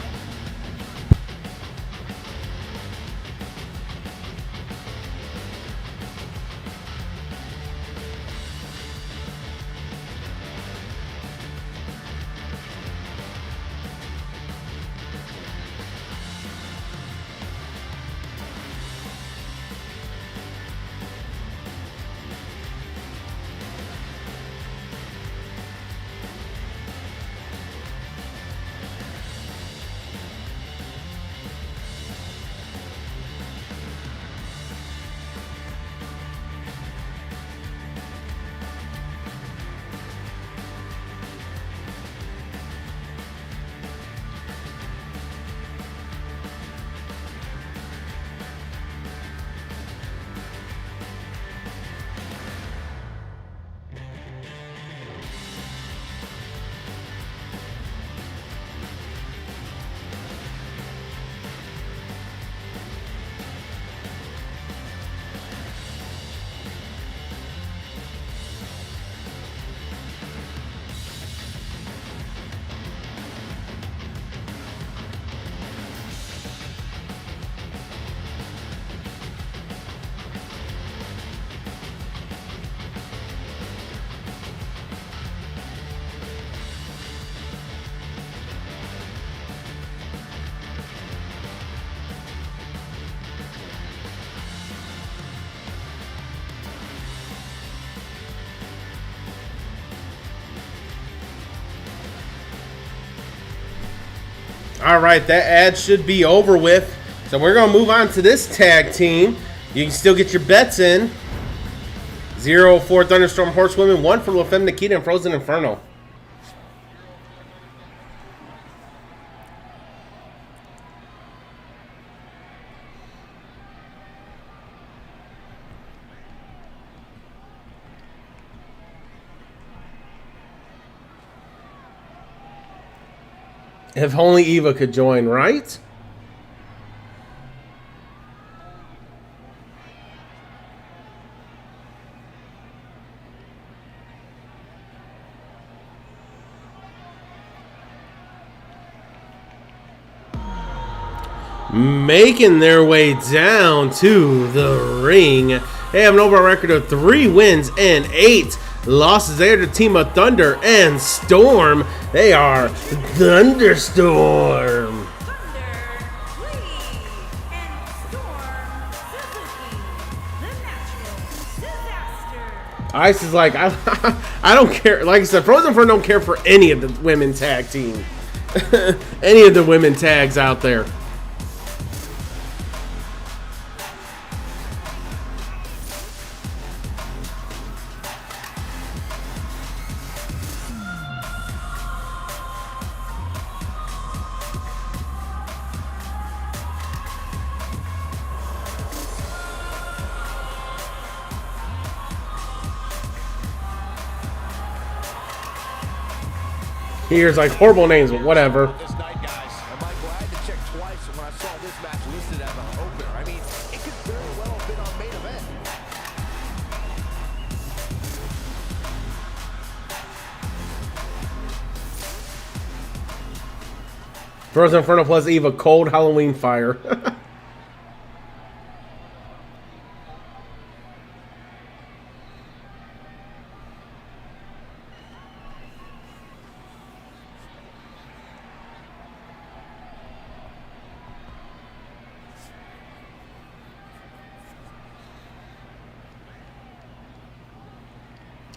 All right, that ad should be over with. So we're going to move on to this tag team. You can still get your bets in. 0 for Thunderstorm Horsewomen, 1 for La Femme Nikita and Frozen Inferno. If only Eva could join, right? Making their way down to the ring. They have an overall record of 3 wins and 8 Losses there to Team of Thunder and Storm. They are Thunderstorm. Ice is like, I don't care. Like I said, Frozen Fern don't care for any of the women tag team. Any of the women tags out there. Here's like horrible names, but whatever. This night, guys. And Michael, I had to check twice when I saw this match listed as an opener. I mean, it could very well have been on main event. Frozen Inferno plus Eva, cold Halloween fire.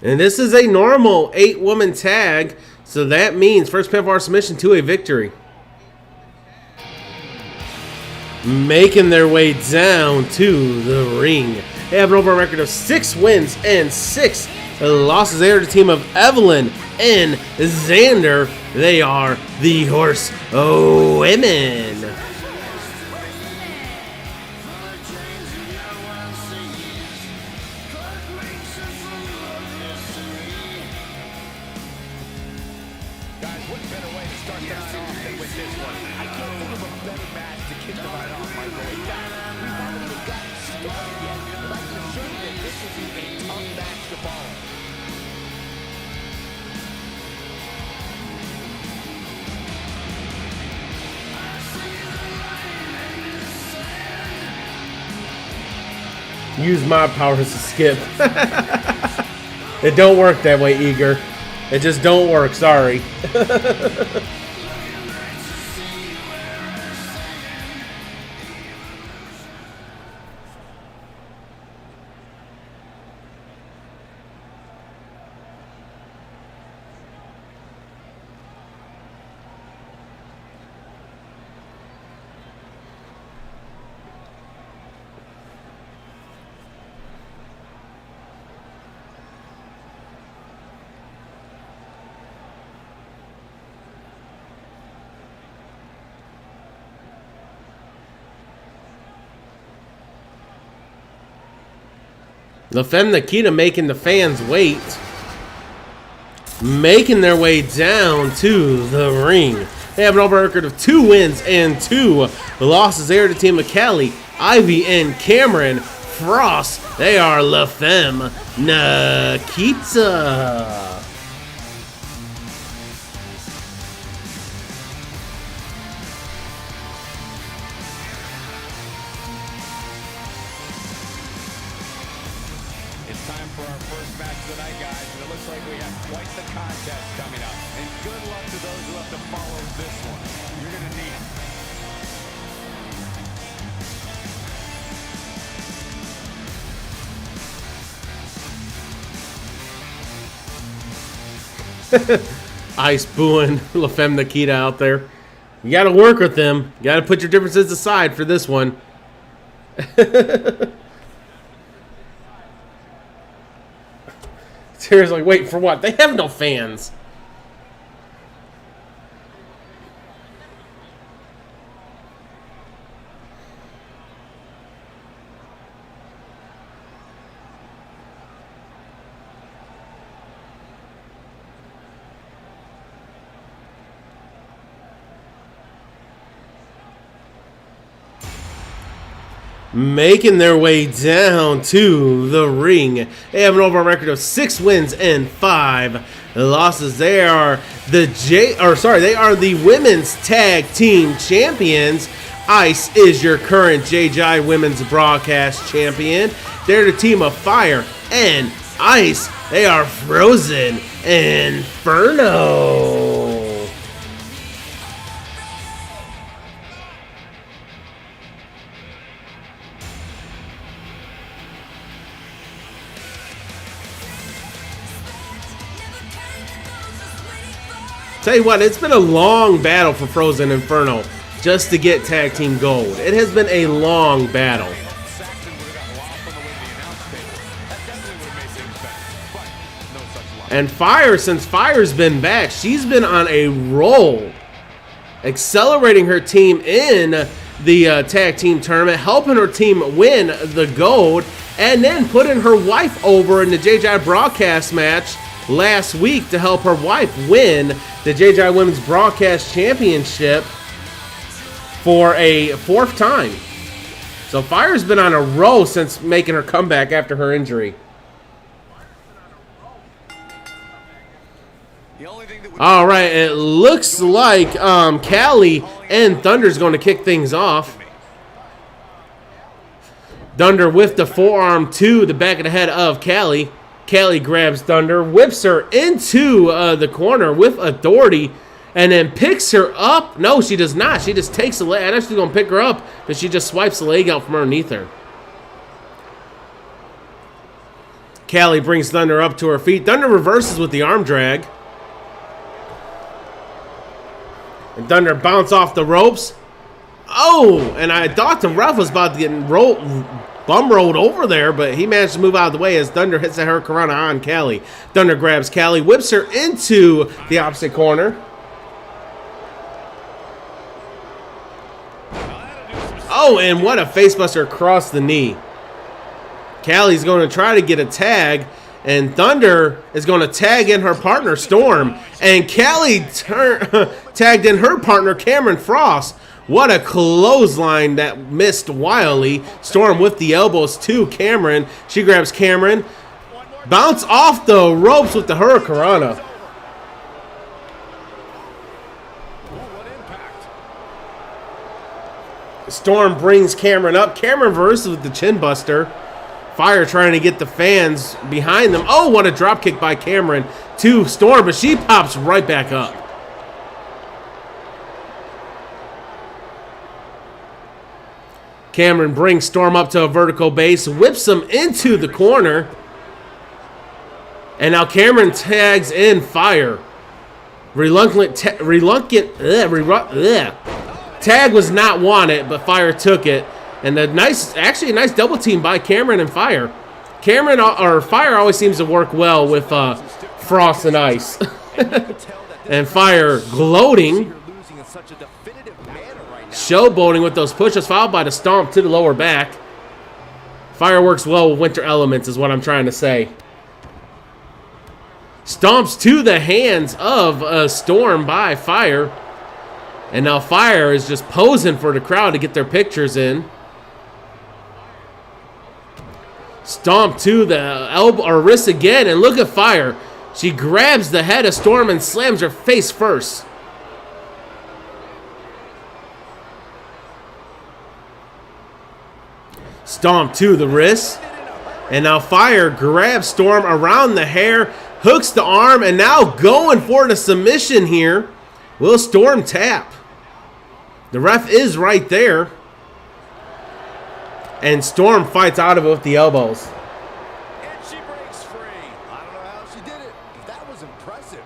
And this is a normal 8-woman tag, so that means first pinfall submission to a victory. Making their way down to the ring. They have an overall record of 6 wins and 6 losses. They are the team of Evelyn and Xander. They are the Horse Women. Guys, what better way to start the night off than with this one? I can't think of a better match to kick the night off, Michael. In fact, we haven't even gotten started yet, but I can assure you that this will be a tough match to follow. Use my powers to skip. It don't work that way, Eager. It just don't work, sorry. La Femme Nikita making the fans wait. Making their way down to the ring. They have an overall record of 2 wins and 2 losses. They are the team of Callie, Ivy, and Cameron Frost. They are La Femme Nikita. It's time for our first match of the night, guys, and it looks like we have quite the contest coming up. And good luck to those who have to follow this one. You're going to need it. Ice booing La Femme Nikita out there. You got to work with them. You got to put your differences aside for this one. Seriously, wait for what? They have no fans. Making their way down to the ring. They have an overall record of 6 wins and 5 losses. They are they are the women's tag team champions. Ice is your current JJI women's broadcast champion. They're the team of Fire and ice. They are frozen Inferno. Tell you what, it's been a long battle for Frozen Inferno just to get tag team gold. It has been a long battle. And Fire, since Fire's been back, she's been on a roll, accelerating her team in the tag team tournament, helping her team win the gold, and then putting her wife over in the JJI broadcast match last week to help her wife win the JJI Women's Broadcast Championship for a 4th time. So Fire's been on a roll since making her comeback after her injury. All right, it looks like Callie and Thunder's going to kick things off. Thunder with the forearm to the back of the head of Callie. Callie grabs Thunder, whips her into the corner with authority, and then picks her up. No, she does not. She just takes the leg. I know she's going to pick her up, but she just swipes the leg out from underneath her. Callie brings Thunder up to her feet. Thunder reverses with the arm drag. And Thunder bounce off the ropes. Oh, and I thought the ref was about to get bum rolled over there, but he managed to move out of the way as Thunder hits a Hurricanrana on Callie. Thunder grabs Callie, whips her into the opposite corner. Oh, and what a facebuster across the knee. Callie's going to try to get a tag, and Thunder is going to tag in her partner, Storm. And Callie tagged in her partner, Cameron Frost. What a clothesline that missed wildly. Storm with the elbows to Cameron. She grabs Cameron. Bounce off the ropes with the Hurricanrana. Storm brings Cameron up. Cameron reverses with the chin buster. Fire trying to get the fans behind them. Oh, what a drop kick by Cameron to Storm, but she pops right back up. Cameron brings Storm up to a vertical base, whips him into the corner. And now Cameron tags in Fire. Tag was not wanted, but Fire took it. And actually a nice double team by Cameron and Fire. Fire always seems to work well with Frost and Ice. And Fire gloating. Showboating with those pushes, followed by the stomp to the lower back. Fire works well with winter elements is what I'm trying to say. Stomps to the hands of Storm by Fire. And now Fire is just posing for the crowd to get their pictures in. Stomp to the elbow or wrist again, and look at Fire. She grabs the head of Storm and slams her face first. Stomp to the wrist. And now Fire grabs Storm around the hair, hooks the arm, and now going for the submission here. Will Storm tap? The ref is right there. And Storm fights out of it with the elbows. And she breaks free. I don't know how she did it, but that was impressive.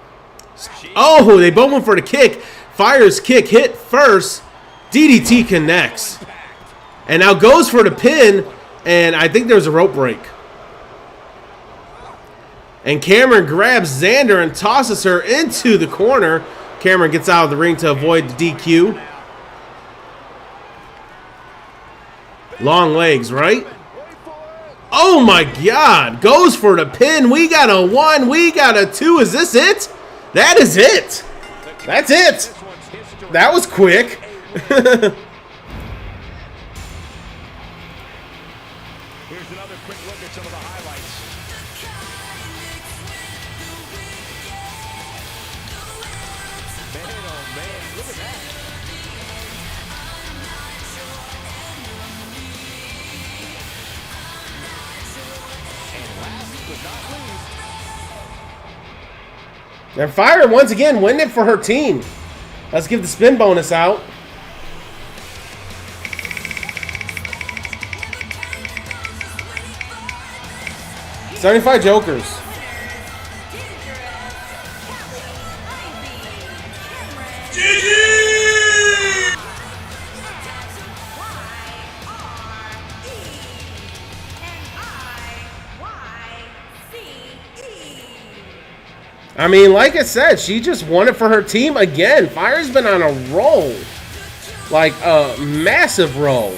Oh, they both went for the kick. Fire's kick hit first. DDT connects. And now goes for the pin. And I think there's a rope break. And Cameron grabs Xander and tosses her into the corner. Cameron gets out of the ring to avoid the DQ. Long legs, right? Oh my God. Goes for the pin. We got a 1. We got a 2. Is this it? That is it. That's it. That was quick. Here's another quick look at some of the highlights. Man, oh man, look at that. And last And Fire once again winning it for her team. Let's give the spin bonus out. $75 jokers. I mean, like I said, she just won it for her team again. Fire's been on a roll. Like a massive roll.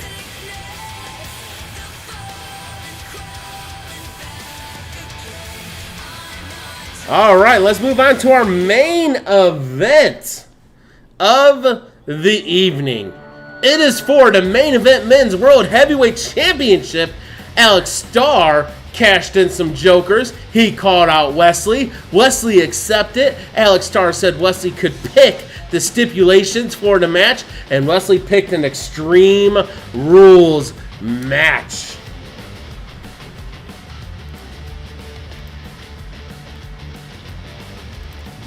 All right, let's move on to our main event of the evening. It is for the main event men's World Heavyweight Championship. Alex Starr cashed in some jokers. He called out Wesley. Wesley accepted. Alex Starr said Wesley could pick the stipulations for the match, and Wesley picked an Extreme Rules match.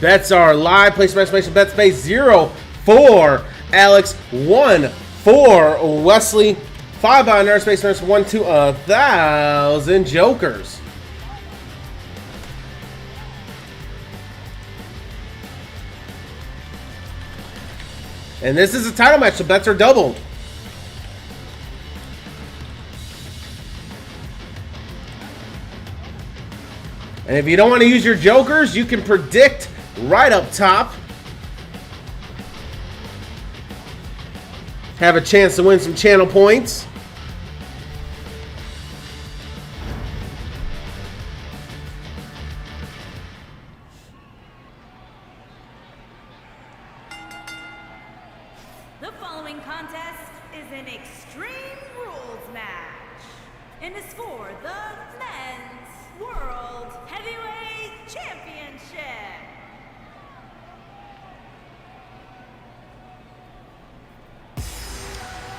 Bets are live. Place your exclamation bet space 0 for Alex, 1 for Wesley. 5 by nurse space nurse 1 to 1,000 jokers. And this is a title match, so bets are doubled. And if you don't want to use your jokers, you can predict right up top. Have a chance to win some channel points. The following contest is an Extreme Rules match and is for the Men's World Heavyweight Championship.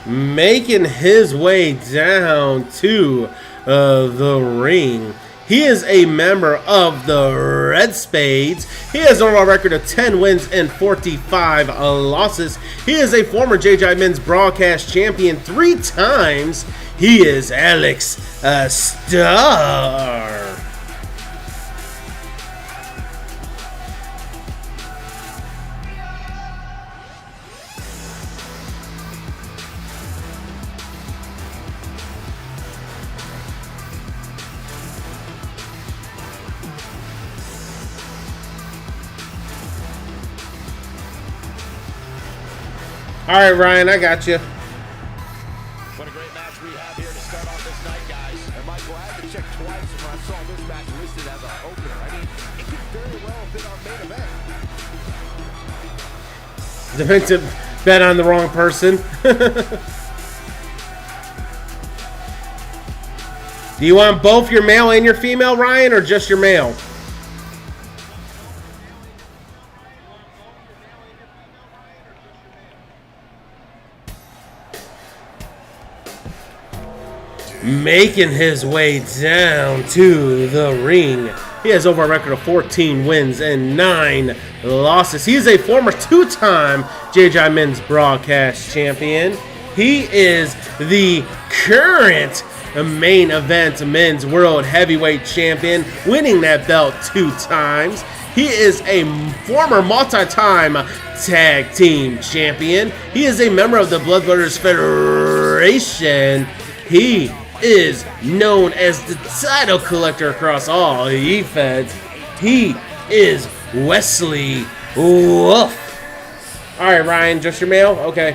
Making his way down to the ring. He is a member of the Red Spades. He has an overall record of 10 wins and 45 losses. He is a former JJI Men's Broadcast Champion 3 times. He is Alex Starr. All right, Ryan, I got you. What a great match we have here to start off this night, guys. And Michael, I had to check twice when I saw this match listed as an opener. I mean, it could very well have been our main event. Defensive bet on the wrong person. Do you want both your male and your female, Ryan, or just your male? Making his way down to the ring. He has over a record of 14 wins and 9 losses. He is a former 2-time JJI Men's Broadcast Champion. He is the current main event Men's World Heavyweight Champion, winning that belt 2 times. He is a former multi-time Tag Team Champion. He is a member of the Bloodletters Federation. He is known as the title collector across all EFeds. He is Wesley Wolf. All right, Ryan, just your male? Okay.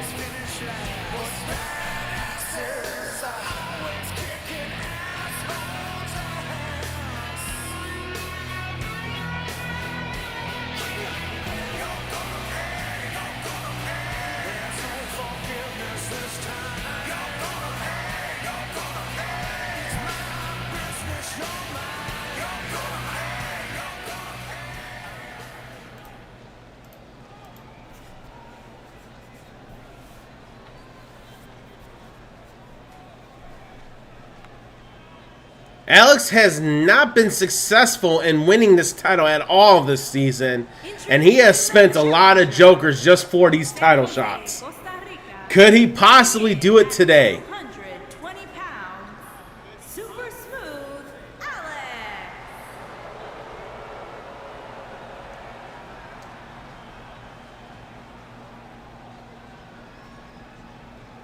Alex has not been successful in winning this title at all this season, and he has spent a lot of jokers just for these title shots. Could he possibly do it today? 120 pounds, super smooth Alex.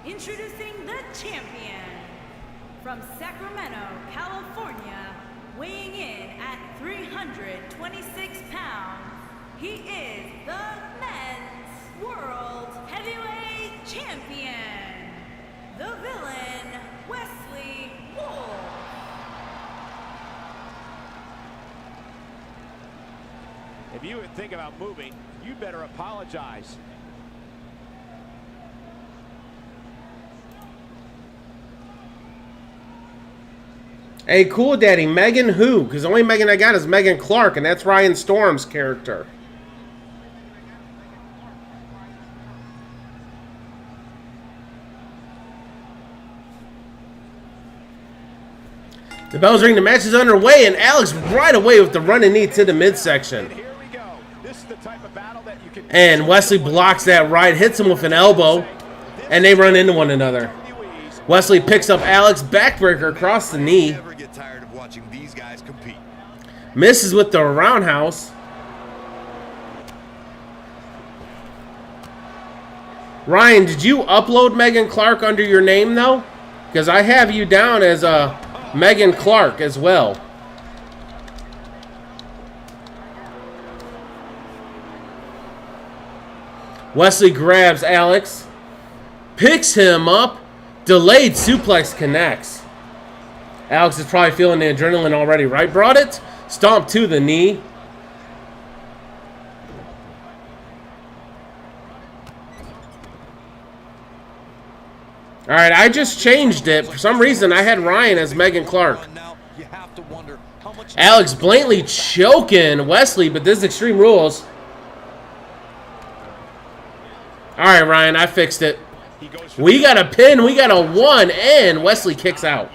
Introducing the champion from Sacramento, California, weighing in at 326 pounds. He is the men's world heavyweight champion, the villain, Wesley Wolf. If you would think about moving, you better apologize. Hey, cool daddy, Megan who? Because the only Megan I got is Megan Clark, and that's Ryan Storm's character. The bell's ringing, the match is underway, and Alex right away with the running knee to the midsection. And here we go. This is the type of battle that you can. And Wesley blocks that right, hits him with an elbow, and they run into one another. Wesley picks up Alex, backbreaker across the knee. Never get tired of watching these guys compete. Misses with the roundhouse. Ryan, did you upload Megan Clark under your name, though? Because I have you down as Megan Clark as well. Wesley grabs Alex, picks him up, delayed suplex connects. Alex is probably feeling the adrenaline already, right? Brought it, stomp to the knee. All right, I just changed it. For some reason, I had Ryan as Megan Clark. Alex blatantly choking Wesley, but this is Extreme Rules. All right, Ryan, I fixed it. We got a pin, we got a 1, and Wesley kicks out.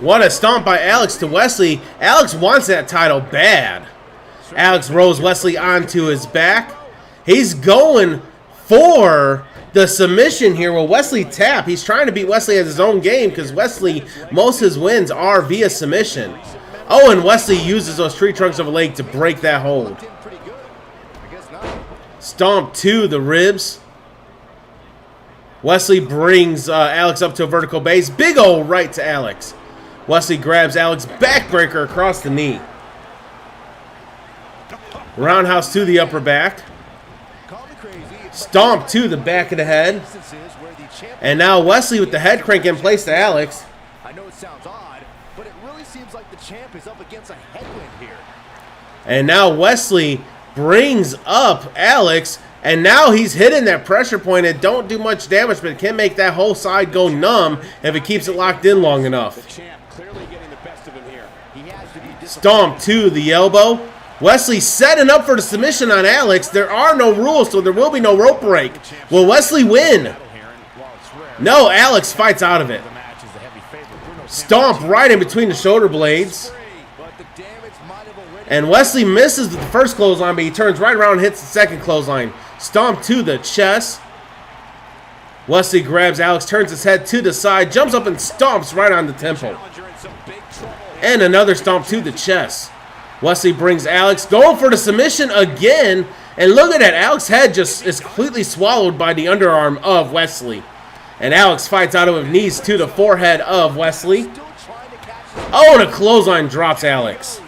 What a stomp by Alex to Wesley. Alex wants that title bad. Alex rolls Wesley onto his back. He's going for the submission here. Will Wesley tap? He's trying to beat Wesley at his own game because Wesley, most of his wins are via submission. Oh, and Wesley uses those tree trunks of a leg to break that hold. Stomp to the ribs. Wesley brings Alex up to a vertical base. Big old right to Alex. Wesley grabs Alex, backbreaker across the knee. Roundhouse to the upper back. Stomp to the back of the head. And now Wesley with the head crank in place to Alex. I know it sounds odd, but it really seems like the champ is up against a headwind here. And now Wesley brings up Alex, and now he's hitting that pressure point. It don't do much damage, but it can make that whole side go numb if it keeps it locked in long enough. The champ clearly getting the best of him here. He has to be Stomp to the elbow. Wesley setting up for the submission on Alex. There are no rules, so there will be no rope break. Will Wesley win? No, Alex fights out of it. Stomp right in between the shoulder blades. And Wesley misses with the first clothesline, but he turns right around and hits the second clothesline. Stomp to the chest. Wesley grabs Alex, turns his head to the side, jumps up and stomps right on the temple. And another stomp to the chest. Wesley brings Alex, going for the submission again. And look at that, Alex's head just is completely swallowed by the underarm of Wesley. And Alex fights out of it, knees to the forehead of Wesley. Oh, and a clothesline drops Alex.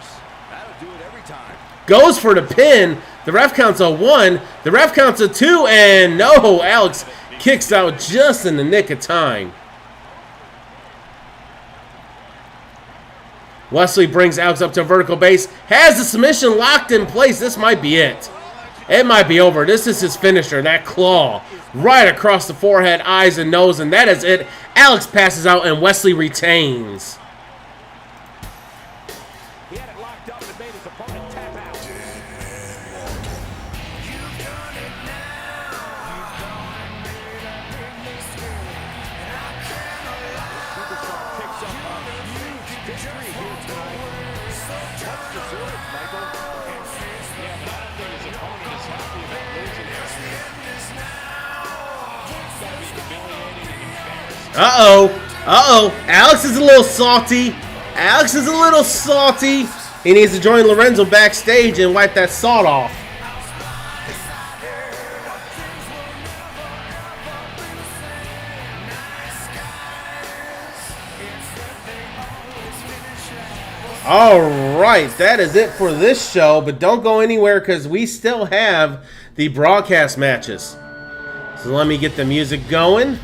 Goes for the pin. The ref counts a 1. The ref counts a 2. And no, Alex kicks out just in the nick of time. Wesley brings Alex up to a vertical base. Has the submission locked in place. This might be it. It might be over. This is his finisher. That claw right across the forehead, eyes, and nose. And that is it. Alex passes out and Wesley retains. He had it locked up and made his opponent tap out. Uh-oh. Uh-oh. Alex is a little salty. Alex is a little salty. He needs to join Lorenzo backstage and wipe that salt off. All right, that is it for this show, but don't go anywhere because we still have the broadcast matches. So let me get the music going.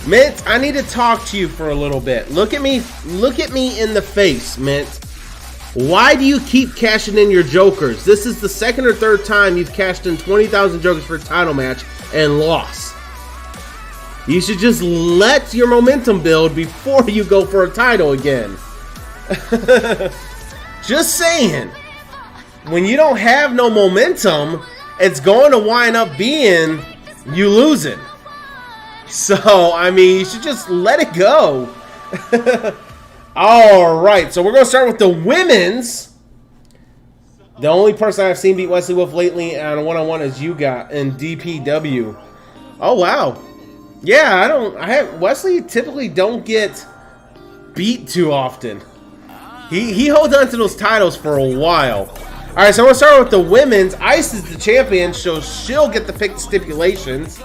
Mint, I need to talk to you for a little bit. Look at me in the face, Mint. Why do you keep cashing in your jokers? This is the second or third time you've cashed in 20,000 jokers for a title match and lost. You should just let your momentum build before you go for a title again. Just saying. When you don't have no momentum, it's going to wind up being you losing. So, I mean, you should just let it go. All right, so we're going to start with the women's. The only person I've seen beat Wesley Wolf lately on a one-on-one is you got in DPW. Oh, wow. Yeah, Wesley typically don't get beat too often. He holds on to those titles for a while. All right, so we're going to start with the women's. Ice is the champion, so she'll get to pick the stipulations.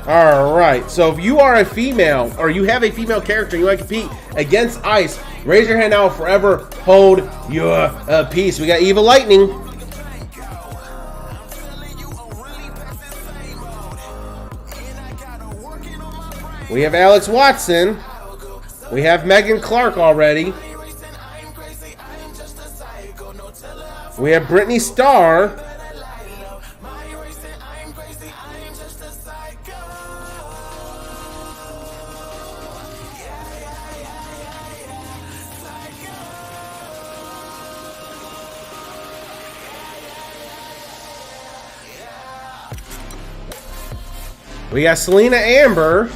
Alright, so if you are a female, or you have a female character and you want to compete against Ice, raise your hand now and forever hold your peace. We got Eva Lightning. We have Alex Watson. We have Megan Clark already. We have Brittany Starr. We got Selena Amber.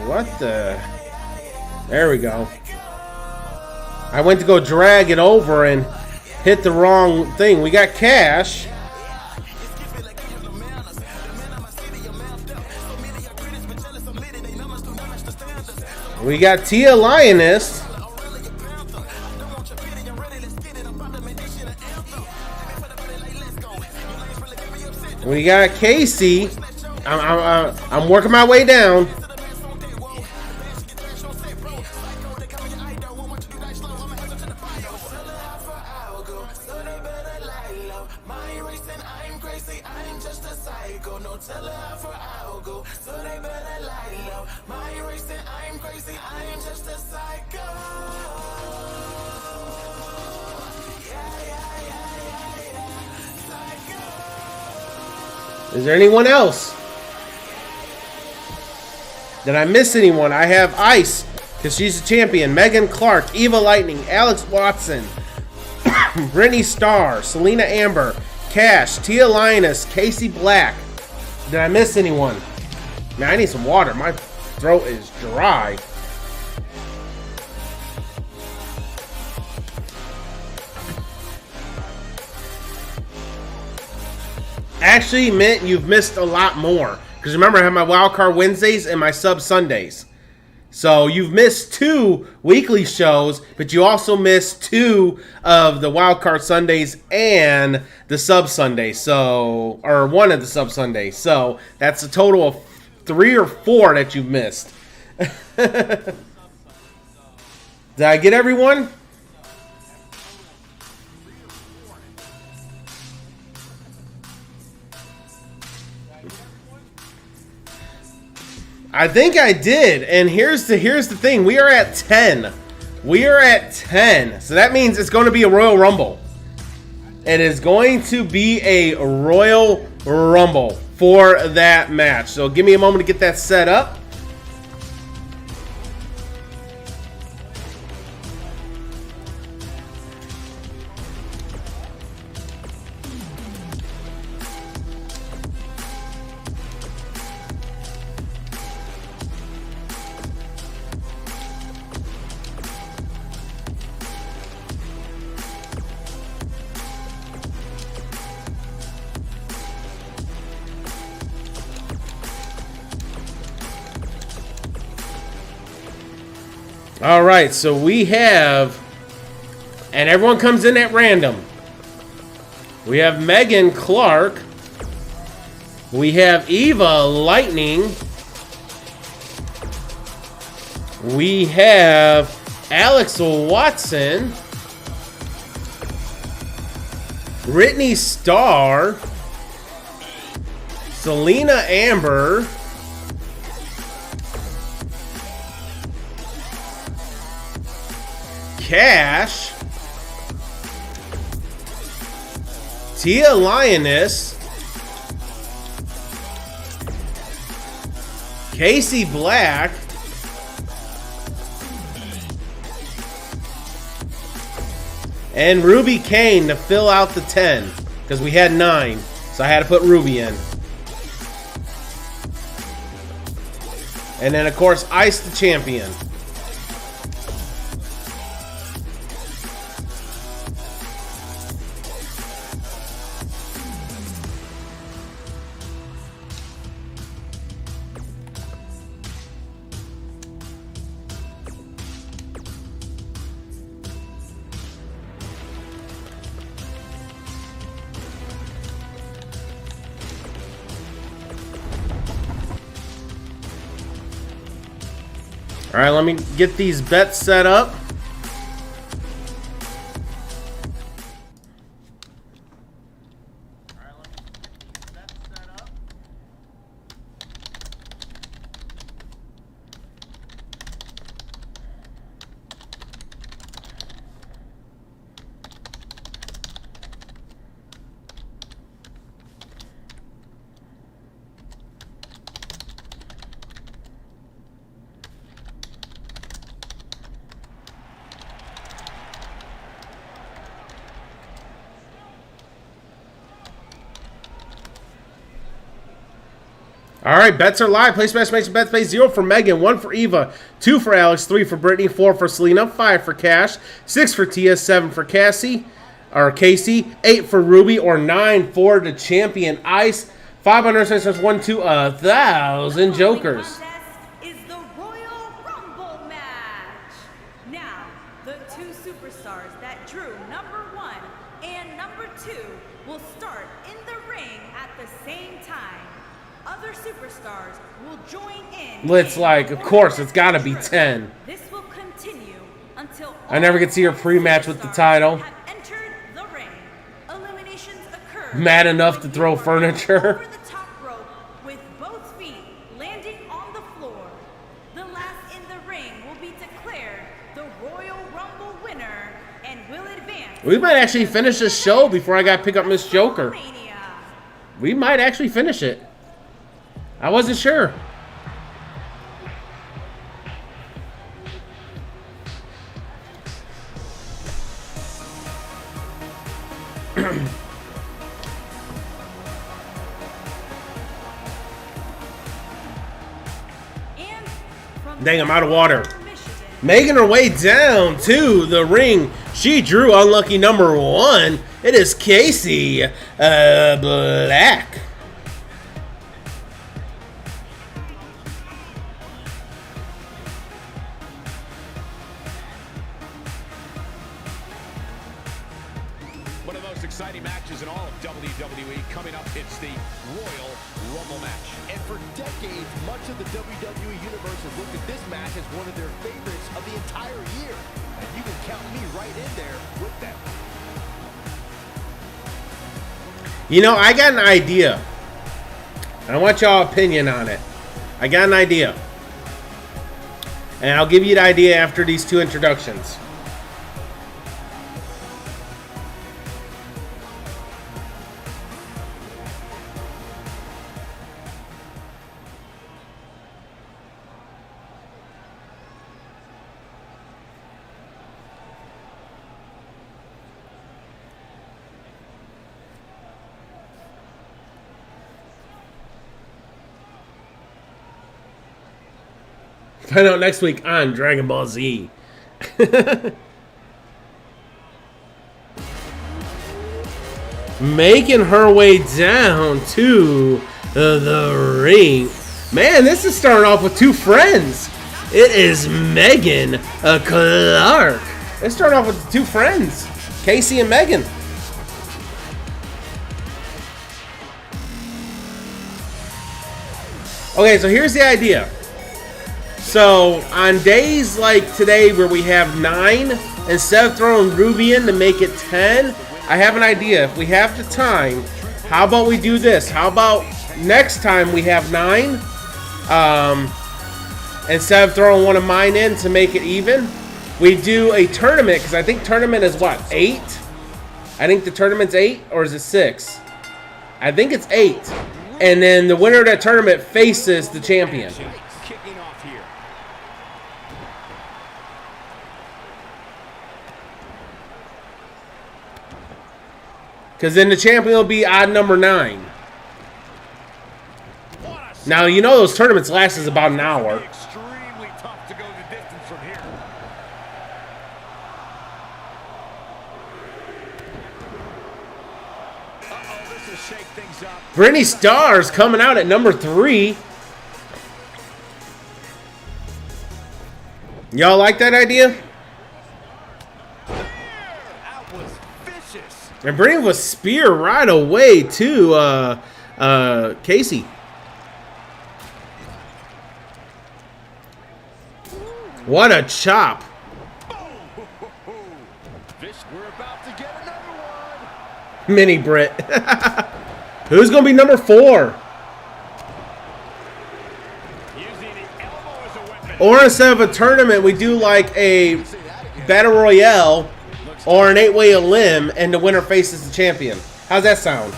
What the? There we go. I went to go drag it over and hit the wrong thing. We got Cash. We got Tia Lioness. We got Casey. I'm working my way down. Is there anyone else? Did I miss anyone? I have Ice, because she's the champion. Megan Clark, Eva Lightning, Alex Watson, Brittany Starr, Selena Amber, Cash, Tia Linus, Casey Black. Did I miss anyone? Man, I need some water. My throat is dry. Actually, Mint, you've missed a lot more. Because remember, I have my WildCard Wednesdays and my Sub Sundays. So you've missed 2 weekly shows, but you also missed 2 of the WildCard Sundays and the Sub Sundays. So, or 1 of the Sub Sundays. So that's a total of 3 or 4 that you've missed. Did I get everyone? I think I did, and here's the thing. We are at 10. We are at 10. So that means it's going to be a Royal Rumble. It is going to be a Royal Rumble for that match. So give me a moment to get that set up. All right, so we have, and everyone comes in at random. We have Megan Clark. We have Eva Lightning. We have Alex Watson. Brittany Starr. Selena Amber. Cash, Tia Lioness, Casey Black, and Ruby Kane to fill out the 10 because we had 9, so I had to put Ruby in. And then, of course, Ice the Champion. All right, let me get these bets set up. All right, bets are live. Place bets, makes bets. Play 0 for Megan, 1 for Eva, 2 for Alex, 3 for Brittany, 4 for Selena, 5 for Cash, 6 for Tia, 7 for Casey, 8 for Ruby, or 9 for the champion Ice. 500 1 to 1,000 jokers. Is the Royal Rumble match. Now, the 2 superstars that drew number 1 and number 2 will start in the ring at the same time. Other superstars will join in. It's like, of course, it's got to be 10. This will continue until I never get to see her pre-match with the title. have entered the ring. Eliminations occur. Mad enough to throw furniture. Over the top rope with both feet landing on the floor. The last in the ring will be declared the Royal Rumble winner and will advance. We might actually finish this show before I got to pick up Miss Joker. We might actually finish it. I wasn't sure. Dang, I'm out of water. Making her way down to the ring. She drew unlucky number 1. It is Casey Black. One of the most exciting matches in all of WWE coming up. It's the Royal Rumble match. And for decades, much of the WWE universe has looked at this match as one of their favorites of the entire year. And you can count me right in there with them. You know, I got an idea. I want y'all's opinion on it. I got an idea. And I'll give you the idea after these two introductions. Find out next week on Dragon Ball Z. Making her way down to the ring. Man, this is starting off with two friends. It is Megan Clark. Let's start off with two friends, Casey and Megan. Okay, so here's the idea. So on days like today where we have 9, instead of throwing Ruby in to make it 10, I have an idea. If we have the time, how about we do this? How about next time we have 9, instead of throwing one of mine in to make it even, we do a tournament, because I think tournament is what, 8? I think the tournament's 8, or is it 6? I think it's 8. And then the winner of that tournament faces the champion. Kicking off here. Because then the champion will be odd number 9. Now, you know those tournaments last is about an hour. Extremely tough to go the distance from here. Uh-oh, this will shake things up. Brittany Star's coming out at number 3. Y'all like that idea? That was vicious. And Brittany was spear right away to Casey. What a chop. We're about to get another one. Mini Brit. Who's going to be number 4? Using the elbow as a weapon. Or instead of a tournament, we do like a Battle Royale or an 8-way elim, and the winner faces the champion. How's that sound?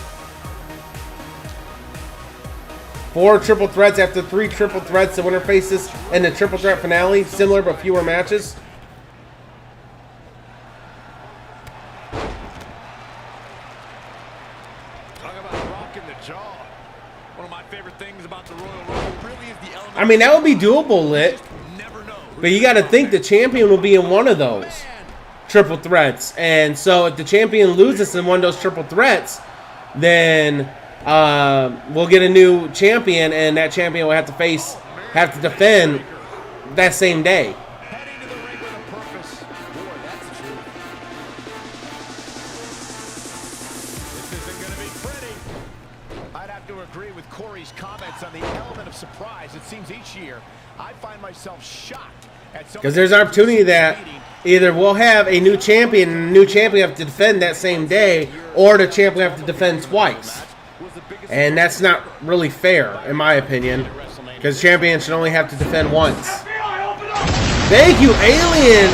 4 triple threats after 3 triple threats, the winner faces in the triple threat finale. Similar but fewer matches. Talk about rocking the jaw. One of my favorite things about the Royal Rumble really is the element. I mean, that would be doable, Lit. Never know. But you got to think the champion will be in one of those triple threats. And so if the champion loses in one of those triple threats, then we'll get a new champion, and that champion will have to defend that same day. Heading to the ring with a purpose. Boy, that's the truth. This isn't going to be pretty. I'd have to agree with Corey's comments on the element of surprise. It seems each year I find myself shocked at so Because there's an opportunity that either we'll have a new champion, and the new champion have to defend that same day, or the champion have to defend twice. And that's not really fair, in my opinion, because champions should only have to defend once. Thank you, Alien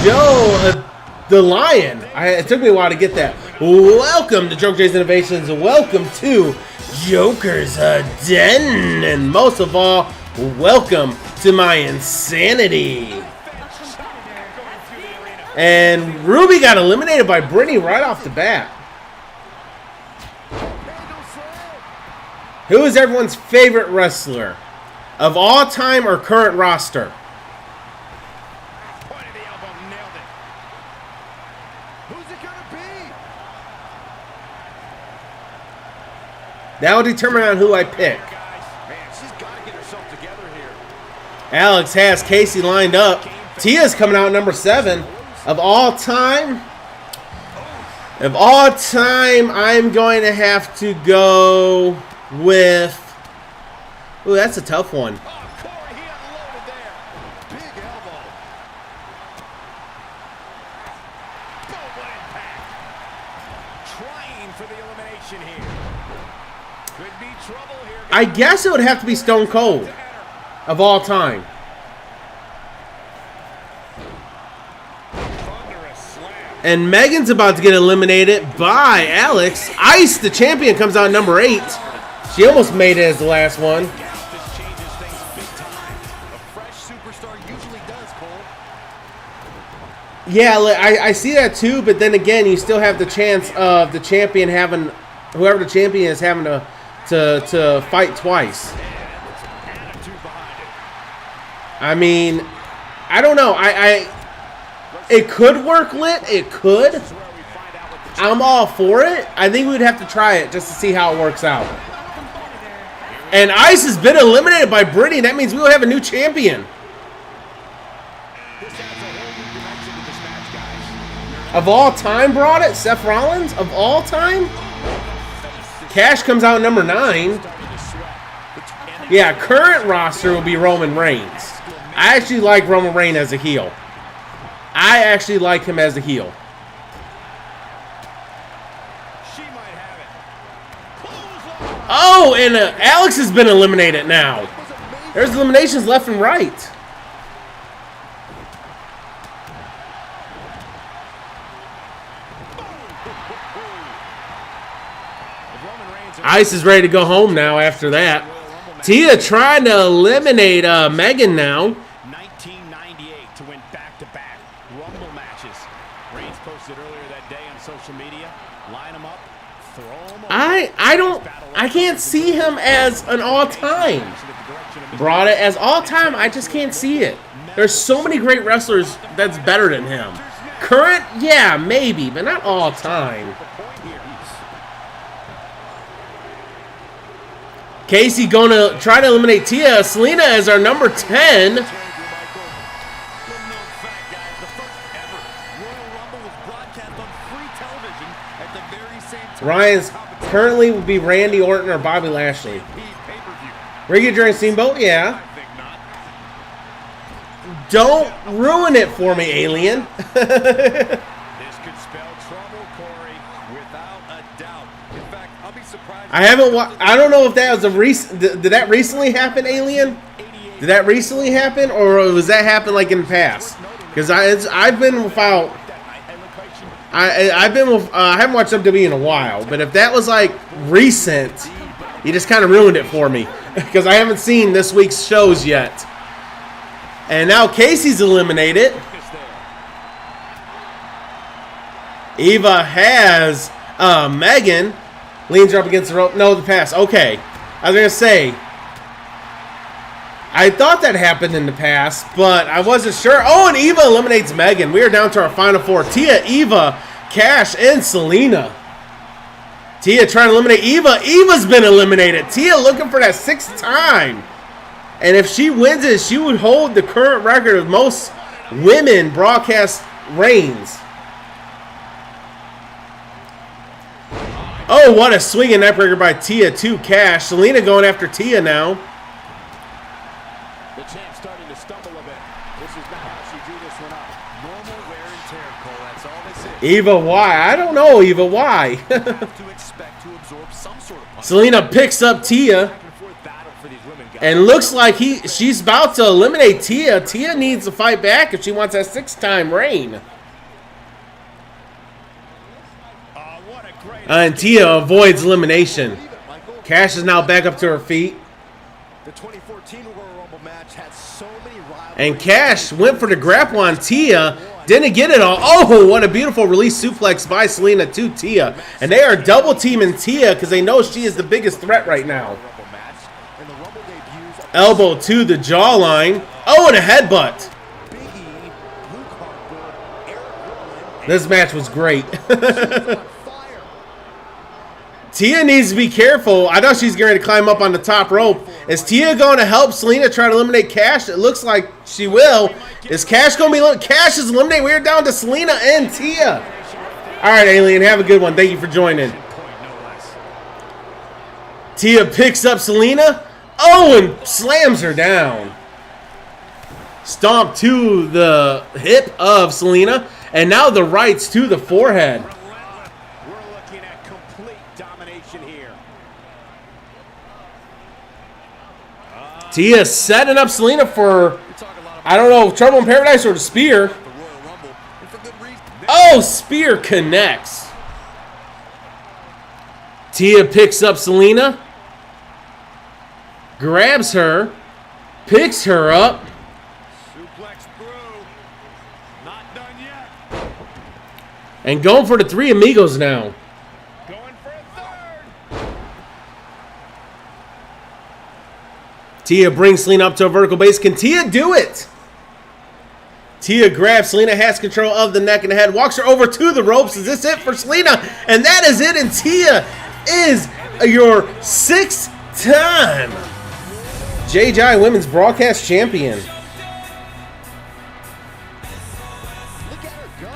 Joe the Lion. It took me a while to get that. Welcome to Joke J's Innovations, and welcome to Joker's Den. And most of all, welcome to my insanity. And Ruby got eliminated by Brittany right off the bat. Who is everyone's favorite wrestler of all time or current roster? Point of the elbow, nailed it. Who's it gonna be? That will determine on who I pick. Guys, man, she's got to get herself together here. Alex has Casey lined up. Tia's coming out at number 7. Of all time, I'm going to have to go with... Ooh, that's a tough one. Oh, Corey, he unloaded there. Big elbow. Boom, what impact. Trying for the elimination here. Could be trouble here. I guess it would have to be Stone Cold of all time. And Megan's about to get eliminated by Alex. Ice, the champion, comes out number 8. She almost made it as the last one. This changes things big time. A fresh superstar usually does, Cole. Yeah, I see that too, but then again, you still have the chance of the champion having, whoever the champion is, having to fight twice. I mean, I don't know. It could work, Lit. It could. I'm all for it. I think we'd have to try it just to see how it works out. And Ice has been eliminated by Brittany. That means we will have a new champion. Of all time, brought it? Seth Rollins? Of all time? Cash comes out number 9. Yeah, current roster will be Roman Reigns. I actually like Roman Reigns as a heel. I actually like him as a heel. Oh, and Alex has been eliminated now. There's eliminations left and right. Ice is ready to go home now after that. Tia trying to eliminate Megan now. 1998 to win back-to-back Rumble matches. Reigns posted earlier that day on social media. Line them up, throw them I can't see him as an all-time. Brought it as all-time, I just can't see it. There's so many great wrestlers that's better than him. Current, yeah, maybe, but not all-time. Casey gonna try to eliminate Tia. Selena as our number 10. Ryan's currently would be Randy Orton or Bobby Lashley. Ricky during Steamboat, yeah. Don't ruin it for me, alien. This could spell trouble, Corey, without a doubt. In fact, I'll be surprised. I don't know if that was a recent. Did that recently happen, alien? Did that recently happen, or was that happen like in the past? Because I've been without. I haven't watched WWE in a while, but if that was like recent, you just kind of ruined it for me because I haven't seen this week's shows yet. And now Casey's eliminated. Eva has Megan. Leans her up against the rope. No, the pass. Okay. I was going to say, I thought that happened in the past, but I wasn't sure. Oh, and Eva eliminates Megan. We are down to our final 4. Tia, Eva, Cash, and Selena. Tia trying to eliminate Eva. Eva's been eliminated. Tia looking for that 6th time. And if she wins it, she would hold the current record of most women broadcast reigns. Oh, what a swinging neckbreaker by Tia to Cash. Selena going after Tia now. The champ's starting to stumble a bit. This is not how she drew this one up. Normal wear and tear, Cole. That's all this is. Eva, why? I don't know, Eva, why? To expect to absorb some sort of punch. Selena picks up Tia. And looks like she's about to eliminate Tia. Tia needs to fight back if she wants that 6th-time reign. And Tia avoids elimination. Cash is now back up to her feet. The 2014 Royal Rumble match had so many rivals. And Cash went for the grapple on Tia. Didn't get it all. Oh, what a beautiful release suplex by Selena to Tia. And they are double teaming Tia because they know she is the biggest threat right now. Elbow to the jawline. Oh, and a headbutt. This match was great. Tia needs to be careful. I know she's getting ready to climb up on the top rope. Is Tia going to help Selena try to eliminate Cash? It looks like she will. Is Cash going to be eliminated? Cash is eliminated. We're down to Selena and Tia. All right, Alien, have a good one. Thank you for joining. Tia picks up Selena. Oh, and slams her down. Stomp to the hip of Selena. And now the rights to the forehead. We're looking at complete domination here. Tia setting up Selena for, I don't know, Trouble in Paradise or the Spear. Oh, spear connects. Tia picks up Selena. Grabs her. Picks her up. Suplex through. Not done yet. And going for the three amigos now. Going for a third. Tia brings Selena up to a vertical base. Can Tia do it? Tia grabs Selena, has control of the neck and the head, walks her over to the ropes. Is this it for Selena? And that is it. And Tia is your 6th-time JJI Women's Broadcast Champion. Look at her go.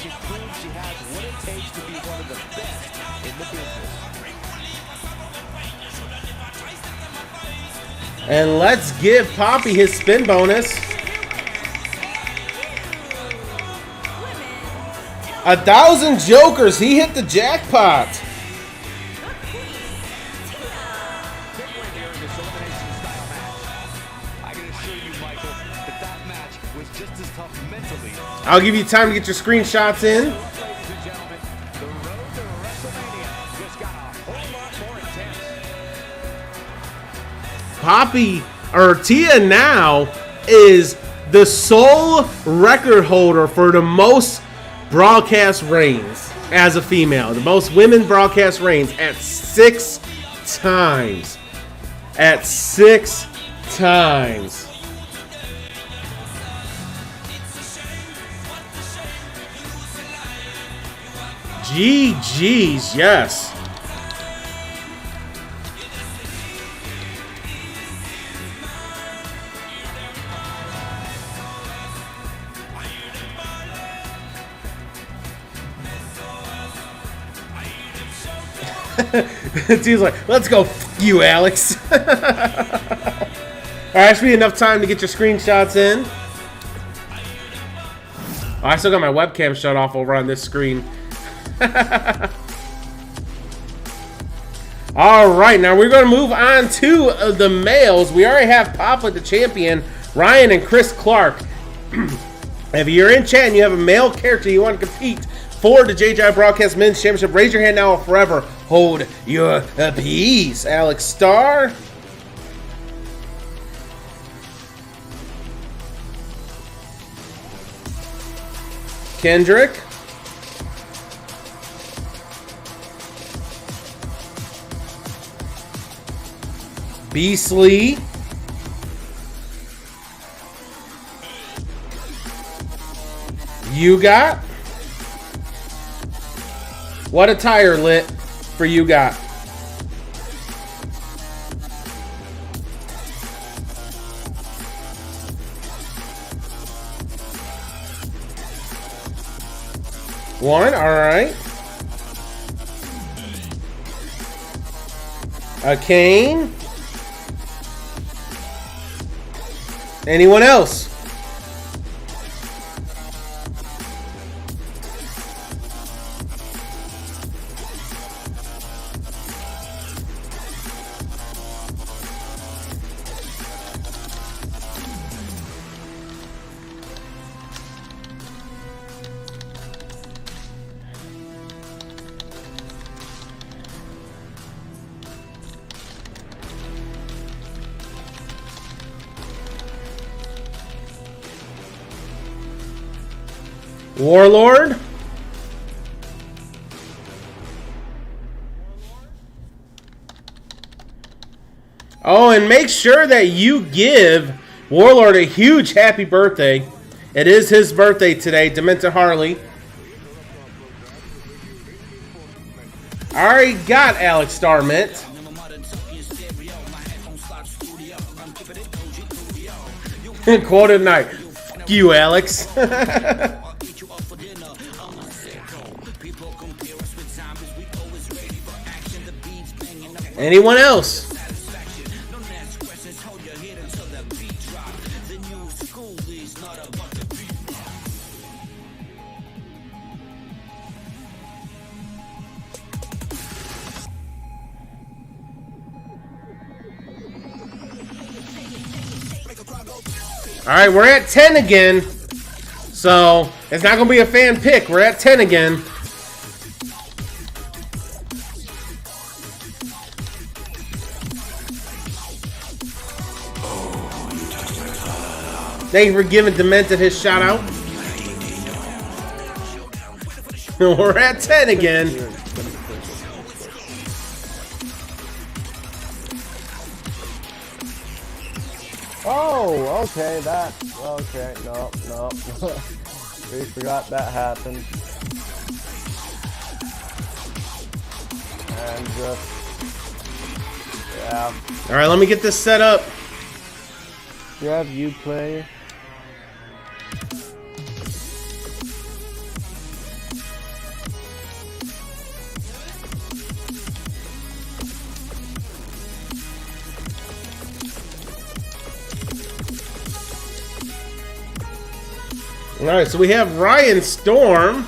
She proves she has what it takes to be one of the best in the business. And let's give Poppy his spin bonus. 1,000 jokers. He hit the jackpot. Big win here in this elimination style match. I can assure you, Michael, that match was just as tough mentally. I'll give you time to get your screenshots in. Ladies and gentlemen, the road to WrestleMania just got a whole lot more intense. Poppy, or Tia now, is the sole record holder for the most broadcast reigns as a female. The most women broadcast reigns at 6 times. At 6 times. GG's, yes. He's like, let's go, f you, Alex. All right, that should be enough time to get your screenshots in. Oh, I still got my webcam shut off over on this screen. All right, now we're going to move on to the males. We already have Papa, the champion, Ryan and Chris Clark. If you're in chat and you have a male character you want to compete for the JJI Broadcast Men's Championship, raise your hand now or forever hold your peace. Alex Starr. Kendrick. Beastly. You got. What a tire lit for you got. One, all right. A Kane. Anyone else? Warlord. Oh, and make sure that you give Warlord a huge happy birthday. It is his birthday today, Dementor Harley. I already got Alex Starmint. Quote of the night. Fuck you, Alex. Anyone else? All right, we're at 10 again. So it's not going to be a fan pick. We're at 10 again. Thank you for giving Demented his shout out. We're at 10 again. Oh, okay, that. Okay, no. We forgot that happened. And just. Yeah. Alright, let me get this set up. You have Uplay. Alright, so we have Ryan Storm.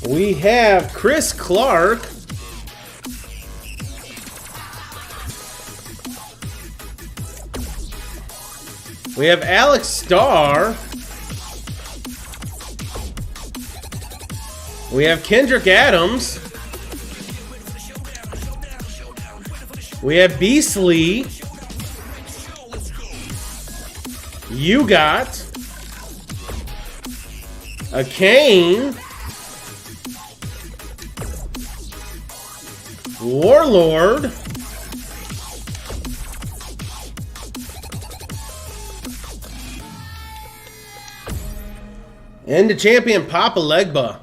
We have Chris Clark. We have Alex Starr. We have Kendrick Adams. We have Beasley. You got a Kane. Warlord. And the champion, Papa Legba.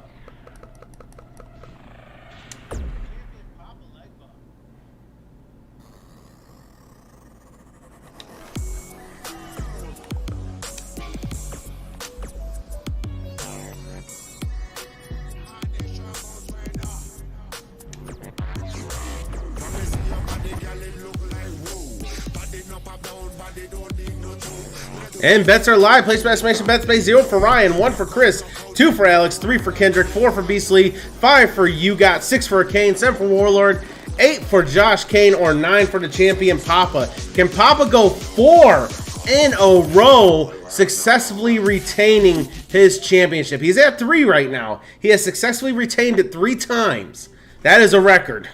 And bets are live. Place your estimation bets. Pay 0 for Ryan, 1 for Chris, 2 for Alex, 3 for Kendrick, 4 for Beasley, 5 for You Got, 6 for Kane, 7 for Warlord, 8 for Josh Kane, or 9 for the champion Papa. Can Papa go 4 in a row, successfully retaining his championship? He's at 3 right now. He has successfully retained it 3 times. That is a record.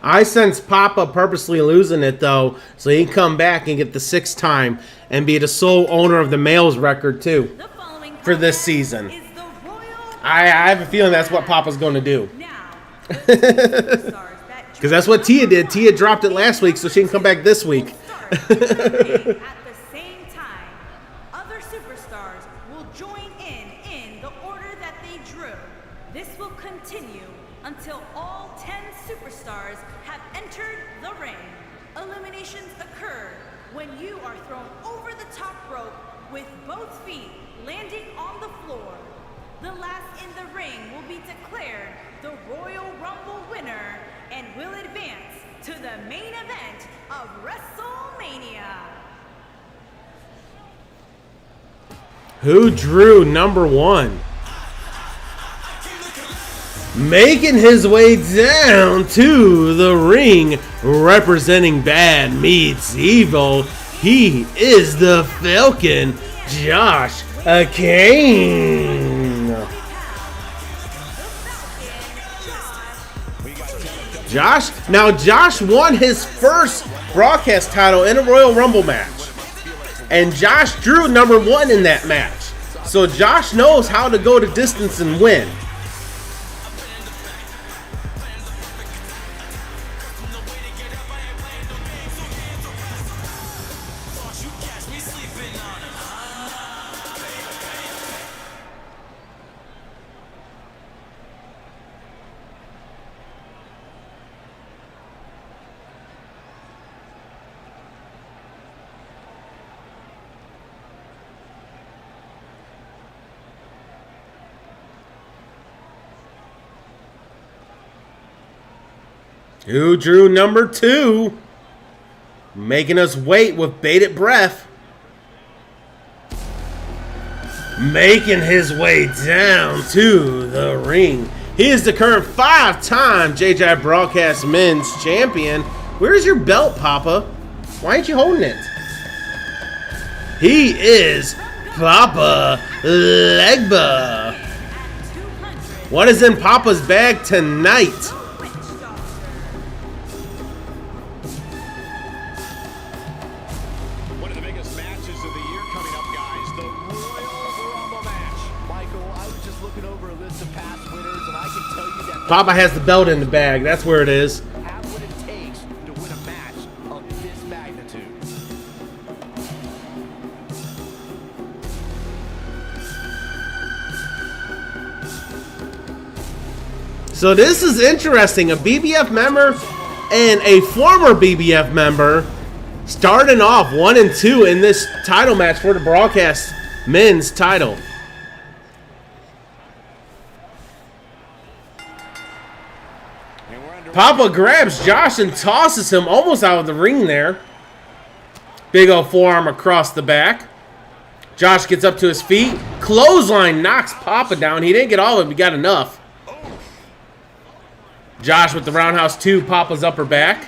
I sense Papa purposely losing it, though, so he can come back and get the 6th time and be the sole owner of the males record, too, for this season. I have a feeling that's what Papa's going to do. Because that's what Tia did. Tia dropped it last week, so she can come back this week. At the same time, other superstars will join in the order that they drew. This will continue until all 10 superstars have entered the ring. Eliminations occur when you are thrown over the top rope with both feet landing on the floor. The last in the ring will be declared the Royal Rumble winner and will advance to the main event of WrestleMania. Who drew number 1? Making his way down to the ring, representing Bad Meets Evil, he is the Falcon, Josh Kane. Josh won his first broadcast title in a Royal Rumble match. And Josh drew number 1 in that match. So Josh knows how to go the distance and win. Who drew number 2? Making us wait with bated breath. Making his way down to the ring. He is the current 5-time JJI Broadcast Men's Champion. Where's your belt, Papa? Why ain't you holding it? He is Papa Legba. What is in Papa's bag tonight? One of the biggest matches of the year coming up, guys. The Royal Rumble match. Michael, I was just looking over a list of past winners, and I can tell you that Papa has the belt in the bag. That's where it is. they have what it takes to win a match of this magnitude. So this is interesting. A BBF member and a former BBF member starting off 1 and 2 in this title match for the Broadcast Men's title. Papa grabs Josh and tosses him almost out of the ring there. Big old forearm across the back. Josh gets up to his feet. Clothesline knocks Papa down. He didn't get all of it, but he got enough. Josh with the roundhouse 2, Papa's upper back.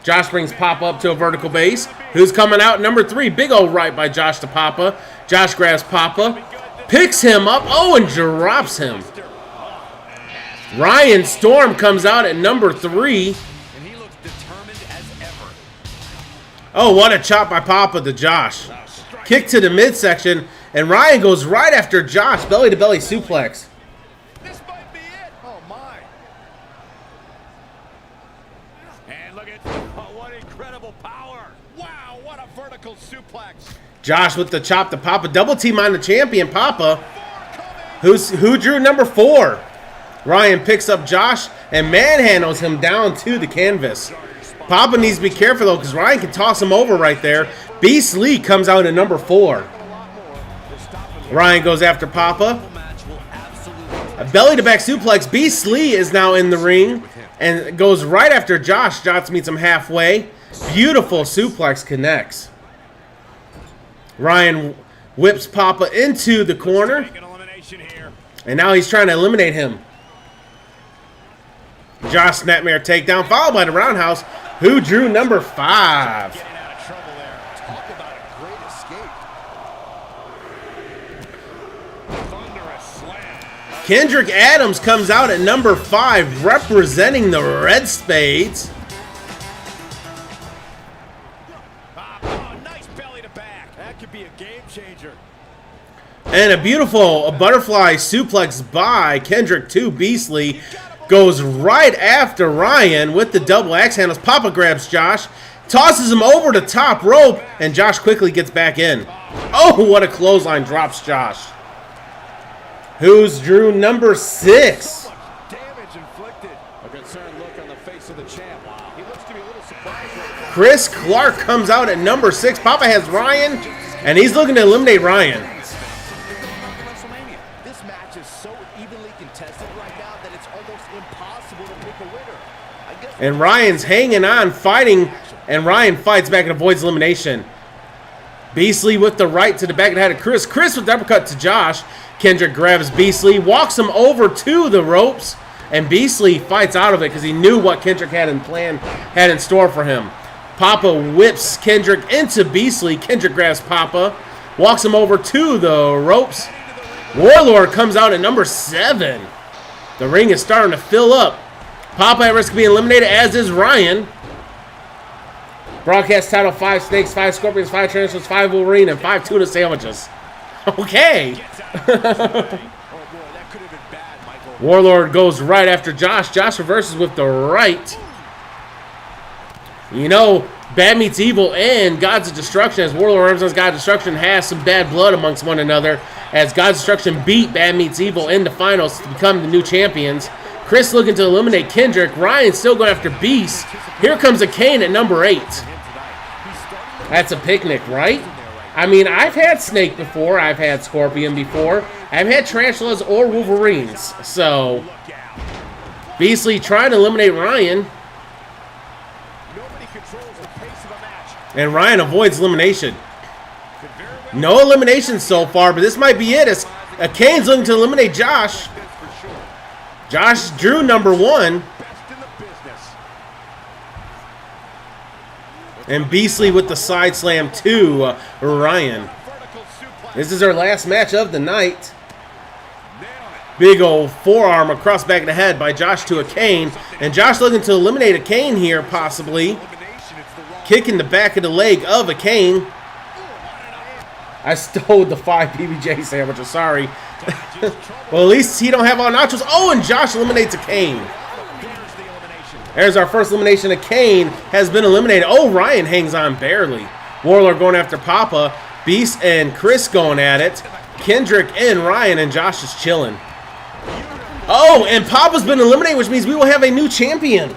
Josh brings Papa up to a vertical base. Who's coming out? Number 3, big old right by Josh to Papa. Josh grabs Papa, picks him up, and drops him. Ryan Storm comes out at number 3. And he looks determined as ever. Oh, what a chop by Papa to Josh. Kick to the midsection, and Ryan goes right after Josh, belly-to-belly suplex. This might be it. Oh, my. And look at what incredible power. Wow, what a vertical suplex. Josh with the chop to Papa. Double team on the champion, Papa. Who drew number 4? Ryan picks up Josh and manhandles him down to the canvas. Papa needs to be careful, though, because Ryan can toss him over right there. Beast Lee comes out at number 4. Ryan goes after Papa. A belly-to-back suplex. Beast Lee is now in the ring and goes right after Josh. Josh meets him halfway. Beautiful suplex connects. Ryan whips Papa into the corner. And now he's trying to eliminate him. Josh Snapmare takedown, followed by the roundhouse. Who drew number 5? Getting out of trouble there. Talk about a great escape. Thunderous slam. Kendrick Adams comes out at number 5, representing the Red Spades. Nice belly to back. That could be a game changer. And a beautiful butterfly suplex by Kendrick to Beastly. Goes right after Ryan with the double axe handles. Papa grabs Josh, tosses him over the top rope, and Josh quickly gets back in. Oh, what a clothesline drops Josh. Who's drew number 6? Damage inflicted. A concerned look on the face of the champ. He looks to be a little surprised right now. Chris Clark comes out at number 6. Papa has Ryan, and he's looking to eliminate Ryan. This match is so evenly contested right now that it's almost impossible to pick a winner. I guess And Ryan's hanging on, fighting, and Ryan fights back and avoids elimination. Beastly with the right to the back of the head of Chris. Chris with the uppercut to Josh. Kendrick grabs Beastly, walks him over to the ropes, and Beastly fights out of it because he knew what Kendrick had in store for him. Papa whips Kendrick into Beastly. Kendrick grabs Papa, walks him over to the ropes. Warlord comes out at number 7. The ring is starting to fill up. Papa at risk of being eliminated, as is Ryan. Broadcast title: 5 snakes, 5 scorpions, 5 tarantulas, 5 Wolverine, and 5 tuna sandwiches. Okay. Warlord goes right after Josh. Josh reverses with the right. You know, Bad Meets Evil and Gods of Destruction, as Warlord represents Gods of Destruction, has some bad blood amongst one another, as Gods of Destruction beat Bad Meets Evil in the finals to become the new champions. Chris looking to eliminate Kendrick. Ryan still going after Beast. Here comes a Kane at number 8. That's a picnic, right? I mean, I've had Snake before. I've had Scorpion before. I've had Tarantulas or Wolverines. So, Beastly trying to eliminate Ryan. And Ryan avoids elimination. No eliminations so far, but this might be it as Kane's looking to eliminate Josh. Josh drew number 1. And Beastly with the side slam to Ryan. This is our last match of the night. Big old forearm across back of the head by Josh to a Kane. And Josh looking to eliminate a Kane here, possibly. Kicking the back of the leg of a Kane. I stole the 5 PBJ sandwiches, sorry. Well, at least he don't have all nachos. Oh, and Josh eliminates a Kane. There's our first elimination. A Kane has been eliminated. Oh, Ryan hangs on barely. Warlord going after Papa. Beast and Chris going at it. Kendrick and Ryan, and Josh is chilling. Oh, and Papa's been eliminated, which means we will have a new champion.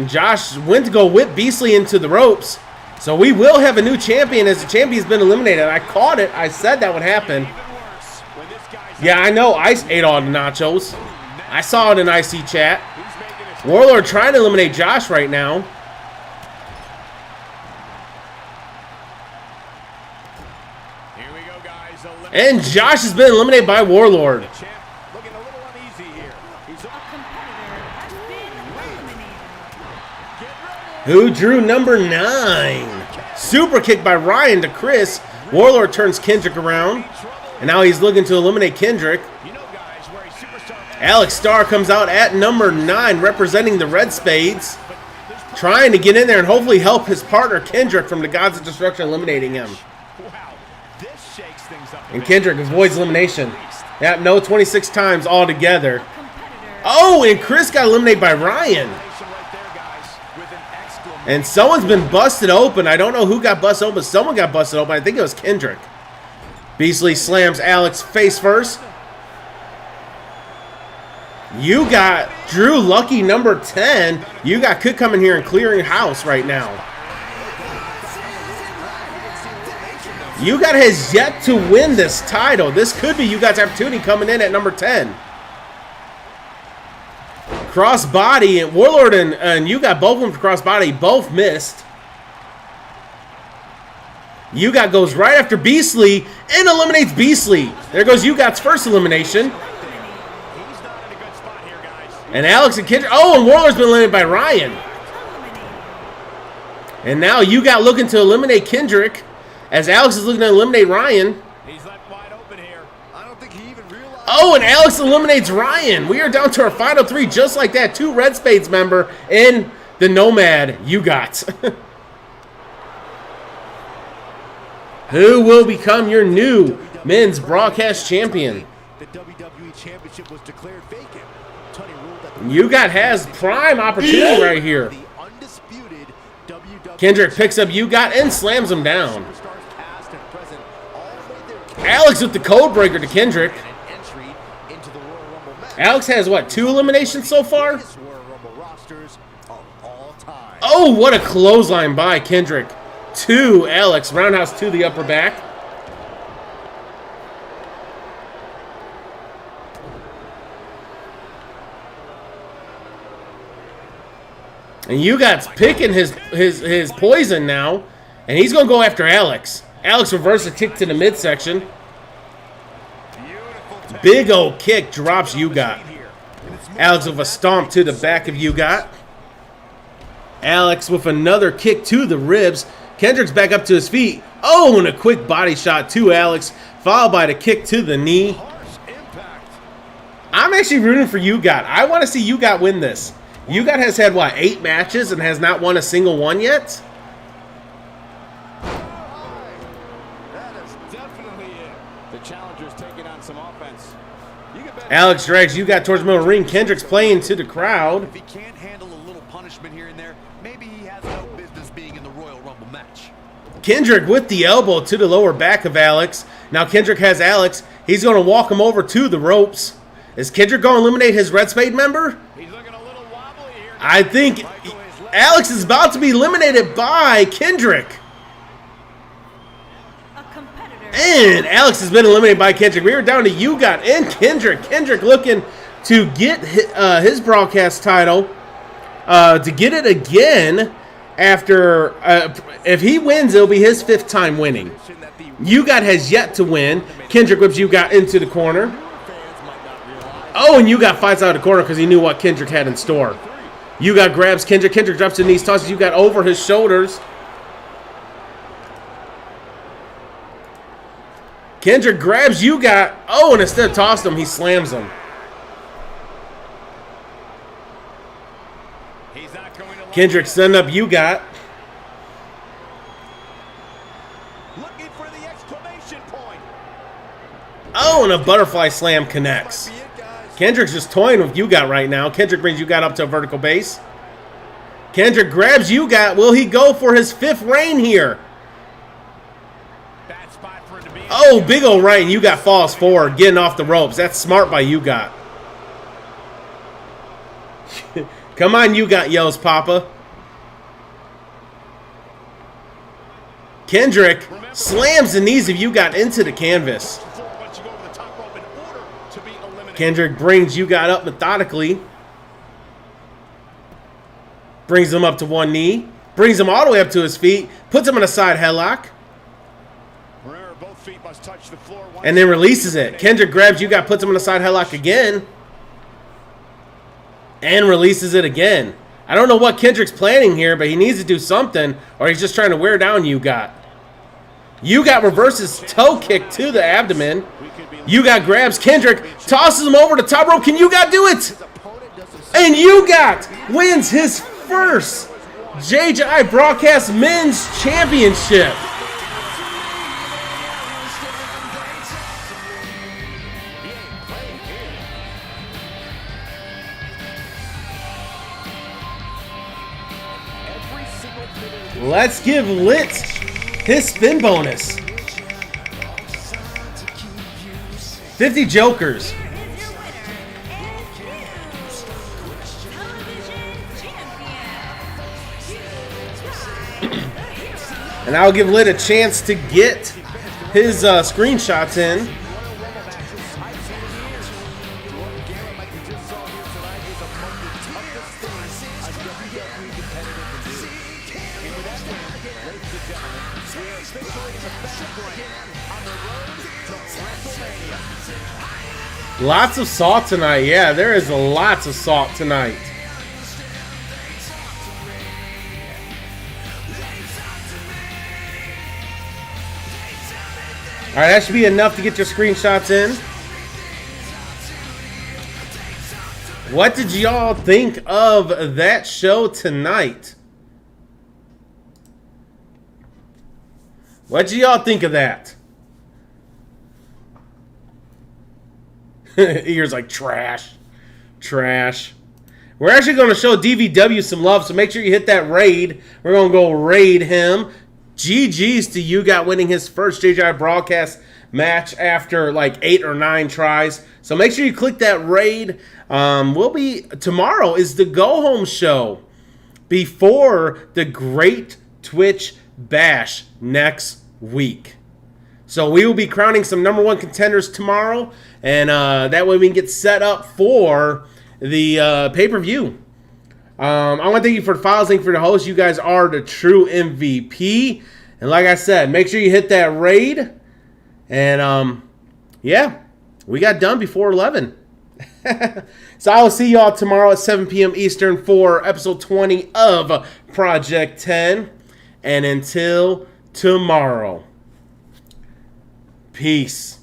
Josh went to go whip Beastly into the ropes. So we will have a new champion as the champion's been eliminated. I caught it. I said that would happen. Yeah, I know. Ice ate all the nachos. I saw it in IC chat. Warlord trying to eliminate Josh right now. And Josh has been eliminated by Warlord. Who drew number 9? Super kick by Ryan to Chris. Warlord turns Kendrick around. And now he's looking to eliminate Kendrick. Alex Starr comes out at number 9, representing the Red Spades. Trying to get in there and hopefully help his partner Kendrick from the Gods of Destruction, eliminating him. And Kendrick avoids elimination. Yep, no, 26 times altogether. Oh, and Chris got eliminated by Ryan. And someone's been busted open. I don't know who got busted open, but someone got busted open. I think it was Kendrick. Beastly slams Alex face first. You got Drew Lucky number 10. You got could come in here and clearing house right now. You got has yet to win this title. This could be you guys' opportunity coming in at number 10. Crossbody and Warlord and you got both of them for crossbody. Both missed. You got goes right after Beastly and eliminates Beastly. There goes You Got's first elimination. And Alex and Kendrick. Oh, and Warlord's been eliminated by Ryan. And now You Got looking to eliminate Kendrick as Alex is looking to eliminate Ryan. He's left wide open here. I don't think he even realized. Oh, and Alex eliminates Ryan. We are down to our final 3 just like that. 2 Red Spades member and the Nomad You Got. Who will become your new men's broadcast champion? The WWE Championship was declared vacant. You Got has prime opportunity right here. Kendrick picks up You Got and slams him down. Alex with the code breaker to Kendrick. Alex has what, 2 eliminations so far? Oh, what a clothesline by Kendrick to Alex. Roundhouse to the upper back. And You Got's picking his poison now. And he's going to go after Alex. Alex reverses a kick to the midsection. Big old kick drops You Got. Alex with a stomp to the back of You Got. Alex with another kick to the ribs. Kendrick's back up to his feet. Oh, and a quick body shot to Alex, followed by the kick to the knee. I'm actually rooting for You Got. I want to see You Got win this. You Got has had, what, 8 matches and has not won a single one yet? That is definitely it. The challenger's taking on some offense. Alex drags You Got towards the middle of the ring. Kendrick's playing to the crowd. If he can't handle a little punishment here and there, maybe he has no business being in the Royal Rumble match. Kendrick with the elbow to the lower back of Alex. Now Kendrick has Alex. He's going to walk him over to the ropes. Is Kendrick going to eliminate his Red Spade member? He's looking a little wobbly here. I think Alex is about to be eliminated by Kendrick. And Alex has been eliminated by Kendrick. We are down to You Got and Kendrick. Kendrick looking to get his broadcast title, to get it again after, if he wins, it'll be his 5th time winning. UGOT has yet to win. Kendrick whips UGOT into the corner. Oh, and UGOT fights out of the corner because he knew what Kendrick had in store. UGOT grabs Kendrick. Kendrick drops to the knees, tosses UGOT over his shoulders. Kendrick grabs UGOT. Oh, and instead of tossing him, he slams him. Kendrick setting up UGOT. Looking for the exclamation point. Oh, and a butterfly slam connects. Kendrick's just toying with UGOT right now. Kendrick brings UGOT up to a vertical base. Kendrick grabs UGOT. Will he go for his 5th reign here? Oh, big ol' right, and UGOT falls forward, getting off the ropes. That's smart by UGOT. Come on, UGOT, yells Papa. Kendrick slams the knees of UGOT into the canvas. Kendrick brings UGOT up methodically. Brings him up to one knee. Brings him all the way up to his feet. Puts him in a side headlock. And then releases it. Kendrick grabs UGOT, puts him in a side headlock again. And releases it again. I don't know what Kendrick's planning here, but he needs to do something, or he's just trying to wear down UGOT. UGOT reverses toe kick to the abdomen. UGOT grabs Kendrick, tosses him over the top rope. Can UGOT do it? And UGOT wins his first JJI Broadcast Men's Championship. Let's give Lit his spin bonus. 50 jokers. And I'll give Lit a chance to get his screenshots in. Lots of salt tonight. Yeah, there is lots of salt tonight. All right, that should be enough to get your screenshots in. What did y'all think of that show tonight? What did y'all think of that? Ears like trash. Trash. We're actually going to show DVW some love, so make sure you hit that raid. We're going to go raid him. GG's to UGOT winning his first JJI broadcast match after like 8 or 9 tries. So make sure you click that raid. Tomorrow is the go home show before the Great Twitch Bash next week. So we will be crowning some #1 contenders tomorrow, and that way we can get set up for the pay-per-view. I want to thank you for the files. Thank you for the host. You guys are the true MVP. And like I said, make sure you hit that raid. And yeah, we got done before 11. So I will see y'all tomorrow at 7 p.m. Eastern for episode 20 of Project 10. And until tomorrow, peace.